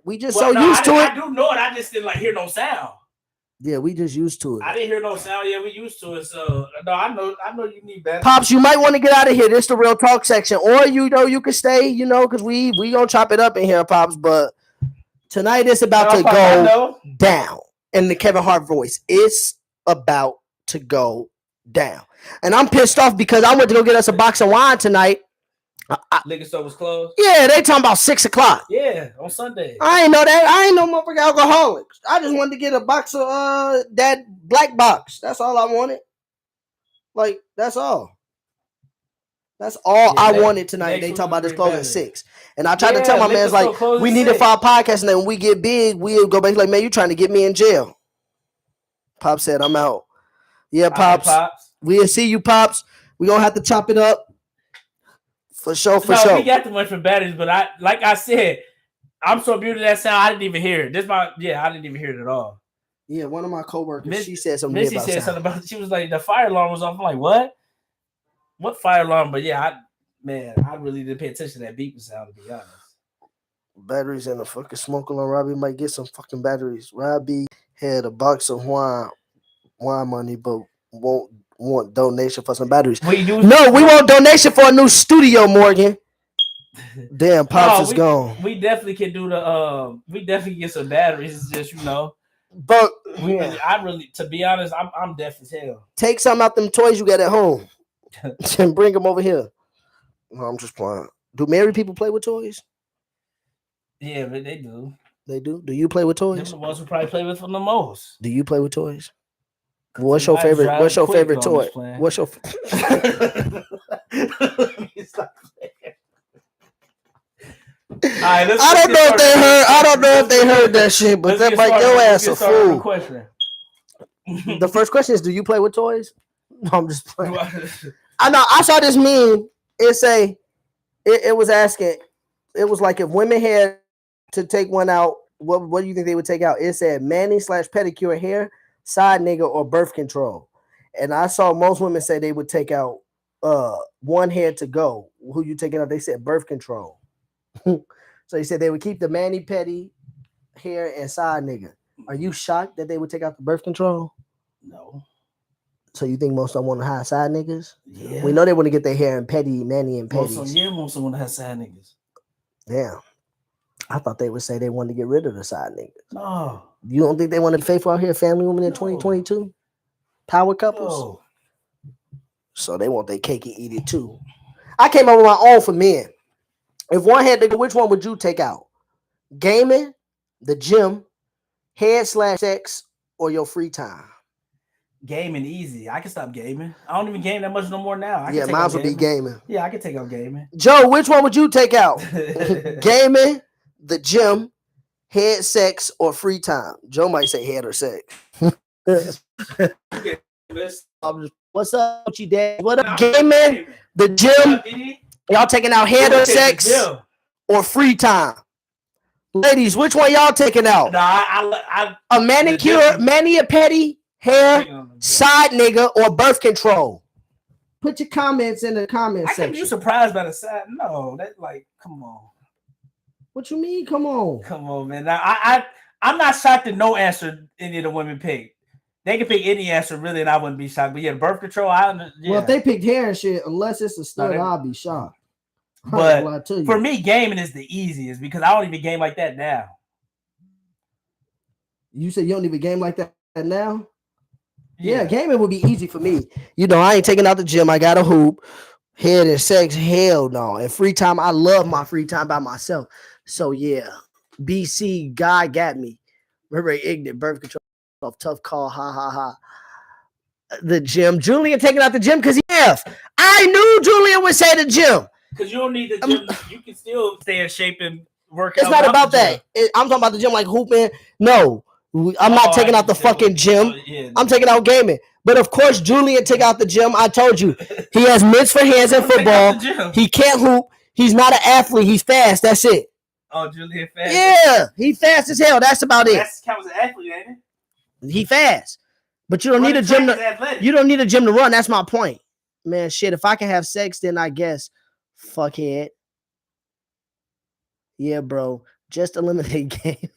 We just used to it. I do know it. I just didn't hear no sound. Yeah, we just used to it. I didn't hear no sound. Yeah, we used to it. So no, I know you need that. Pops, you might want to get out of here. This is the real talk section, or you can stay. You know, because we gonna chop it up in here, Pops. But tonight it's about to go down. In the Kevin Hart voice, it's about to go down. And I'm pissed off because I went to go get us a box of wine tonight. Liquor store was closed. Yeah, they talking about 6 o'clock. Yeah, on Sunday. I ain't know that. I ain't no motherfucking alcoholics. I just wanted to get a box of that black box. That's all I wanted. Like, that's all. That's all I wanted tonight. They talk about this closing at 6. And I tried to tell my man, like, we need to file a podcast, and then when we get big, we'll go back like, man, you trying to get me in jail. Pop said, I'm out. Yeah, Pops. We'll see you, Pops. We're going to have to chop it up. For sure. We got the money for batteries, but like I said, I'm so beautiful that sound, I didn't even hear it. I didn't even hear it at all. Yeah, one of my coworkers, she said something. Missy said something about it. She was like, the fire alarm was off. I'm like, what? What fire alarm? But yeah, Man, I really didn't pay attention to that beeping sound, to be honest. Batteries and a fucking smoke alarm. Robbie might get some fucking batteries. Robbie had a box of wine money, but won't want donation for some batteries. We want donation for a new studio, Morgan. Damn, Pops is gone. We definitely can do the we definitely get some batteries. It's just but I really, to be honest, I'm deaf as hell. Take some out them toys you got at home and bring them over here. No, I'm just playing. Do married people play with toys? Yeah, but they do. They do. Do you play with toys? They're the ones who probably play with them the most. Do you play with toys? What's your favorite? What's your favorite toy? What's your? Right, I don't know if they heard. I don't know if they heard that shit, but that like your ass a fool. The first question is, do you play with toys? No, I'm just playing. I know. I saw this meme. It was asking. It was like if women had to take one out, what do you think they would take out? It said mani/pedicure, hair, side nigga, or birth control. And I saw most women say they would take out one hair to go. Who you taking out? They said birth control. So he said they would keep the mani, pedi, hair, and side nigga. Are you shocked that they would take out the birth control? No. So you think most of them want to hire side niggas? Yeah. We know they want to get their hair and pedi, mani, and Most pedis. of them want to have side niggas. Yeah. I thought they would say they wanted to get rid of the side niggas. No. You don't think they want to be faithful out here, family women in 2022? Power couples? No. So they want their cake and eat it too. I came up with my own for men. If one had to go, which one would you take out? Gaming, the gym, head/sex, or your free time? Gaming easy. I can stop gaming. I don't even game that much no more now. Yeah, mine would be gaming. Yeah, I can take out gaming. Joe, which one would you take out? Gaming, the gym, head, sex, or free time? Joe might say head or sex. What's up, you dad? What up, gaming, the gym? Y'all taking out head or sex or free time? Ladies, which one y'all taking out? Nah, a manicure, mani, pedi, hair, side nigga, or birth control? Put your comments in the comment section. You surprised by the side? No, that come on. What you mean? Come on. Come on, man. Now, I'm not shocked that no answer any of the women pick. They can pick any answer, really, and I wouldn't be shocked. But yeah, birth control, Well, if they picked hair and shit, unless it's a stud, I'll be shocked. But for me, gaming is the easiest because I don't even game like that now. You said you don't even game like that now? Yeah, gaming would be easy for me. You know, I ain't taking out the gym. I got a hoop. Head and sex, hell no. And free time, I love my free time by myself. So yeah, BC, guy got me. Very ignorant, birth control. Tough call, ha ha ha. The gym, Julian taking out the gym because he F. I knew Julian would say the gym. Because you don't need the gym. You can still stay in shape and work out. It's not about that. I'm talking about the gym like hooping. No, I'm not taking out the fucking gym. I'm taking out gaming. But of course, Julian took out the gym. I told you. He has mitts for hands in football. He can't hoop. He's not an athlete. He's fast. That's it. Oh, Julian fast? Yeah, he fast as hell. That's about it. That counts as an athlete, ain't it? He fast, but you don't need a gym to. You don't need a gym to run. That's my point, man. Shit, if I can have sex, then I guess, fuckhead. Yeah, bro. Just eliminate game.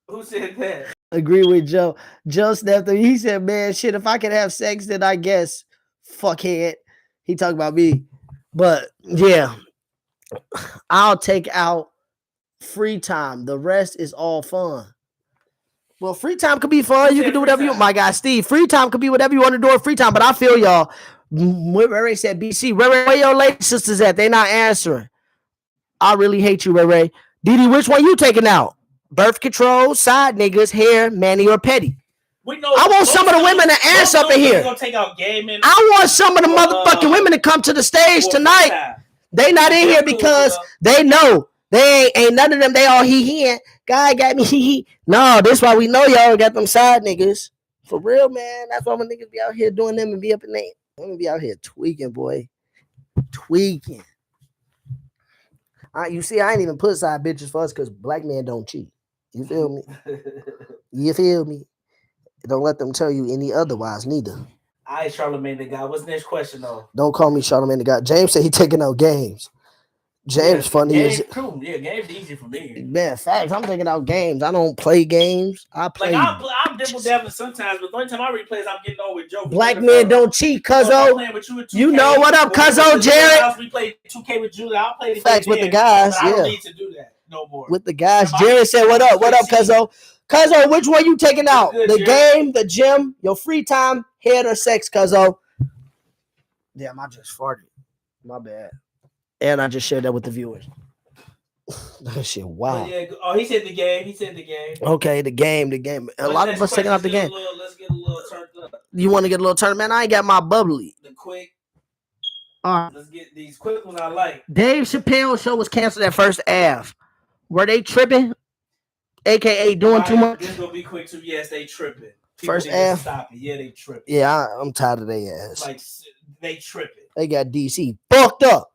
Who said that? Agree with Joe. Joe snapped him. He said, "Man, shit. If I can have sex, then I guess, fuckhead." He talked about me, but yeah, I'll take out free time. The rest is all fun. Well, free time could be fun. You can do whatever you want. My guy, Steve. Free time could be whatever you want to do in free time. But I feel y'all. Ray said BC. Ray, where your lady sisters at? They not answering. I really hate you, Ray. Didi, which one you taking out? Birth control, side niggas, hair, mani, or pedi? I want some of the women to answer up in here. Take out gaming. I want some of the motherfucking women to come to the stage tonight. They not in here because they know. They ain't none of them. They all he. Guy got me he. No, that's why we know y'all got them side niggas. For real, man. That's why my niggas be out here doing them and be up in there. I'm gonna be out here tweaking, boy. Tweaking. You see, I ain't even put side bitches for us because black men don't cheat. You feel me? You feel me? Don't let them tell you any otherwise, neither. I ain't Charlamagne the God. What's the next question though? Don't call me Charlamagne the God. James said he taking out games. James funny game's as cool. Yeah, game's easy for me. man. Facts. I'm taking out games. I don't play games. I play. Like I'm dibble dabbling sometimes, but the only time I replay is I'm getting on with Joe. Black men don't cheat, Cuzzo. You know what up, Cuzzo, Jared? We play 2K with Julie. I'll play the Facts with the guys. I don't Yeah, need to do that no more. with the guys. Jared said, "What up? What up, Cuzzo? Cuzzo, which one you taking out? Good, the Jared. game, the gym, your free time, head or sex, Cuzzo?" Damn, I just farted. My bad. And I just shared that with the viewers. That shit, wow. Yeah, he said the game. He said the game. Okay, the game. A lot of us taking out the game. Let's get a little turned up. You want to get a little turn, man? I ain't got my bubbly. The quick. All right. Let's get these quick ones I like. Dave Chappelle show was canceled at First Ave. Were they tripping? AKA doing too much? This gonna be quick too. Yes, they tripping. First need to Ave. Stop it. Yeah, they tripping. Yeah, I'm tired of their ass. Like they tripping. They got DC fucked up.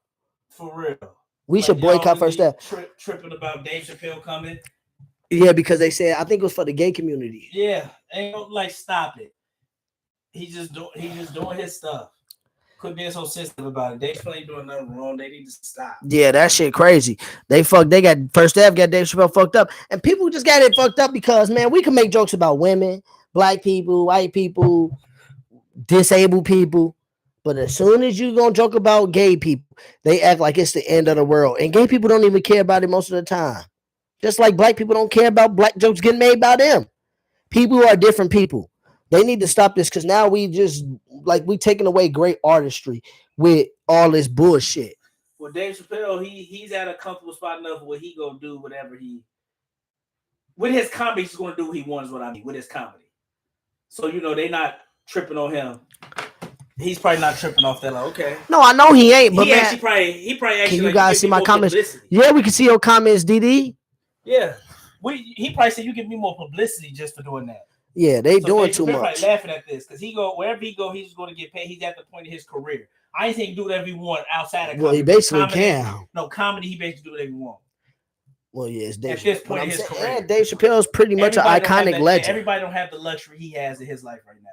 For real. We should boycott First Ave. Tripping about Dave Chappelle coming. Yeah, because they said I think it was for the gay community. Yeah, ain't like stop it. He's just doing his stuff. Quit being so sensitive about it. Dave Chappelle ain't doing nothing wrong. They need to stop. Yeah, that shit crazy. They got First Ave got Dave Chappelle fucked up, and people just got it fucked up because man, we can make jokes about women, black people, white people, disabled people. But as soon as you gonna joke about gay people, they act like it's the end of the world. And gay people don't even care about it most of the time. Just like black people don't care about black jokes getting made by them. People are different people. They need to stop this because now we taking away great artistry with all this bullshit. Well, Dave Chappelle, he's at a comfortable spot enough where he gonna do whatever with his comedy, he's gonna do what he wants, what I mean, with his comedy. So they not tripping on him. He's probably not tripping off that. Like, okay. No, I know he ain't. But he probably actually. Can you guys see my comments? Publicity. Yeah, we can see your comments, DD. Yeah, he probably said you give me more publicity just for doing that. Yeah, they doing too much. Probably laughing at this because wherever he go, he's going to get paid. He's at the point of his career. I ain't think he do whatever he want outside of comedy. Well, he basically comedy, can. No, comedy, he basically do whatever he want. Well, yeah, it's Dave. At this point in his career, yeah, Dave Chappelle is pretty much an iconic legend. Everybody don't have the luxury he has in his life right now.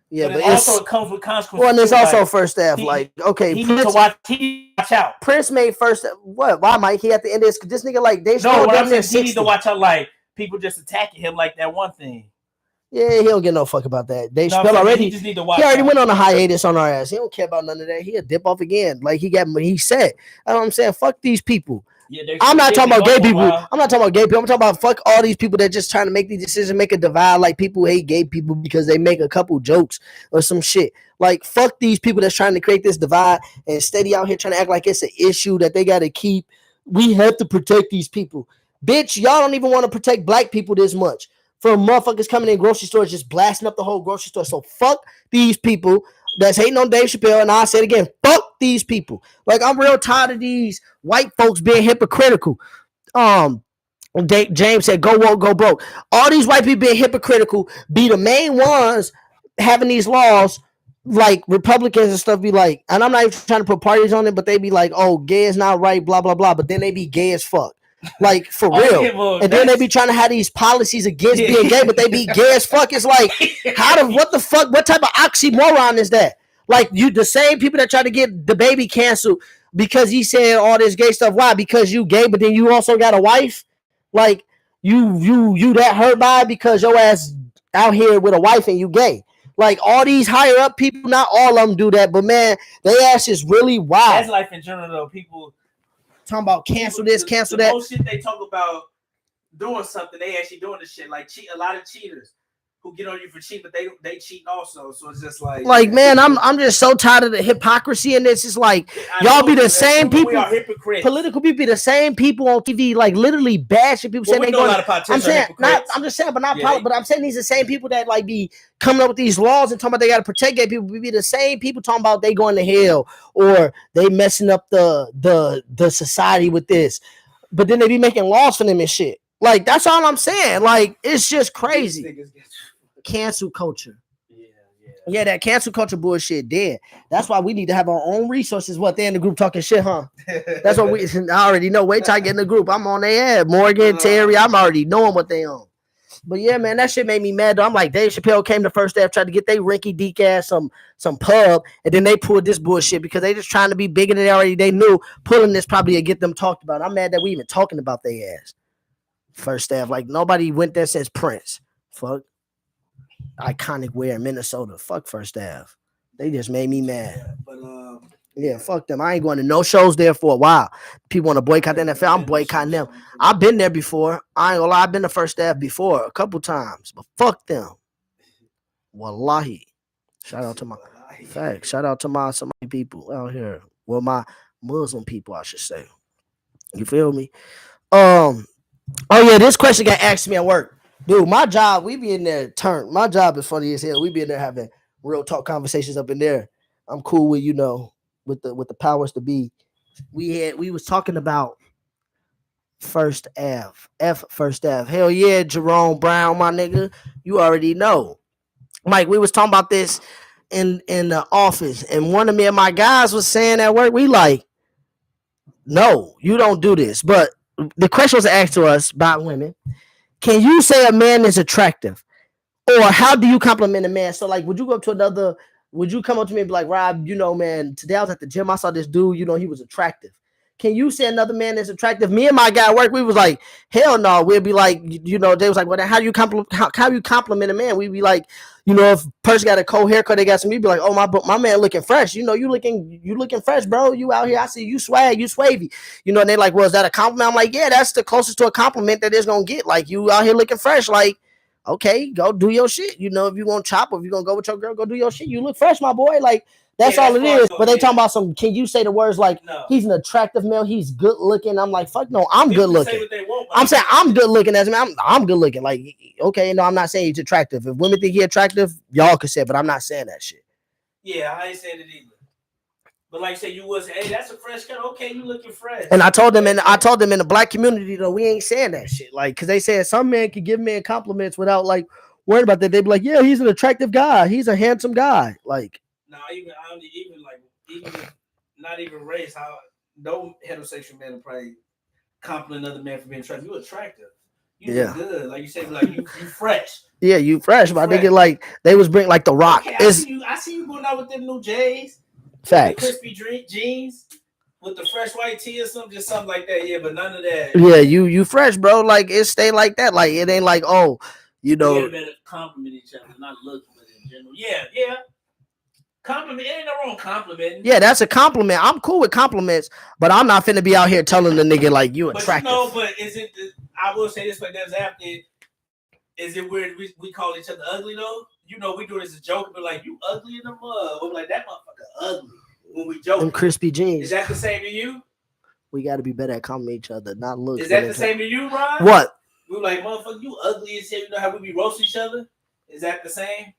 Yeah, but also it comes with consequences. Well, and it's also First Ave. Okay, he needs to watch out. Prince made First. What? Why, Mike? He at the end of this nigga like Dave Chappelle. No, what I'm saying, he needs to watch out. Like people just attacking him like that one thing. Yeah, he don't give no fuck about that. Dave Chappelle already. He already went on a hiatus on our ass. He don't care about none of that. He'll dip off again. Like he said. I know what I'm saying. Fuck these people. Yeah, I'm not talking about gay people. I'm not talking about gay people. I'm talking about fuck all these people that just trying to make these decisions, make a divide. Like people hate gay people because they make a couple jokes or some shit. Like fuck these people that's trying to create this divide and steady out here trying to act like it's an issue that they got to keep. We have to protect these people. Bitch, y'all don't even want to protect black people this much. For motherfuckers coming in grocery stores just blasting up the whole grocery store. So fuck these people that's hating on Dave Chappelle. And I'll say it again, fuck these people. Like I'm real tired of these white folks being hypocritical. James said, go woke, go broke. All these white people being hypocritical be the main ones having these laws. Like Republicans and stuff be like, and I'm not even trying to put parties on it, but they be like, oh, gay is not right, blah, blah, blah. But then they be gay as fuck. Like for real. And then they be trying to have these policies against being gay, but they be gay as fuck. It's like, what the fuck? What type of oxymoron is that? Like the same people that try to get the baby canceled because he said all this gay stuff. Why? Because you gay, but then you also got a wife. Like you that hurt by it because your ass out here with a wife and you gay. Like all these higher up people, not all of them do that, but man, they ass is really wild. That's life in general though. People talking about cancel this, cancel that. Most shit they talk about doing something, they actually doing the shit. Like a lot of cheaters who get on you for cheating, but they cheat also. So it's just like man, I'm just so tired of the hypocrisy in this. It's like y'all be the same people. We are hypocrites. Political people be the same people on TV, like literally bashing people. Well, saying they go. I'm saying I'm just saying, but I'm saying these are the same people that like be coming up with these laws and talking about they got to protect gay people. We be the same people talking about they going to hell or they messing up the society with this, but then they be making laws for them and shit. Like that's all I'm saying. Like it's just crazy. Cancel culture. Yeah, that cancel culture bullshit dead. That's why we need to have our own resources. What they in the group talking shit, huh? That's what I already know. Wait till I get in the group. I'm on their ass. Morgan, Terry, I'm already knowing what they on. But yeah, man, that shit made me mad. Though. I'm like, Dave Chappelle came the first half, tried to get they rinky dink ass some pub, and then they pulled this bullshit because they just trying to be bigger than they already. They knew pulling this probably to get them talked about. I'm mad that we even talking about their ass. First half, like nobody went there since Prince. Fuck. Iconic wear in Minnesota. Fuck first half. They just made me mad. But Yeah, fuck them. I ain't going to no shows there for a while. People want to boycott the NFL. I'm boycotting them. I've been there before. I ain't gonna lie. I've been the first half before a couple times, but fuck them. Wallahi. Shout out to my facts. Shout out to my some people out here. Well, my Muslim people, I should say. You feel me? Oh yeah, this question got asked me at work. Dude, my job, we be in there turn. My job is funny as hell. We be in there having real talk conversations up in there. I'm cool with, with the powers to be. We was talking about First First Ave. Hell yeah, Jerome Brown, my nigga. You already know. Mike, we was talking about this in the office, and one of me and my guys was saying at work, we like, no, you don't do this. But the question was asked to us by women. Can you say a man is attractive? Or how do you compliment a man? So like, would you come up to me and be like, Rob, man, today I was at the gym. I saw this dude, he was attractive. Can you say another man is attractive? Me and my guy at work, we was like, hell no. We'd be like, they was like, well, then how you compliment a man? We'd be like, if a person got a cold haircut, they got some, we'd be like, oh, my man looking fresh. You looking fresh, bro. You out here. I see you swag, you swavy. And they like, well, is that a compliment? I'm like, yeah, that's the closest to a compliment that it's going to get. Like, you out here looking fresh. Like, okay, go do your shit. If you want to chop or if you going to go with your girl, go do your shit. You look fresh, my boy. Like, that's all it is. But they talking about can you say the words like, he's an attractive male, he's good looking? I'm like, fuck no, I'm good looking. I'm saying I'm good looking as a man. I'm good looking. Like, okay, no, I'm not saying he's attractive. If women think he's attractive, y'all can say it, but I'm not saying that shit. Yeah, I ain't saying it either. But like say you was, hey, that's a fresh cut. Okay, you looking fresh. And I told them in the black community though, we ain't saying that shit. Like, cause they said some men can give men compliments without like worrying about that. They'd be like, yeah, he's an attractive guy. He's a handsome guy. Like, no, even not even race. How no heterosexual man will probably compliment another man for being attractive. You attractive. You look good. Like you say, like you fresh. Yeah, you fresh. But I think like they was bring like The Rock. Okay, I see you going out with them new J's. Facts. Crispy jeans with the fresh white tee or something, just something like that. Yeah, but none of that. Yeah, you fresh, bro. Like it stay like that. Like it ain't like, oh, We better compliment each other, not look, but in general. Yeah. Compliment. Ain't no wrong complimenting. Yeah, that's a compliment. I'm cool with compliments, but I'm not finna be out here telling the nigga like you attractive. But is it? I will say this, but there's after. Is it weird we call each other ugly though? We do it as a joke, but like you ugly in the mud. We're like that motherfucker ugly when we joke. Them crispy jeans. Is that the same to you? We got to be better at complimenting each other, not look. Is that the same to you, Ron? What? We're like, motherfucker, you ugly as hell. You know how we be roasting each other? Is that the same?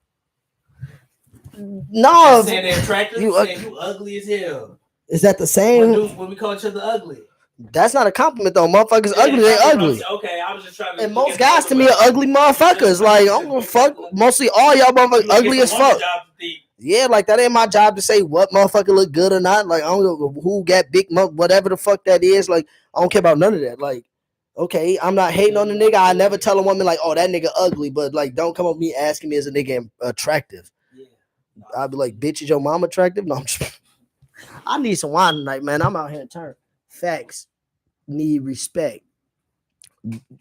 No. Saying they're attractive, you ugly as hell. Is that the same? When we call each other ugly. That's not a compliment though. Motherfuckers ugly, they ugly. Okay, I was just trying to. And most guys to me are ugly motherfuckers. Like, I'm gonna fuck. Mostly all y'all motherfuckers ugly as fuck. Yeah, like that ain't my job to say what motherfucker look good or not. Like, I don't know who got big whatever the fuck that is. Like, I don't care about none of that. Like, okay, I'm not hating on the nigga. I never tell a woman like, oh, that nigga ugly, but like, don't come up with me asking me is a nigga attractive. I'd be like, bitch, is your mom attractive? No, I need some wine tonight, man. I'm out here in turn. Facts. Need respect.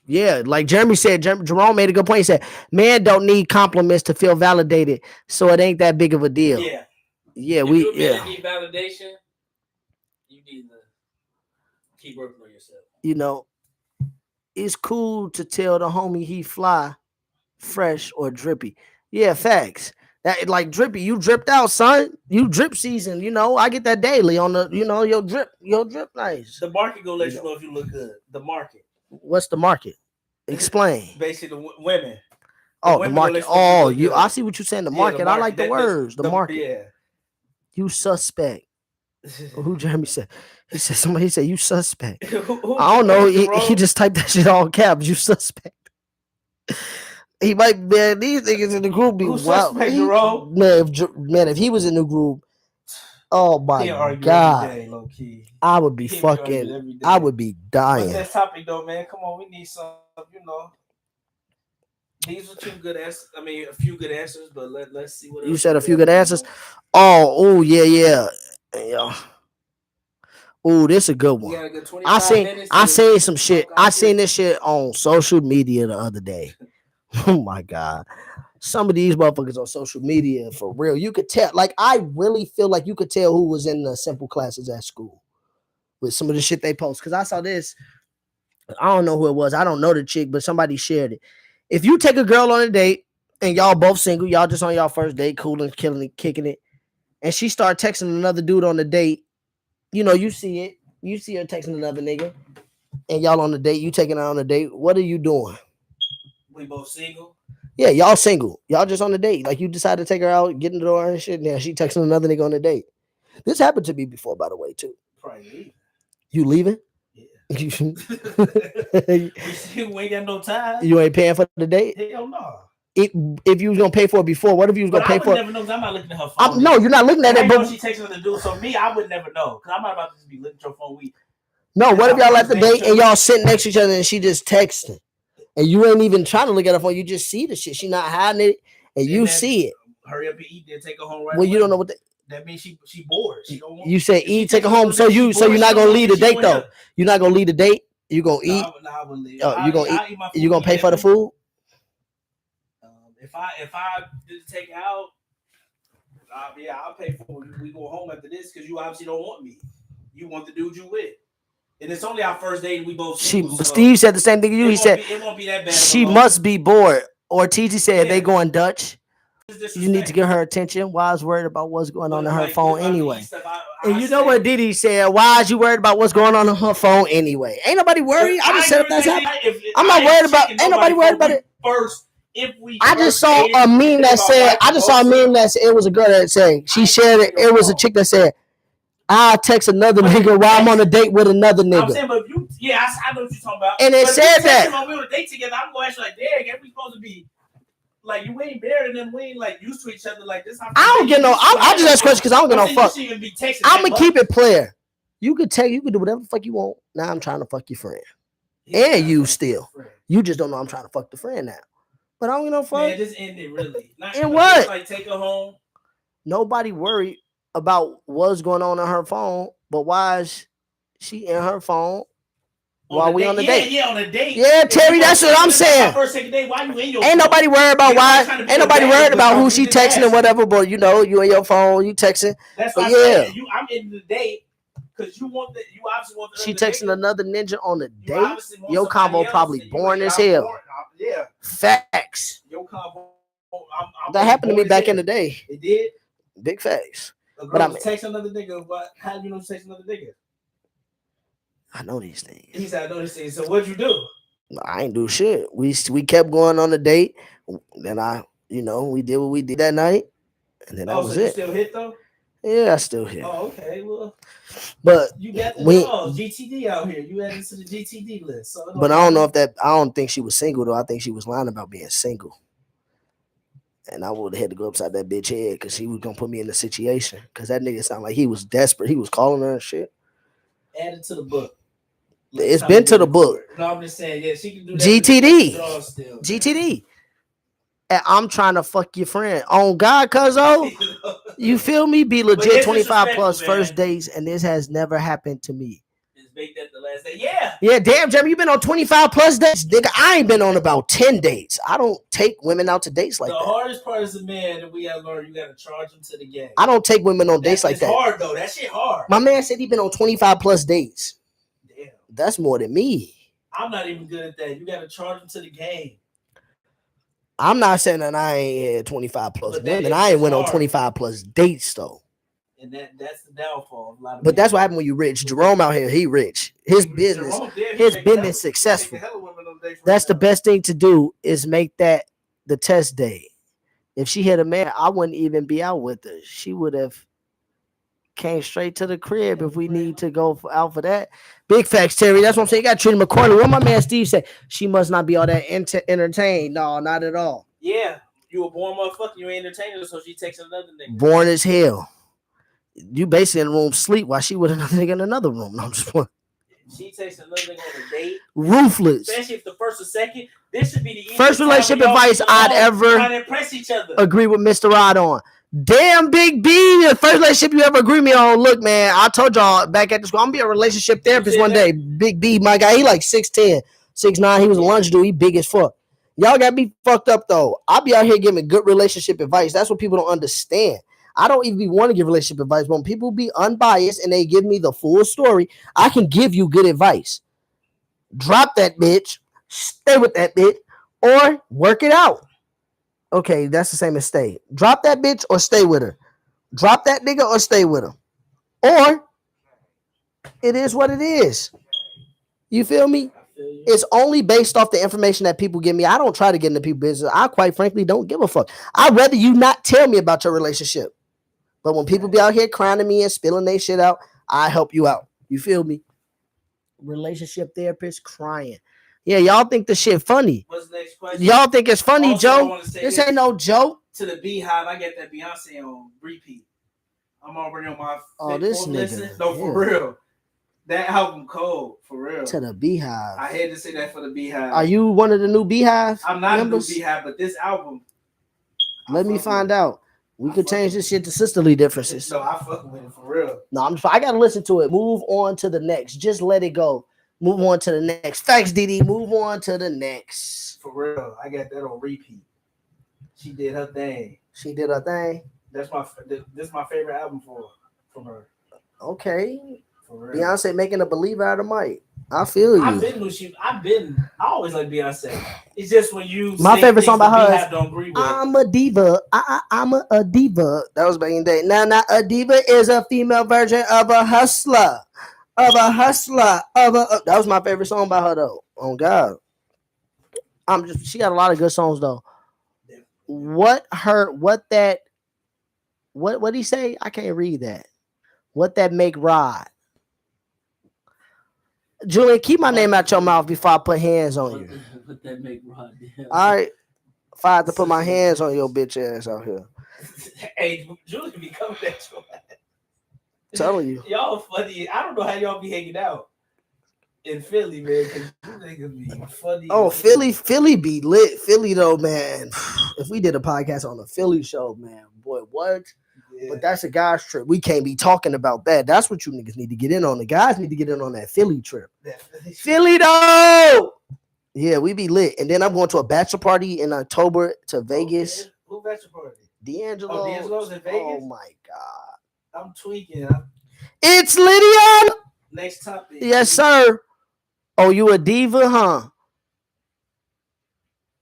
Yeah, like Jeremy said, Jerome made a good point. He said, man don't need compliments to feel validated, so it ain't that big of a deal. Yeah, if you need validation, you need to keep working on yourself. It's cool to tell the homie he fly, fresh or drippy. Yeah, facts. That like drippy, you dripped out, son. You drip season, I get that daily on the, your drip nice. The market gonna let you know if you look good. The market. What's the market? Explain. Basically, the women. The market. Oh, I see what you're saying. The market. I like the words. The market. Yeah. You suspect. Who Jeremy said? He said somebody said you suspect. I don't know. He just typed that shit all caps. You suspect. He might, man. These niggas in the group be wild. Man, if he was in the group, oh my god, I would be I would be dying. What's that topic though, man? Come on, we need some, These are two good answers. I mean, a few good answers, but let's see what else. You said a few good answers. Oh, yeah. Oh, this is a good one. We got a good 25 I seen some shit. I seen this shit on social media the other day. Oh my god. Some of these motherfuckers on social media, for real, you could tell. Like, I really feel like you could tell who was in the simple classes at school with some of the shit they post. Because I saw this. I don't know who it was. I don't know the chick, but somebody shared it. If you take a girl on a date and y'all both single, y'all just on y'all first date, cool and killing it, kicking it, and she start texting another dude on the date, you know, you see it. You see her texting another nigga, and y'all on the date, you taking her on a date. What are you doing? We both single? Yeah, y'all single. Y'all just on the date. Like, you decide to take her out, get in the door and shit. Now she texting another nigga on the date. This happened to me before, by the way, too. Probably leaving. You leaving? Yeah. We ain't got no time. You ain't paying for the date? Hell no. If you was gonna pay for it before, what if you was gonna pay for it? I would never know because I'm not looking at her phone. No, you're not looking at it. But she texting the dude, so me, I would never know because I'm not about to just be looking at your phone. No, what if y'all at the date and y'all sitting next to each other and she just texting, and you ain't even trying to look at her phone? You just see the shit. She not hiding it, and you see it. Hurry up and eat, then take her home right away. You don't know what that means. She bored. She don't want. You say eat, take her home. So you're not gonna leave the date though. You're not gonna leave the date. You gonna eat? No, I would leave. You gonna eat? You gonna pay for the food? If I did take out, yeah, I'll pay for it. We go home after this because you obviously don't want me. You want the dude you with, and it's only our first date. And we both. Single, Steve said the same thing to you. He said it won't be that bad. She must be bored. Or TG said they going Dutch. You need to get her attention. Why is worried about what's going on her phone anyway? And you know what Diddy said? Why is you worried about what's going on her phone anyway? Ain't nobody worried. I just said if that's happening. I'm not worried about. Ain't nobody worried about it. First, I just saw a meme that said. It was a girl that said she shared it. It was a chick that said, "I'll text another nigga while I'm on a date with another nigga." I'm saying, but if you, I know what you're talking about. And it said that. When we on a date together, I'm going to ask you like, "Dang, ain't we supposed to be?" Like, you ain't married and then we ain't like used to each other like this. I don't get no. I just ask questions because I don't get no fuck. I'm gonna keep it player. You could take. You could do whatever the fuck you want. Now I'm trying to fuck your friend, and you still. You just don't know I'm trying to fuck the friend now. But I don't get no fuck. Man, just end it really. And what? Like take her home. Nobody worried about what's going on her phone, but why is she in her phone? While we on the date. Yeah, on a date. Yeah, Terry, that's what I'm saying. First, second date, why you in your Ain't nobody worried about ain't nobody worried about who she texting and whatever, but you know, you in your phone, you texting. That's what I'm in the date because you obviously want the she texting another ninja on the date. Your combo probably boring as hell. Yeah. Facts. Your combo. That happened to me back in the day. It did? Big facts. But I'm text another nigga, but how do you know text another nigga? I know these things. He said, I know these things. So what'd you do? I ain't do shit. We kept going on the date. Then we did what we did that night. And then that was so it. You still hit though? Yeah, I still hit. Oh, okay. Well, but you got the GTD out here. You added to the GTD list. So but I don't know if I don't think she was single though. I think she was lying about being single. And I would have had to go upside that bitch head because she was gonna put me in the situation. Because that nigga sounded like he was desperate. He was calling her and shit. Add it to the book. It's been to the book. No, I'm just saying, yeah, she can do that. GTD. And I'm trying to fuck your friend. On God, cuzzo. You feel me? Be legit 25 plus first dates, and this has never happened to me. Just make that the last day. Yeah. Yeah, damn, Jeremy, you been on 25 plus dates? Nigga, I ain't been on about 10 dates. I don't take women out to dates like that. The hardest part is the man that we have learned. You got to charge them to the game. I don't take women on dates like that. It's hard, though. That shit hard. My man said he been on 25 plus dates. Damn. That's more than me. I'm not even good at that. You got to charge them to the game. I'm not saying that I ain't had 25 plus women. I ain't went on 25 plus dates, though. And that's the downfall of a lot of But that's what happened when you rich. Jerome out here, he rich. His business successful. That's the best thing to do is make that the test day. If she had a man, I wouldn't even be out with her. She would have came straight to the crib if we need to go out for that. Big facts, Terry. That's what I'm saying. You got to treat him accordingly. What my man Steve said, she must not be all that entertained. No, not at all. Yeah, you a born motherfucker. You ain't entertaining her, so she takes another nigga. Born as hell. You basically in the room sleep while she with another nigga in another room. No, I'm just playing. She takes another nigga on a date. Ruthless. Especially if the first or second. This should be the First relationship advice I'd ever trying to impress each other. Agree with Mr. Rod on. Damn, Big B, the first relationship you ever agree me on. Look, man, I told y'all back at the school, I'm gonna be a relationship therapist one day. Big B, my guy, he like 6'10", 6'9". He was a lunch dude. He big as fuck. Y'all got me fucked up though. I'll be out here giving good relationship advice. That's what people don't understand. I don't even want to give relationship advice. When people be unbiased and they give me the full story, I can give you good advice. Drop that bitch, stay with that bitch, or work it out. Okay, that's the same as stay. Drop that bitch or stay with her. Drop that nigga or stay with him. Or it is what it is. You feel me? It's only based off the information that people give me. I don't try to get into people's business. I quite frankly don't give a fuck. I'd rather you not tell me about your relationship. But when people be out here crying to me and spilling their shit out, I help you out. You feel me? Relationship therapist crying. Yeah, y'all think the shit funny. What's the next question? Y'all think it's funny, Also, Joe? This ain't no joke. To the Beehive, I get that Beyonce on repeat. I'm already on my this nigga. listen. No, for real. That album cold, for real. To the Beehive. I had to say that for the Beehive. Are you one of the new Beehive I'm not members? a new Beehive, but this album. Let me find out. We could change this shit to sisterly differences. No, I fucking with it for real. No, I gotta listen to it. Move on to the next. Just let it go. Move on to the next. Facts, DD. Move on to the next. For real, I got that on repeat. She did her thing. She did her thing. This is my favorite album from her. Okay. For real. Beyonce making a believer out of Mike. I feel you. I always like Beyonce. It's just when you my favorite song by her is don't agree with. I'm a diva. I'm a diva. That was back in the day. Now, a diva is a female version of a hustler. That was my favorite song by her though. Oh God. She got a lot of good songs though. What did he say? I can't read that. What that make Rod? Julian, keep my name out your mouth before I put hands on you. What that make Rod? All right. If I have to put my hands on your bitch ass out here. Hey, Julian be coming at your ass. Telling you. Y'all funny. I don't know how y'all be hanging out in Philly, man, because you niggas be funny. Oh, Philly be lit. Philly, though, man. If we did a podcast on a Philly show, man, boy, what? Yeah. But that's a guy's trip. We can't be talking about that. That's what you niggas need to get in on. The guys need to get in on that Philly trip. Philly, though! Yeah, we be lit. And then I'm going to a bachelor party in October to Vegas. Okay. Who bachelor party? D'Angelo. Oh, D'Angelo's in Vegas? Oh, my God. I'm tweaking. It's Lydia. Next topic. Yes, sir. Oh, you a diva, huh?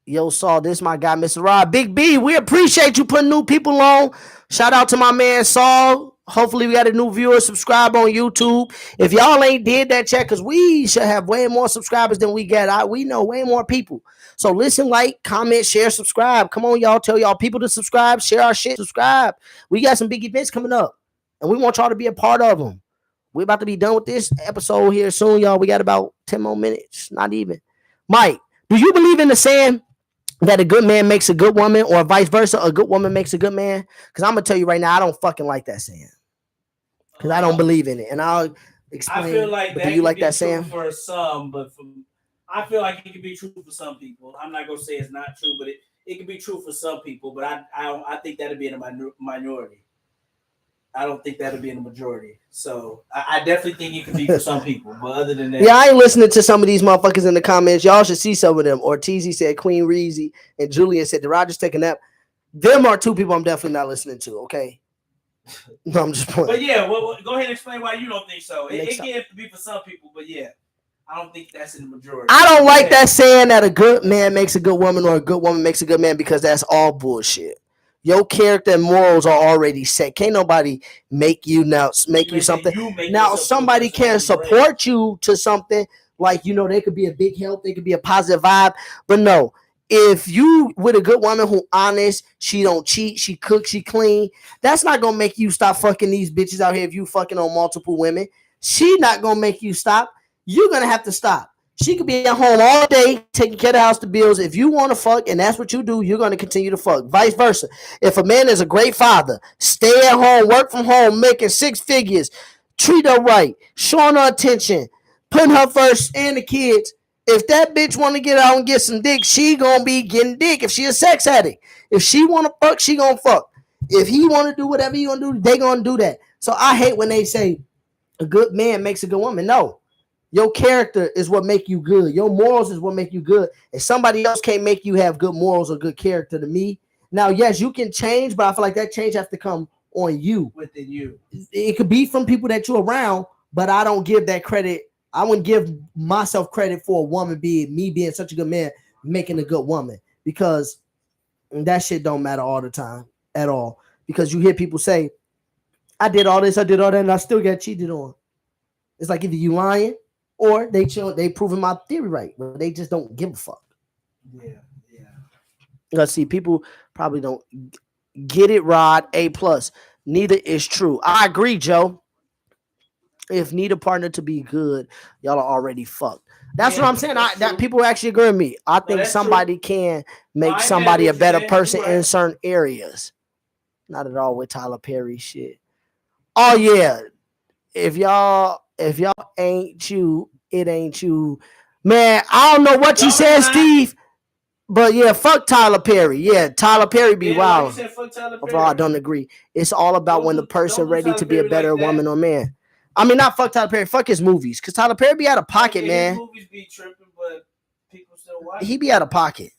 Yo, Saul, this my guy, Mr. Rod. Big B, we appreciate you putting new people on. Shout out to my man, Saul. Hopefully, we got a new viewer. Subscribe on YouTube. If y'all ain't did that, check, because we should have way more subscribers than we get. We know way more people. So listen, like, comment, share, subscribe. Come on, y'all. Tell y'all people to subscribe. Share our shit. Subscribe. We got some big events coming up, and we want y'all to be a part of them. We're about to be done with this episode here soon, y'all. We got about 10 more minutes. Not even. Mike, do you believe in the saying that a good man makes a good woman, or vice versa, a good woman makes a good man? Because I'm going to tell you right now, I don't fucking like that saying. Because I don't believe in it. And I'll explain. I feel like that. Do you like that saying? For some, but I feel like it can be true for some people. I'm not going to say it's not true, but it can be true for some people. But I think that'd be in a minority. I don't think that'll be in the majority. So I definitely think it can be for some people. But other than that, yeah, I ain't listening to some of these motherfuckers in the comments. Y'all should see some of them. Ortiz said Queen Reezy, and Julian said the Rogers take a nap. Them are two people I'm definitely not listening to. Okay. No, I'm just playing. But yeah, well, go ahead and explain why you don't think so. It can be for some people, but yeah, I don't think that's in the majority. I don't like that saying that a good man makes a good woman or a good woman makes a good man, because that's all bullshit. Your character and morals are already set. Can't nobody make you something. Now somebody can support you to something, like, they could be a big help, they could be a positive vibe. But no, if you with a good woman who honest, she don't cheat, she cooks, she clean, that's not gonna make you stop fucking these bitches out here. If you fucking on multiple women, she not gonna make you stop. You're gonna have to stop. She could be at home all day taking care of the house, the bills. If you want to fuck and that's what you do, you're going to continue to fuck. Vice versa. If a man is a great father, stay at home, work from home, making 6 figures, treat her right, showing her attention, putting her first and the kids. If that bitch want to get out and get some dick, she gonna be getting dick. If she a sex addict, if she want to fuck, she gonna fuck. If he want to do whatever he gonna do, they gonna do that. So I hate when they say a good man makes a good woman. No, your character is what make you good. Your morals is what make you good. And somebody else can't make you have good morals or good character to me. Now, yes, you can change, but I feel like that change has to come on you. Within you. It could be from people that you're around, but I don't give that credit. I wouldn't give myself credit for a woman being such a good man, making a good woman, because that shit don't matter all the time at all. Because you hear people say, I did all this, I did all that, and I still got cheated on. It's like either you lying or they proving my theory right, but they just don't give a fuck. Yeah. Let's see, people probably don't get it, Rod. A+. Neither is true. I agree, Joe. If need a partner to be good, y'all are already fucked. That's what I'm saying. That people actually agree with me. I think somebody can make somebody a better person in certain areas. Not at all with Tyler Perry shit. Oh yeah. If y'all ain't you, it ain't you. Man, I don't know what you said, Steve. But yeah, fuck Tyler Perry. Yeah, Tyler Perry be wild. Bro, I don't agree. It's all about when the person ready to be a better woman or man. I mean, not fuck Tyler Perry. Fuck his movies, cause Tyler Perry be out of pocket, man. His movies be tripping, but people still watch. He be out of pocket.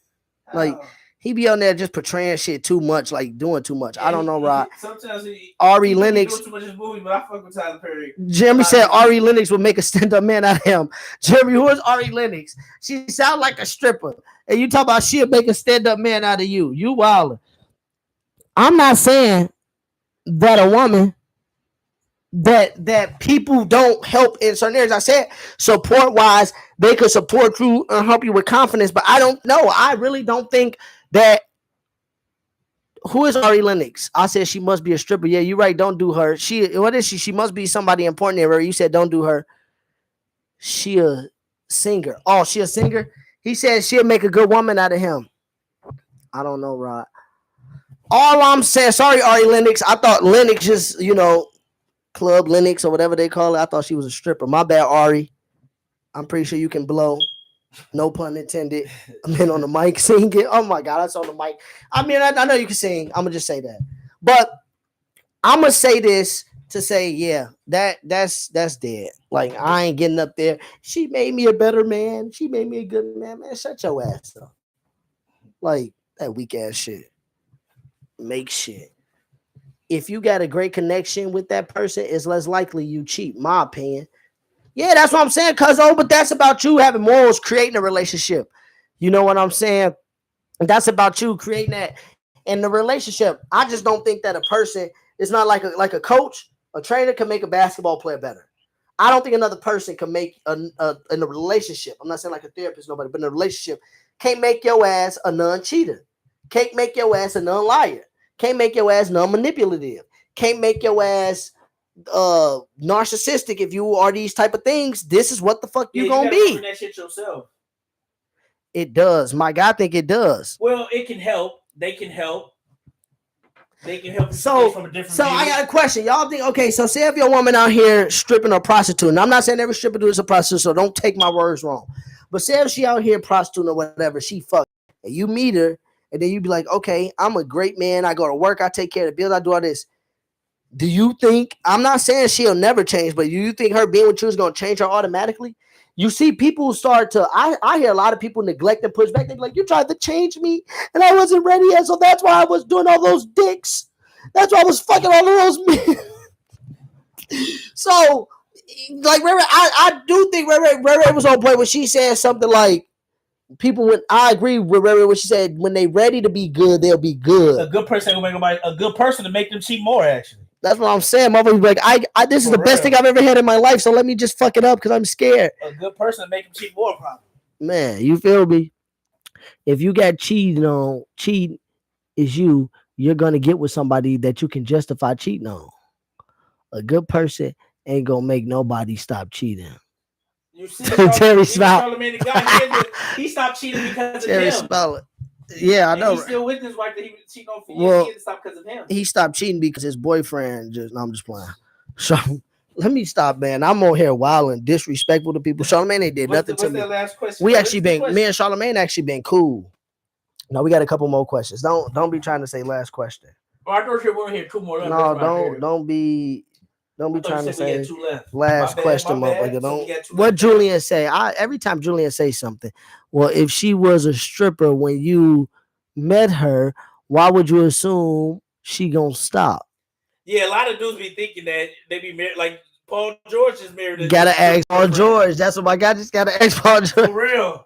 Like he be on there just portraying shit too much, like doing too much. I don't know, Rod. Sometimes Ari Lennox. Too much his movie, but I fuck with Tyler Perry. Jeremy said Ari Lennox would make a stand-up man out of him. Jeremy, who is Ari Lennox? She sound like a stripper. And you talk about she'll make a stand-up man out of you. You wilder. I'm not saying that a woman that people don't help in certain areas. I said support-wise, they could support you and help you with confidence, but I don't know. I really don't think that. Who is Ari Lennox? I said she must be a stripper. Yeah, you're right. Don't do her. What is she? She must be somebody important in her. You said don't do her. She a singer. Oh, she a singer? He said she'll make a good woman out of him. I don't know, Rod. All I'm saying, sorry, Ari Lennox. I thought Lennox is, Club Lennox or whatever they call it. I thought she was a stripper. My bad, Ari. I'm pretty sure you can blow. No pun intended. I'm in on the mic singing. Oh my God, that's on the mic. I mean, I know you can sing. I'm gonna just say that. But I'm gonna say this to say, yeah, that's dead. Like, I ain't getting up there. She made me a better man. She made me a good man. Man, shut your ass up. Like, that weak ass shit. Make shit. If you got a great connection with that person, it's less likely you cheat, my opinion. Yeah, that's what I'm saying, cuzzo, but that's about you having morals, creating a relationship. You know what I'm saying? That's about you creating that in the relationship. I just don't think that a person is not like a coach, a trainer can make a basketball player better. I don't think another person can make in a relationship. I'm not saying like a therapist, nobody, but in a relationship, can't make your ass a non-cheater. Can't make your ass a non-liar. Can't make your ass non-manipulative. Can't make your ass narcissistic. If you are these type of things, this is what the fuck you gonna be. That shit yourself. It does, Mike. I think it does. Well, it can help. They can help. They can help. So, from a different view. I got a question. Y'all think, okay, so say if your woman out here stripping or prostituting. I'm not saying every stripper is a prostitute, so don't take my words wrong. But say if she out here prostituting or whatever, she fuck, and you meet her, and then you be like, okay, I'm a great man. I go to work. I take care of the bills. I do all this. Do you think, I'm not saying she'll never change, but do you think her being with you is going to change her automatically? You see people start to, I hear a lot of people neglect and push back. They're like, you tried to change me and I wasn't ready yet. So that's why I was doing all those dicks. That's why I was fucking all of those men. So, like, I do think Ray Ray was on point when she said something like, people, when I agree with Ray Ray when she said, when they ready to be good, they'll be good. A good person will make nobody, a good person to make them cheat more, actually. That's what I'm saying. Motherfuckers be like, this is the best thing I've ever had in my life, so let me just fuck it up because I'm scared. A good person to make them cheat more, probably. Man, you feel me? If you got cheating on, cheating is you're gonna get with somebody that you can justify cheating on. A good person ain't gonna make nobody stop cheating. You see, Terry Spell. He stopped cheating because of Terry him. Spell. Yeah, I know. He's still with his wife that he was cheating on for years. Well, He didn't stop because of him. He stopped cheating because his boyfriend I'm just playing. So Let me stop, man. I'm on here wild and disrespectful to people. Charlamagne ain't did nothing to me. What's that last question? We actually been, me and Charlamagne actually been cool. No, we got a couple more questions. Don't be trying to say last question. I thought you were here 2 more left. No, don't be trying to say last question, motherfucker. Don't. What Julian say? Every time Julian say something, well, if she was a stripper when you met her, why would you assume she gonna stop? Yeah, a lot of dudes be thinking that they be married. Like Paul George is married. You gotta ask Paul George. That's what my guy just gotta ask Paul George. For real.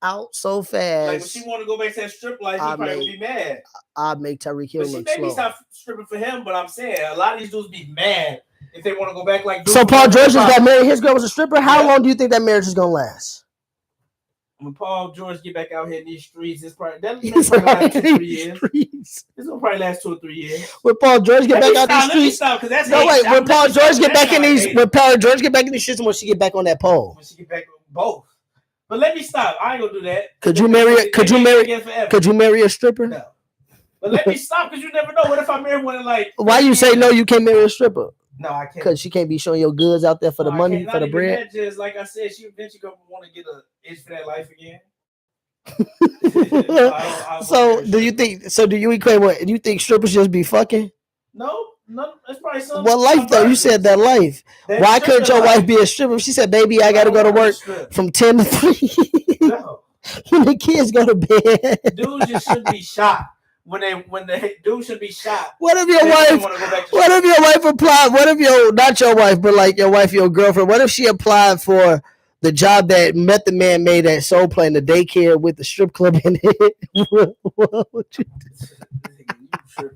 Out so fast. Like when she want to go back to that strip life, he probably would be mad. I'd make Tyreek Hill look slow. Maybe stop stripping for him, but I'm saying a lot of these dudes be mad if they want to go back like. So Paul George just got married. His girl was a stripper. How long do you think that marriage is gonna last? When Paul George get back out here in these streets, it's probably last 2 or 3 years. It's gonna probably last 2 or 3 years. When Paul George get back out these streets, that's no wait. When Paul George get back in these, when Paul George get back in these streets, when she get back on that pole, when she get back both. But let me stop. I ain't gonna do that. Could you marry a stripper? No. But let me stop because you never know. What if I marry one like? Why you say no? You can't marry a stripper? No, I can't. Because she can't be showing your goods out there for the money, for the bread. Just like I said, she eventually gonna want to get an itch for that life again. So do you think? So do you equate what? Do you think strippers just be fucking? No, that's probably something. What life though? You said that life. Why couldn't your wife be a stripper? She said, "Baby, I gotta go to work from 10 to 3." No. When the kids go to bed, dudes just should be shot. When the dude should be shot. What if your wife? What if your wife applied? What if not your wife, but like your wife, your girlfriend? What if she applied for the job that Method Man made at Soul Plane, the daycare with the strip club in it? What would you do?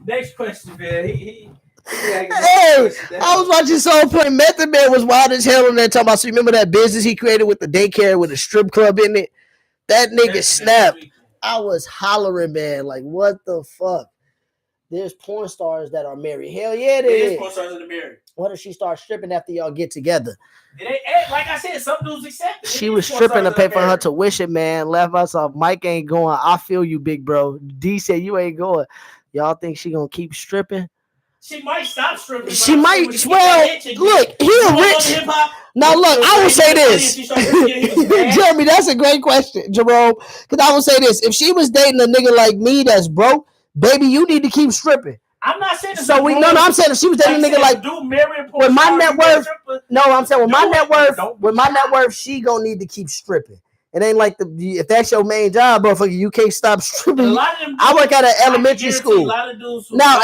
Next question, man. Hey, I was watching Soul Plane. Method Man was wild as hell on that talking about. So remember that business he created with the daycare with a strip club in it? That nigga snapped. I was hollering, man. Like, what the fuck? There's porn stars that are married. Hell yeah, there is. Porn stars that are married. What if she starts stripping after y'all get together? It ain't, like I said, some dudes accept it. She was stripping to pay for her tuition, man. Left us off. Mike ain't going. I feel you, big bro. D said you ain't going. Y'all think she gonna keep stripping? She might stop stripping. She might. Well, look, he a rich. Now, look, I will say this. Jeremy, that's a great question, Jerome. Because I will say this. If she was dating a nigga like me that's broke, baby, you need to keep stripping. I'm not saying this. So I'm saying if she was dating a nigga like with my net worth. No, I'm saying with my net worth, she gonna need to keep stripping. It ain't like if that's your main job, motherfucker, you can't stop stripping. I work at an elementary school. A lot of dudes who now,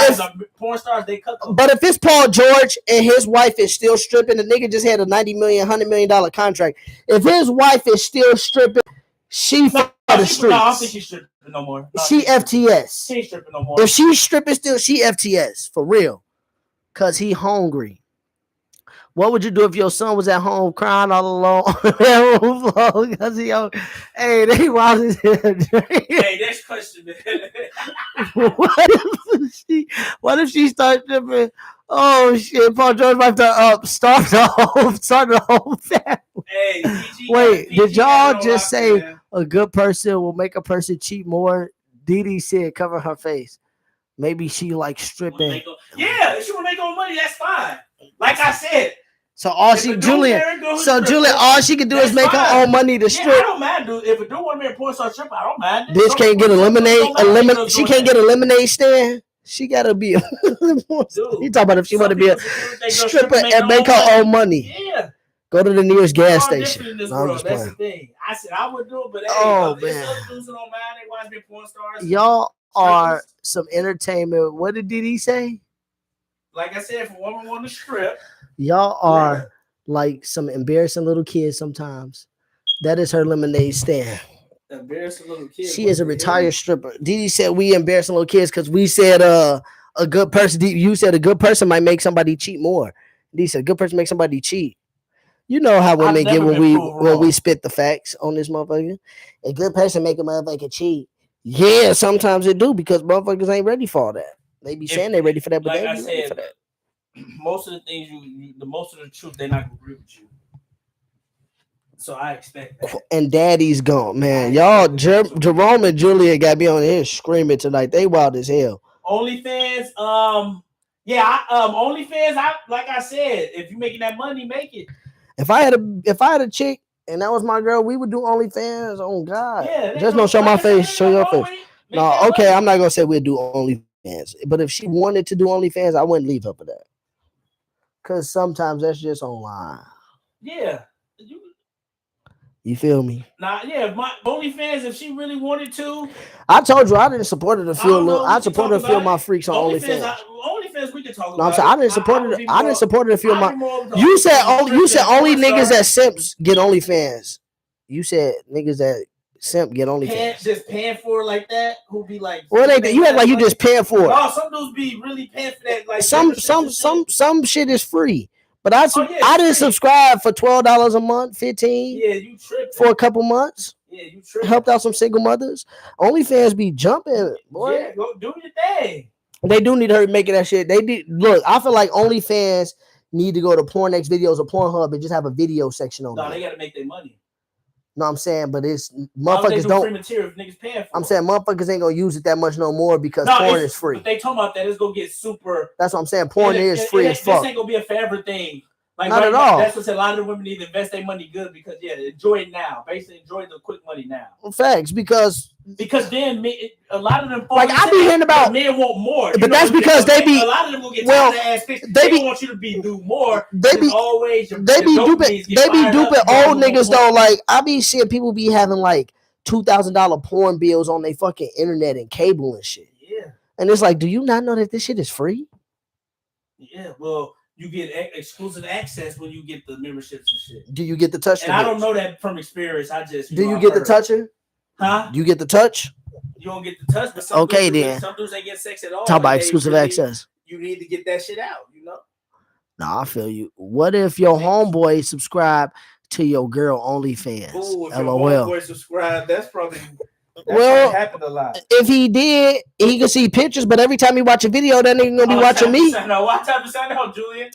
porn stars, they cut them. But if it's Paul George and his wife is still stripping, the nigga just had a $90 million, $100 million contract. If his wife is still stripping, she for the streets. No, I don't think she's stripping no more. No, she FTS. She ain't stripping no more. If she's stripping still, she FTS for real. Cause he hungry. What would you do if your son was at home crying all alone on the floor because he hey, they wild as hell. Hey, next question, man. What if she starts tripping? Oh shit, Paul George might start the whole family. Hey, PG, wait, did y'all just say man. A good person will make a person cheat more? Didi said cover her face. Maybe she like stripping. Yeah, if she want to make more money, that's fine. Like I said. So all Julian, all she can do is make her own money to strip. I don't mind, dude. If a dude want to be a porn star stripper, I don't mind. Bitch can't get eliminate. She can't get a lemonade stand. She gotta be. You talking about if she want to be a stripper and make her own money? Yeah. Go to the nearest gas station. That's the thing. I said I would do it, but man, other dudes who don't mind, they want to be porn stars. Y'all are some entertainment. What did Didi say? Like I said, if a woman want to strip. Y'all are like some embarrassing little kids sometimes. That is her lemonade stand. Embarrassing little kid. She is a retired stripper. Didi said we embarrassing little kids because we said a good person. You said a good person might make somebody cheat more. Didi said a good person makes somebody cheat. You know how women get when we spit the facts on this motherfucker. A good person make a motherfucker cheat. Yeah, sometimes it do because motherfuckers ain't ready for all that. They be saying they ready for that, but they ain't ready for that. Most of the things most of the truth, they're not gonna agree with you. So I expect that. And Daddy's gone, man. Y'all, Jerome and Julia got me on here screaming tonight. They wild as hell. OnlyFans, Yeah, OnlyFans. Like I said, if you're making that money, make it. If I had a chick and that was my girl, we would do OnlyFans. Oh God, Yeah, just don't show my face, show your face. No, okay, money. I'm not gonna say we'd do OnlyFans, but if she wanted to do OnlyFans, I wouldn't leave her for that. Cause sometimes that's just online. Yeah. You feel me? Nah, yeah, my OnlyFans, if she really wanted to. I told you I didn't support her to feel I supported her to feel my freaks on OnlyFans. OnlyFans, we can talk about. No, I'm saying I didn't support her. I didn't support her to feel my. You said only niggas that simps get OnlyFans. You said niggas that simp get OnlyFans. Just paying for it like that? Who be like? Well, you act like you just paying for it. No, some dudes be really paying for that. Like some shit is free. But I didn't subscribe for $12 a month, $15. Yeah, you tripping for a couple months. Yeah, you tripping. Helped out some single mothers. OnlyFans be jumping, boy. Yeah, go do your thing. They do need her making that shit. They did. Look, I feel like OnlyFans need to go to Pornx videos or Pornhub and just have a video section on. No, they got to make their money. No, I'm saying, but it's motherfuckers don't. Free material if niggas paying for I'm saying motherfuckers ain't gonna use it that much no more because porn is free. But they talking about that it's gonna get super. That's what I'm saying. Porn is free as fuck. This ain't gonna be a forever thing. Like, not at all. That's what a lot of the women need to invest their money good because enjoy it now. Basically, enjoy the quick money now. Facts, because then a lot of them like I be hearing about men want more, but that's because they be a lot of them will get tired of ass bitches. They want you to do more. They be always they be duping old niggas though. Like I be seeing people be having like $2,000 porn bills on their fucking internet and cable and shit. Yeah, and it's like, do you not know that this shit is free? Yeah, well. You get exclusive access when you get the memberships and shit. Do you get the touch? And I don't know that from experience. I just do you get the touching? Huh? Do you get the touch? You don't get the touch, but some dudes ain't get sex at all. Talk about exclusive access. You need to get that shit out, you know? Nah, I feel you. What if your homeboy subscribe to your girl OnlyFans? Ooh, if LOL. your homeboy subscribe, that's probably happened a lot. If he did, he can see pictures, but every time he watch a video, that nigga gonna be watching me. What type of sign out, Julian?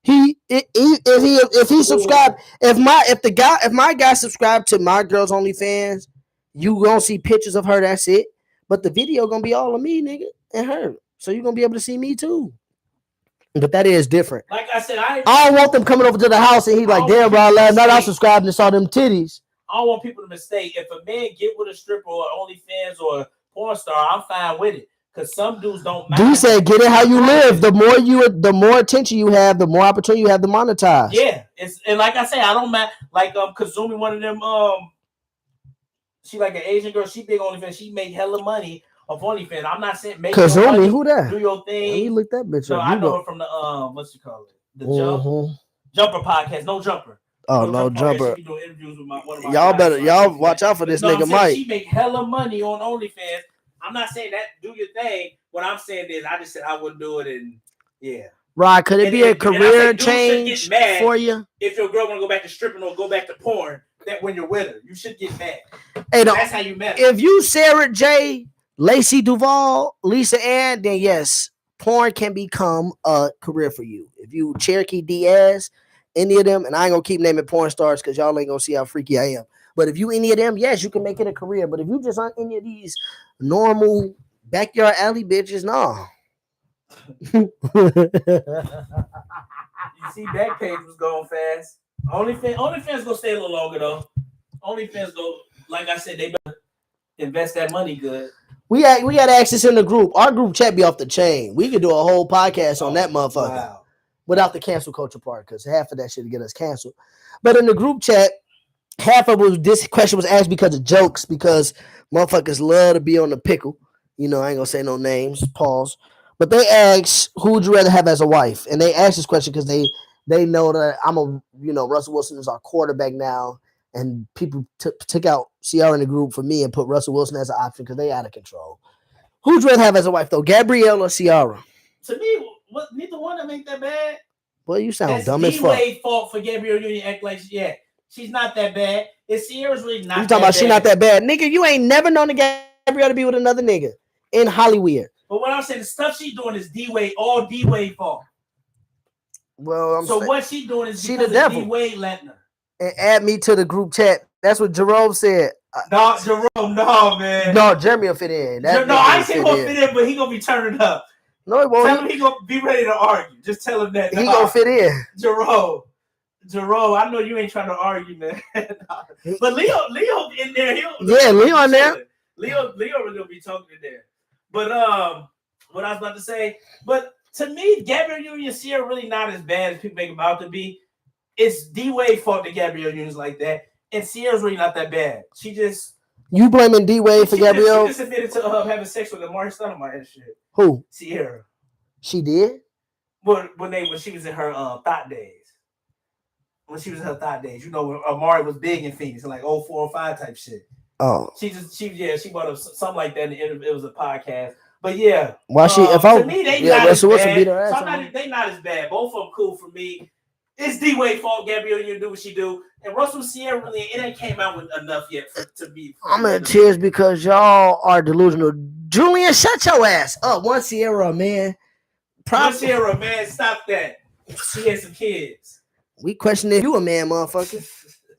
If he subscribed, if my guy subscribed to my girl's OnlyFans, you gonna see pictures of her. That's it. But the video gonna be all of me, nigga, and her. So you gonna be able to see me too. But that is different. Like I said, I don't want them coming over to the house and he like, damn, bro, last night I subscribed and saw them titties. I don't want people to mistake. If a man get with a stripper or OnlyFans or a porn star, I'm fine with it. Because some dudes don't mind. Dude said, get it how you live. The more attention you have, the more opportunity you have to monetize. Yeah. And like I say, I don't mind. Like Kazumi, one of them, she like an Asian girl, she big OnlyFans. She make hella money off OnlyFans. I'm not saying make Kazumi, who that? Do your thing. Let me look that bitch up. I know her from the what's you call it? The Jumper podcast. No Jumper. Oh, no Jumper. Y'all watch out for this nigga Mike. She make hella money on OnlyFans. I'm not saying that do your thing. What I'm saying is I just said I wouldn't do it, and yeah. Right, could it be a career change for you? If your girl wanna go back to stripping or go back to porn, that when you're with her, you should get mad. Hey, that's how you met her. If you Sarah J, Lacey Duvall, Lisa Ann, then yes, porn can become a career for you. If you Cherokee Diaz, any of them, and I ain't gonna keep naming porn stars because y'all ain't gonna see how freaky I am. But if you any of them, yes, you can make it a career. But if you just aren't any of these normal backyard alley bitches, no. You see, Backpage was going fast. OnlyFans gonna stay a little longer though. OnlyFans go, like I said, they better invest that money good. We got access in the group. Our group chat be off the chain. We could do a whole podcast on that motherfucker. Wow. Without the cancel culture part, because half of that shit to get us canceled. But in the group chat, half of it, this question was asked because of jokes, because motherfuckers love to be on the pickle. You know, I ain't gonna say no names, pause. But they asked, who would you rather have as a wife? And they asked this question because they know that Russell Wilson is our quarterback now, and people took out Ciara in the group for me and put Russell Wilson as an option because they out of control. Who would you rather have as a wife though, Gabrielle or Ciara? To me, neither one that make that bad. Boy, you sound dumb as fuck. That's D-Wade fault for Gabrielle Union act like she's not that bad. It's Ciara's really not. You talking about she not that bad, nigga? You ain't never known a Gabrielle to be with another nigga in Hollywood. But what I'm saying, the stuff she's doing is all D-Wade fault. Well, what she doing is she the devil. D-Wade letting her. And add me to the group chat. That's what Jerome said. No, Jerome, no, man. No, Jeremy will fit in. I ain't saying he'll fit in, but he gonna be turning up. No, he Tell won't. him he gonna be ready to argue. Just tell him that. He gonna fit in. Jerome, I know you ain't trying to argue, man. But Leo in there. Leo in there. Leo was gonna be talking in there. But what I was about to say. But to me, Gabrielle Union and Sierra really not as bad as people make them out to be. It's D-Wade fault that Gabrielle Union's like that, and Sierra's really not that bad. She just You blaming D-Wade for Gabrielle? She just admitted to having sex with Amari Stoudemire and shit. Who? Sierra. She did. When she was in her thought days. When she was in her thought days, you know, when Amari was big in Phoenix, like 0405 type shit. Oh, she brought up something like that. It was a podcast, but yeah. Why to me, they not as bad. So they not as bad. Both of them cool for me. It's D-Wade fault. Gabrielle Union do what she do, and Russell Sierra really it ain't came out with enough yet to be. I'm in tears because y'all are delusional. Julian, shut your ass up. One Sierra, man. One Sierra, man. Stop that. She had some kids. We questioning you a man, motherfucker.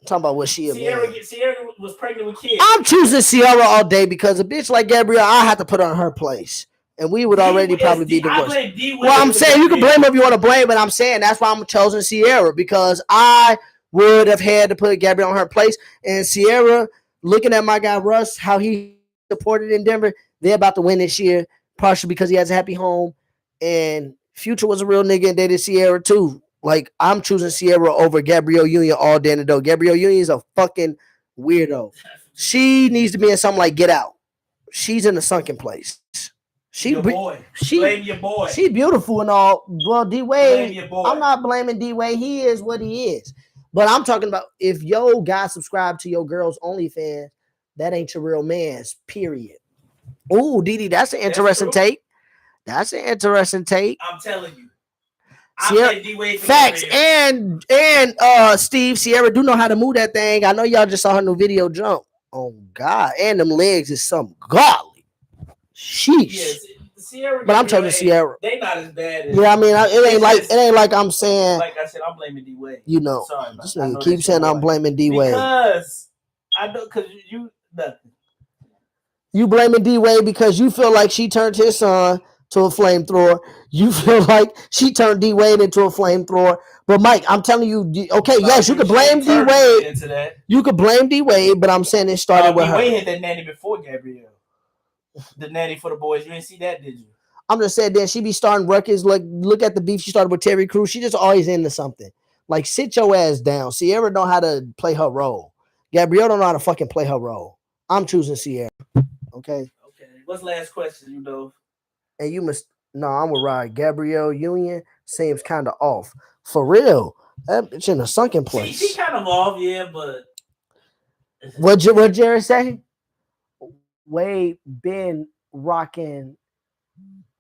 Talking about what she a man. Sierra was pregnant with kids. I'm choosing Sierra all day because a bitch like Gabrielle, I have to put her in her place. And we would already probably be divorced. Well, I'm saying you can blame her if you want to blame, but I'm saying that's why I'm choosing Sierra because I would have had to put Gabrielle in her place. And Sierra, looking at my guy Russ, how he supported in Denver, they're about to win this year, partially because he has a happy home. And Future was a real nigga and dated Sierra too. Like, I'm choosing Sierra over Gabrielle Union all day in the door. Gabrielle Union is a fucking weirdo. She needs to be in something like Get Out. She's in a sunken place. Blame your boy. She beautiful and all. Well, D-Wade, blame your boy. I'm not blaming D-Wade. He is what he is. But I'm talking about if your guy subscribe to your girl's OnlyFans, that ain't your real man's, period. Ooh, Didi, that's an interesting take. That's an interesting take. I'm telling you. Sierra, facts and Steve, Sierra do know how to move that thing. I know y'all just saw her new video jump. Oh God, and them legs is something godly. Sheesh. Yes, Sierra, but I'm choosing Sierra. They not as bad. Yeah, I mean, it ain't like I'm saying. Like I said, I'm blaming D-Wade. You know, sorry, this nigga keep saying I'm blaming D-Wade because I know because you nothing. You blaming D-Wade because you feel like she turned his son to a flamethrower. You feel like she turned D-Wade into a flamethrower. But Mike, I'm telling you, okay, yes, you could blame D-Wade. You could blame D-Wade, but I'm saying it started with her. D-Wade had that nanny before Gabrielle. The nanny for the boys. You didn't see that, did you? I'm just saying, then she be starting ruckus. Look at the beef she started with Terry Crews. She just always into something. Like, sit your ass down. Sierra know how to play her role. Gabrielle don't know how to fucking play her role. I'm choosing Sierra. Okay. What's the last question, you know? And you must I'm with Rod. Gabrielle Union seems kind of off. For real. That bitch in a sunken place. She kind of off, yeah, but what Jared say? Wade been rocking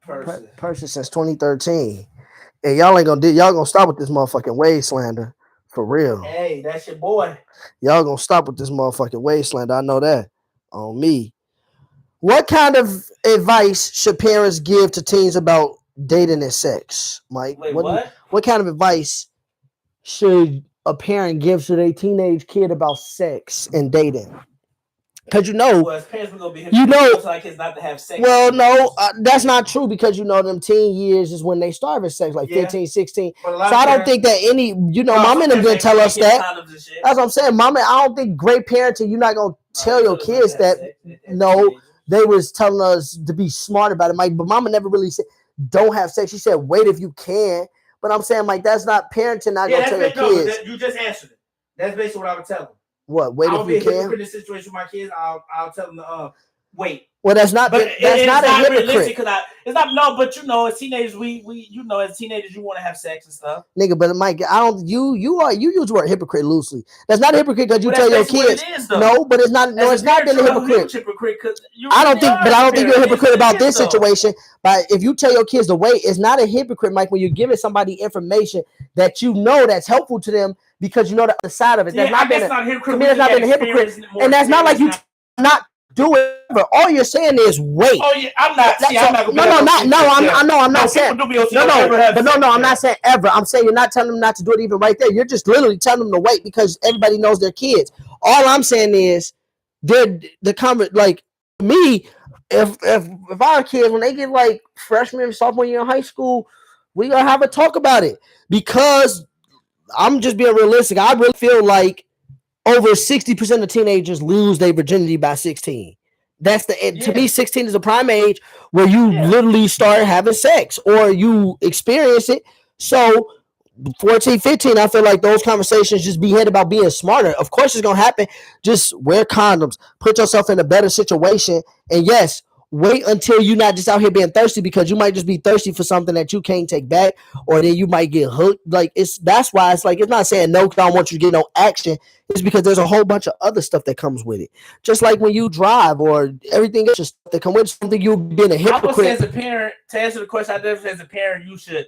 person since 2013. And y'all gonna stop with this motherfucking Wade slander. For real. Hey, that's your boy. Y'all gonna stop with this motherfucking Wade slander. I know that. On me. What kind of advice should parents give to teens about dating and sex, Mike? Wait, what kind of advice should a parent give to their teenage kid about sex and dating? Because as parents we're gonna be like kids not to have sex. Well, no, that's not true because them teen years is when they start with sex, like 15, 16. So I don't think that mom and them didn't tell us that. That's what I'm saying, mama. I don't think great parenting. You're not gonna tell your kids that. No. They was telling us to be smart about it, Mike. But mama never really said, don't have sex. She said, wait if you can. But I'm saying, Mike, that's not parenting. Not going to tell your kids. You just answered it. That's basically what I would tell them. What? Wait if you can? In this situation with my kids, I'll tell them to wait. Well, that's not a hypocrite. It's not but as teenagers, we as teenagers you want to have sex and stuff. Nigga, but Mike, you use the word hypocrite loosely. That's not a hypocrite because you tell your kids. No, but it's not. No, it's not been a hypocrite. I don't think you're a hypocrite about this situation. But if you tell your kids to wait, it's not a hypocrite, Mike, when you're giving somebody information that that's helpful to them because you know the other side of it. That's not been a hypocrite, and that's not like you not do it. All you're saying is wait. Oh yeah, I'm not. I'm not saying. I'm not saying ever. I'm saying you're not telling them not to do it even right there. You're just literally telling them to wait because everybody knows their kids. All I'm saying is, like me, if our kids when they get like freshman, sophomore year in high school, we gonna have a talk about it because I'm just being realistic. I really feel like over 60% of teenagers lose their virginity by 16. That's to me, 16 is a prime age where you literally start having sex or you experience it. So 14, 15, I feel like those conversations just be had about being smarter. Of course, it's gonna happen. Just wear condoms, put yourself in a better situation, and yes, wait until you're not just out here being thirsty because you might just be thirsty for something that you can't take back, or then you might get hooked. Like that's why it's like it's not saying no, because I don't want you to get no action. It's because there's a whole bunch of other stuff that comes with it. Just like when you drive or everything else that come with something, you're being a hypocrite. I would say as a parent, to answer the question, I definitely say as a parent, you should.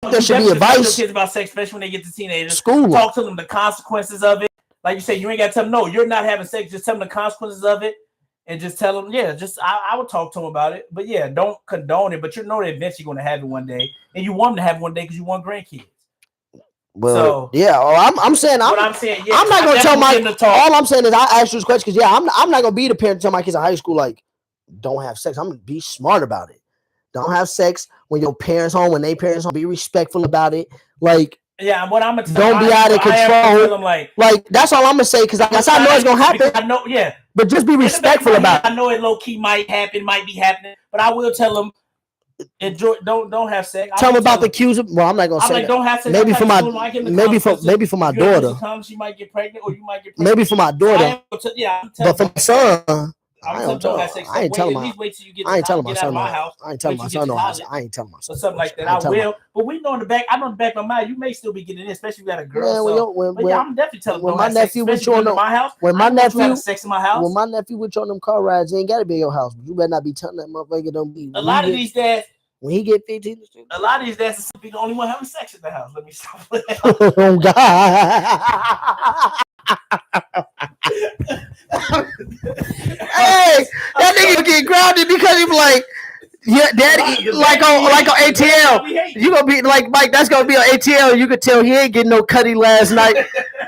There should be advice. Kids about sex, especially when they get to teenagers. School. Talk to them the consequences of it. Like you said, you ain't got to tell them, no, you're not having sex. Just tell them the consequences of it. And just tell them, I would talk to them about it. But yeah, don't condone it. But you know they're eventually going to have it one day. And you want them to have it one day because you want grandkids. Well, so, I'm saying, I'm not going to tell my, all I'm saying is I asked you this question because, I'm not going to be the parent to tell my kids in high school, like, don't have sex. I'm going to be smart about it. Don't have sex when your parents home, when they parents home. Be respectful about it. Like, what I'm gonna don't be out of control. Like that's all I'm gonna say because I know it's gonna happen. I know, but just be respectful about it. I know it low key might be happening, but I will tell them. Enjoy. Don't have sex. Tell them about the cues. Well, I'm not gonna say. Like, don't have sex. Maybe for my daughter. She might get pregnant, or you might get pregnant. Maybe for my daughter. But for my son. I ain't telling my son. I ain't telling my son no house. I ain't telling my son. Or something like that. I will. But we know in the back. I know in the back of my mind, you may still be getting in, especially if you got a girl. I'm definitely telling. When my nephew with you on my house. When my nephew sex in my house. When my nephew with you on them car rides, he ain't gotta be in your house. But you better not be telling that motherfucker don't be. A lot of these dads. When he get 15, a lot of these dads will be the only one having sex in the house. Let me stop with that. Oh God. Hey, that nigga get grounded because he be like, daddy, like on ATL. You gonna be like Mike. That's gonna be on ATL. You could tell he ain't getting no cutty last night.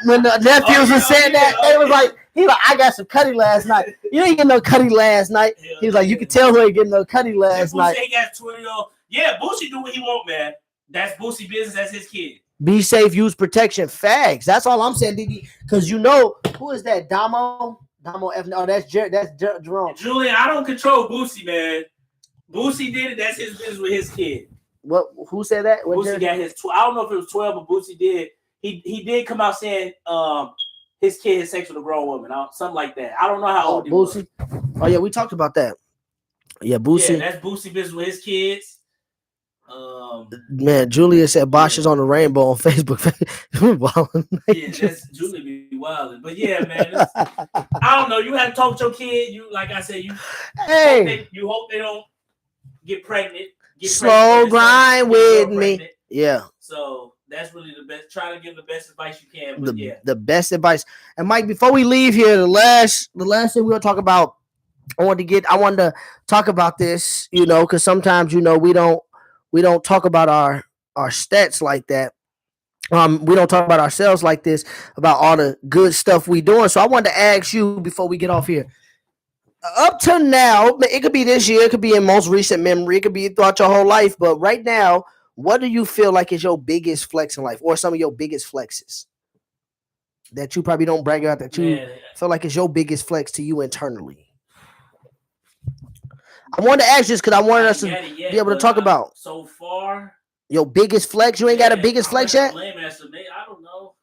When the nephews was saying that, they was like, I got some cutty last night. You ain't getting no cutty last night. He was like, you could tell who ain't getting no cutty last night. Boosie got 20-year-old. Yeah, Boosie do what he want, man. That's Boosie business. That's his kid. Be safe, use protection. Facts. That's all I'm saying, DD. Because who is that? Damo F. No, that's Jerome. Julian, I don't control Boosie, man. Boosie did it. That's his business with his kid. What? Who said that? Boosie got his. I don't know if it was 12, but Boosie did. He did come out saying his kid had sex with a grown woman, something like that. I don't know how old he Boosie was. Oh yeah, we talked about that. Yeah, Boosie. Yeah, that's Boosie business with his kids. Man, Julia said Bosch is on the rainbow on Facebook. Yeah, that's Julia be wilding. But yeah, man, I don't know. You have to talk to your kid. You, like I said, you hope they don't get pregnant. Slow grind with me. Pregnant. Yeah. So that's really the best. Try to give the best advice you can. But the best advice. And Mike, before we leave here, the last thing we're gonna talk about. I wanted to talk about this, because sometimes we don't talk about our stats like that. We don't talk about ourselves like this, about all the good stuff we doing. So I wanted to ask you before we get off here. Up to now, it could be this year, it could be in most recent memory, it could be throughout your whole life. But right now, what do you feel like is your biggest flex in life, or some of your biggest flexes that you probably don't brag about, that you feel like is your biggest flex to you internally? I wanted to ask this because I wanted us to be able to talk about. So far, your biggest flex. You ain't got a biggest flex yet. I don't know.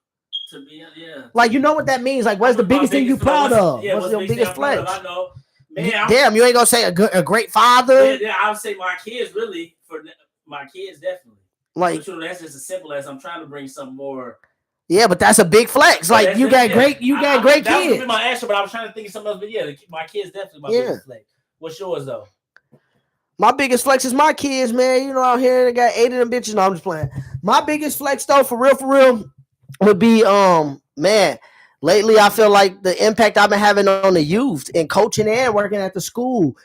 Like, you know what that means? Like, what's the biggest thing you proud of? What's your biggest flex? I know. Man, damn, you ain't gonna say a great father. Yeah, I would say my kids. Really, for my kids, definitely. Like, so that's just as simple as I'm trying to bring some more. Yeah, but that's a big flex. Like, you got great kids. That would be my answer, but I was trying to think of something else. But yeah, my kids definitely my biggest flex. What's yours though? My biggest flex is my kids, man. Out here they got 8 of them bitches. No, I'm just playing. My biggest flex though, for real, would be man. Lately, I feel like the impact I've been having on the youth and coaching and working at the school.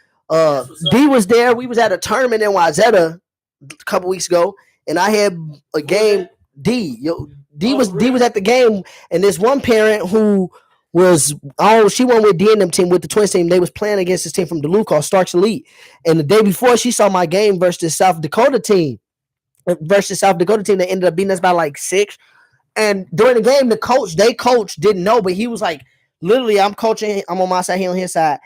D was there. We was at a tournament in Wayzata a couple weeks ago, and I had a game. D was at the game, and this one parent who was she went with D and them team with the Twins team. They was playing against this team from Duluth called Starks Elite. And the day before, she saw my game versus the South Dakota team. They ended up beating us by like 6. And during the game, they coach didn't know, but he was like, literally, I'm coaching. I'm on my side, he on his side.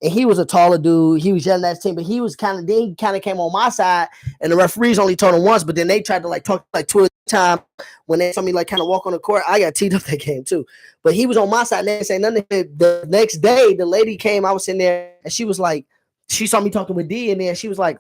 And he was a taller dude. He was yelling at his team, but he kind of came on my side. And the referees only told him once, but then they tried to like talk like 2 times when they saw me like kind of walk on the court. I got teed up that game too. But he was on my side. And they didn't say nothing. The next day, the lady came. I was sitting there, and she was like, she saw me talking with D, and then she was like,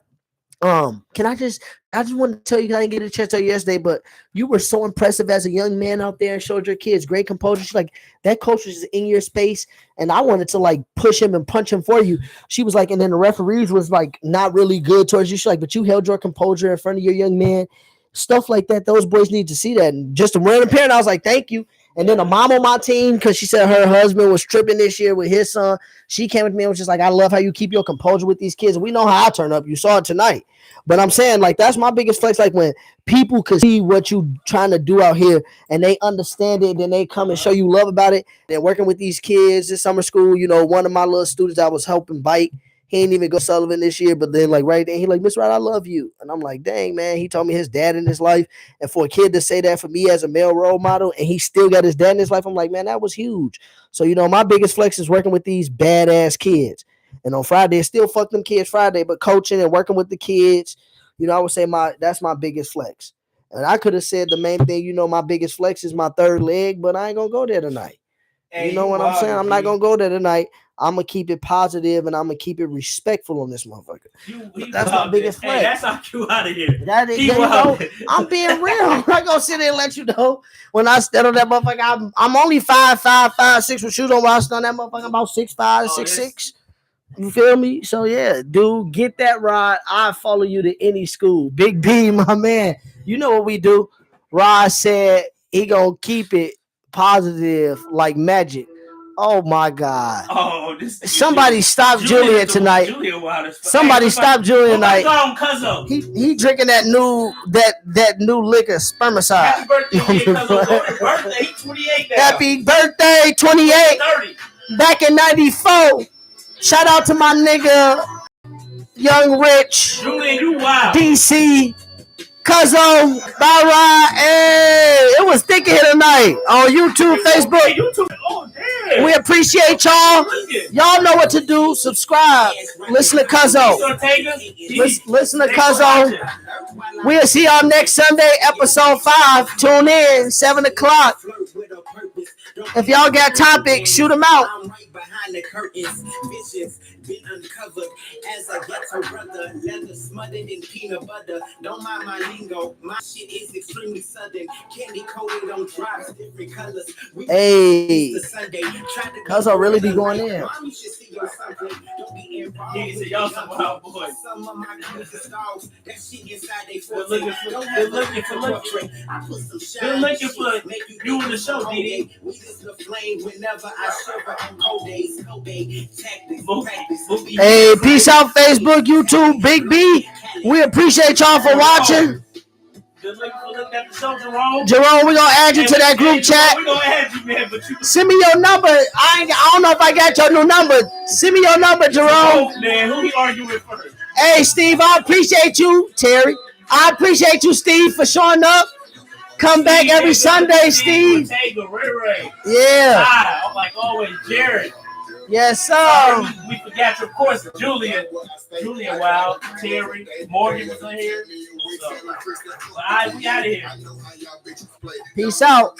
I just wanted to tell you, I didn't get a chance to tell you yesterday, but you were so impressive as a young man out there and showed your kids great composure. She's like, that coach is in your space, and I wanted to like push him and punch him for you. She was like, and then the referees was like not really good towards you. She's like, but you held your composure in front of your young man. Stuff like that. Those boys need to see that. And just a random parent, I was like, thank you. And then the mom on my team, because she said her husband was tripping this year with his son, she came with me and was just like, I love how you keep your composure with these kids. We know how I turn up. You saw it tonight. But I'm saying, like, that's my biggest flex. Like, when people could see what you trying to do out here and they understand it, then they come and show you love about it. They're working with these kids in summer school. You know, one of my little students I was helping bike, he ain't even go Sullivan this year, but then like right then he like, Miss Wright, I love you. And I'm like, dang, man, he told me his dad in his life. And for a kid to say that for me as a male role model, and he still got his dad in his life, I'm like, man, that was huge. So, you know, my biggest flex is working with these badass kids. And on Friday, still fuck them kids Friday, but coaching and working with the kids, you know, I would say that's my biggest flex. And I could have said the main thing, you know, my biggest flex is my third leg, but I ain't gonna go there tonight. Hey, you know what I'm saying? I'm not gonna go there tonight. I'm gonna keep it positive and I'm gonna keep it respectful on this motherfucker. That's my biggest flex. Hey, that's how you out of here. I'm being real. I'm not gonna sit there and let you know when I stand on that motherfucker. I'm only 5'5", 5'6" with shoes on. When I stand on that motherfucker, I'm about 6'5", 6'6". You feel me? So yeah, dude, get that rod. I follow you to any school. Big B, my man. You know what we do. Rod said he gonna keep it positive like magic. Oh my God! Oh, somebody stop Julian tonight. Somebody stop Julian tonight. He drinking that new liquor, spermicide. Happy birthday, birthday 28 now. Happy birthday, 28. 30. Back in 94. Shout out to my nigga, Young Rich, Julian, you wild. DC, Cuzzo, Byron. Hey, it was thick here tonight on YouTube, Facebook. Oh, damn. We appreciate y'all. Y'all know what to do. Subscribe. Listen to Cuzzo. Listen to Cuzzo. We'll see y'all next Sunday, episode 5. Tune in, 7 o'clock. If y'all got topics, shoot them out. I'm right behind the curtains. Visions been uncovered as I get to brother. Leather smothered in peanut butter. Don't mind my lingo. My shit is extremely sudden. Candy coated on drops, different colors. Hey, cause I really be going in. Y'all some wild boys. Some of my crazy dogs. That shit inside they feel looking for you in the show, DD. We just the flame whenever I shiver on cold days. Hey, peace out, Facebook, YouTube, Big B. We appreciate y'all for watching. Good looking at the show, Jerome, we're gonna add you to that group chat. We're gonna add you, man, but send me your number. I don't know if I got your new number. Send me your number, Jerome. Man, who he arguing with first? Hey, Steve, I appreciate you, Terry. I appreciate you, Steve, for showing up. Come back every Sunday, Steve. Yeah. I'm like always, Jared. Yes, sir. We forgot, of course, Julian Wild, Terry, Morgan was in here. So, all right, we out of here. Peace out.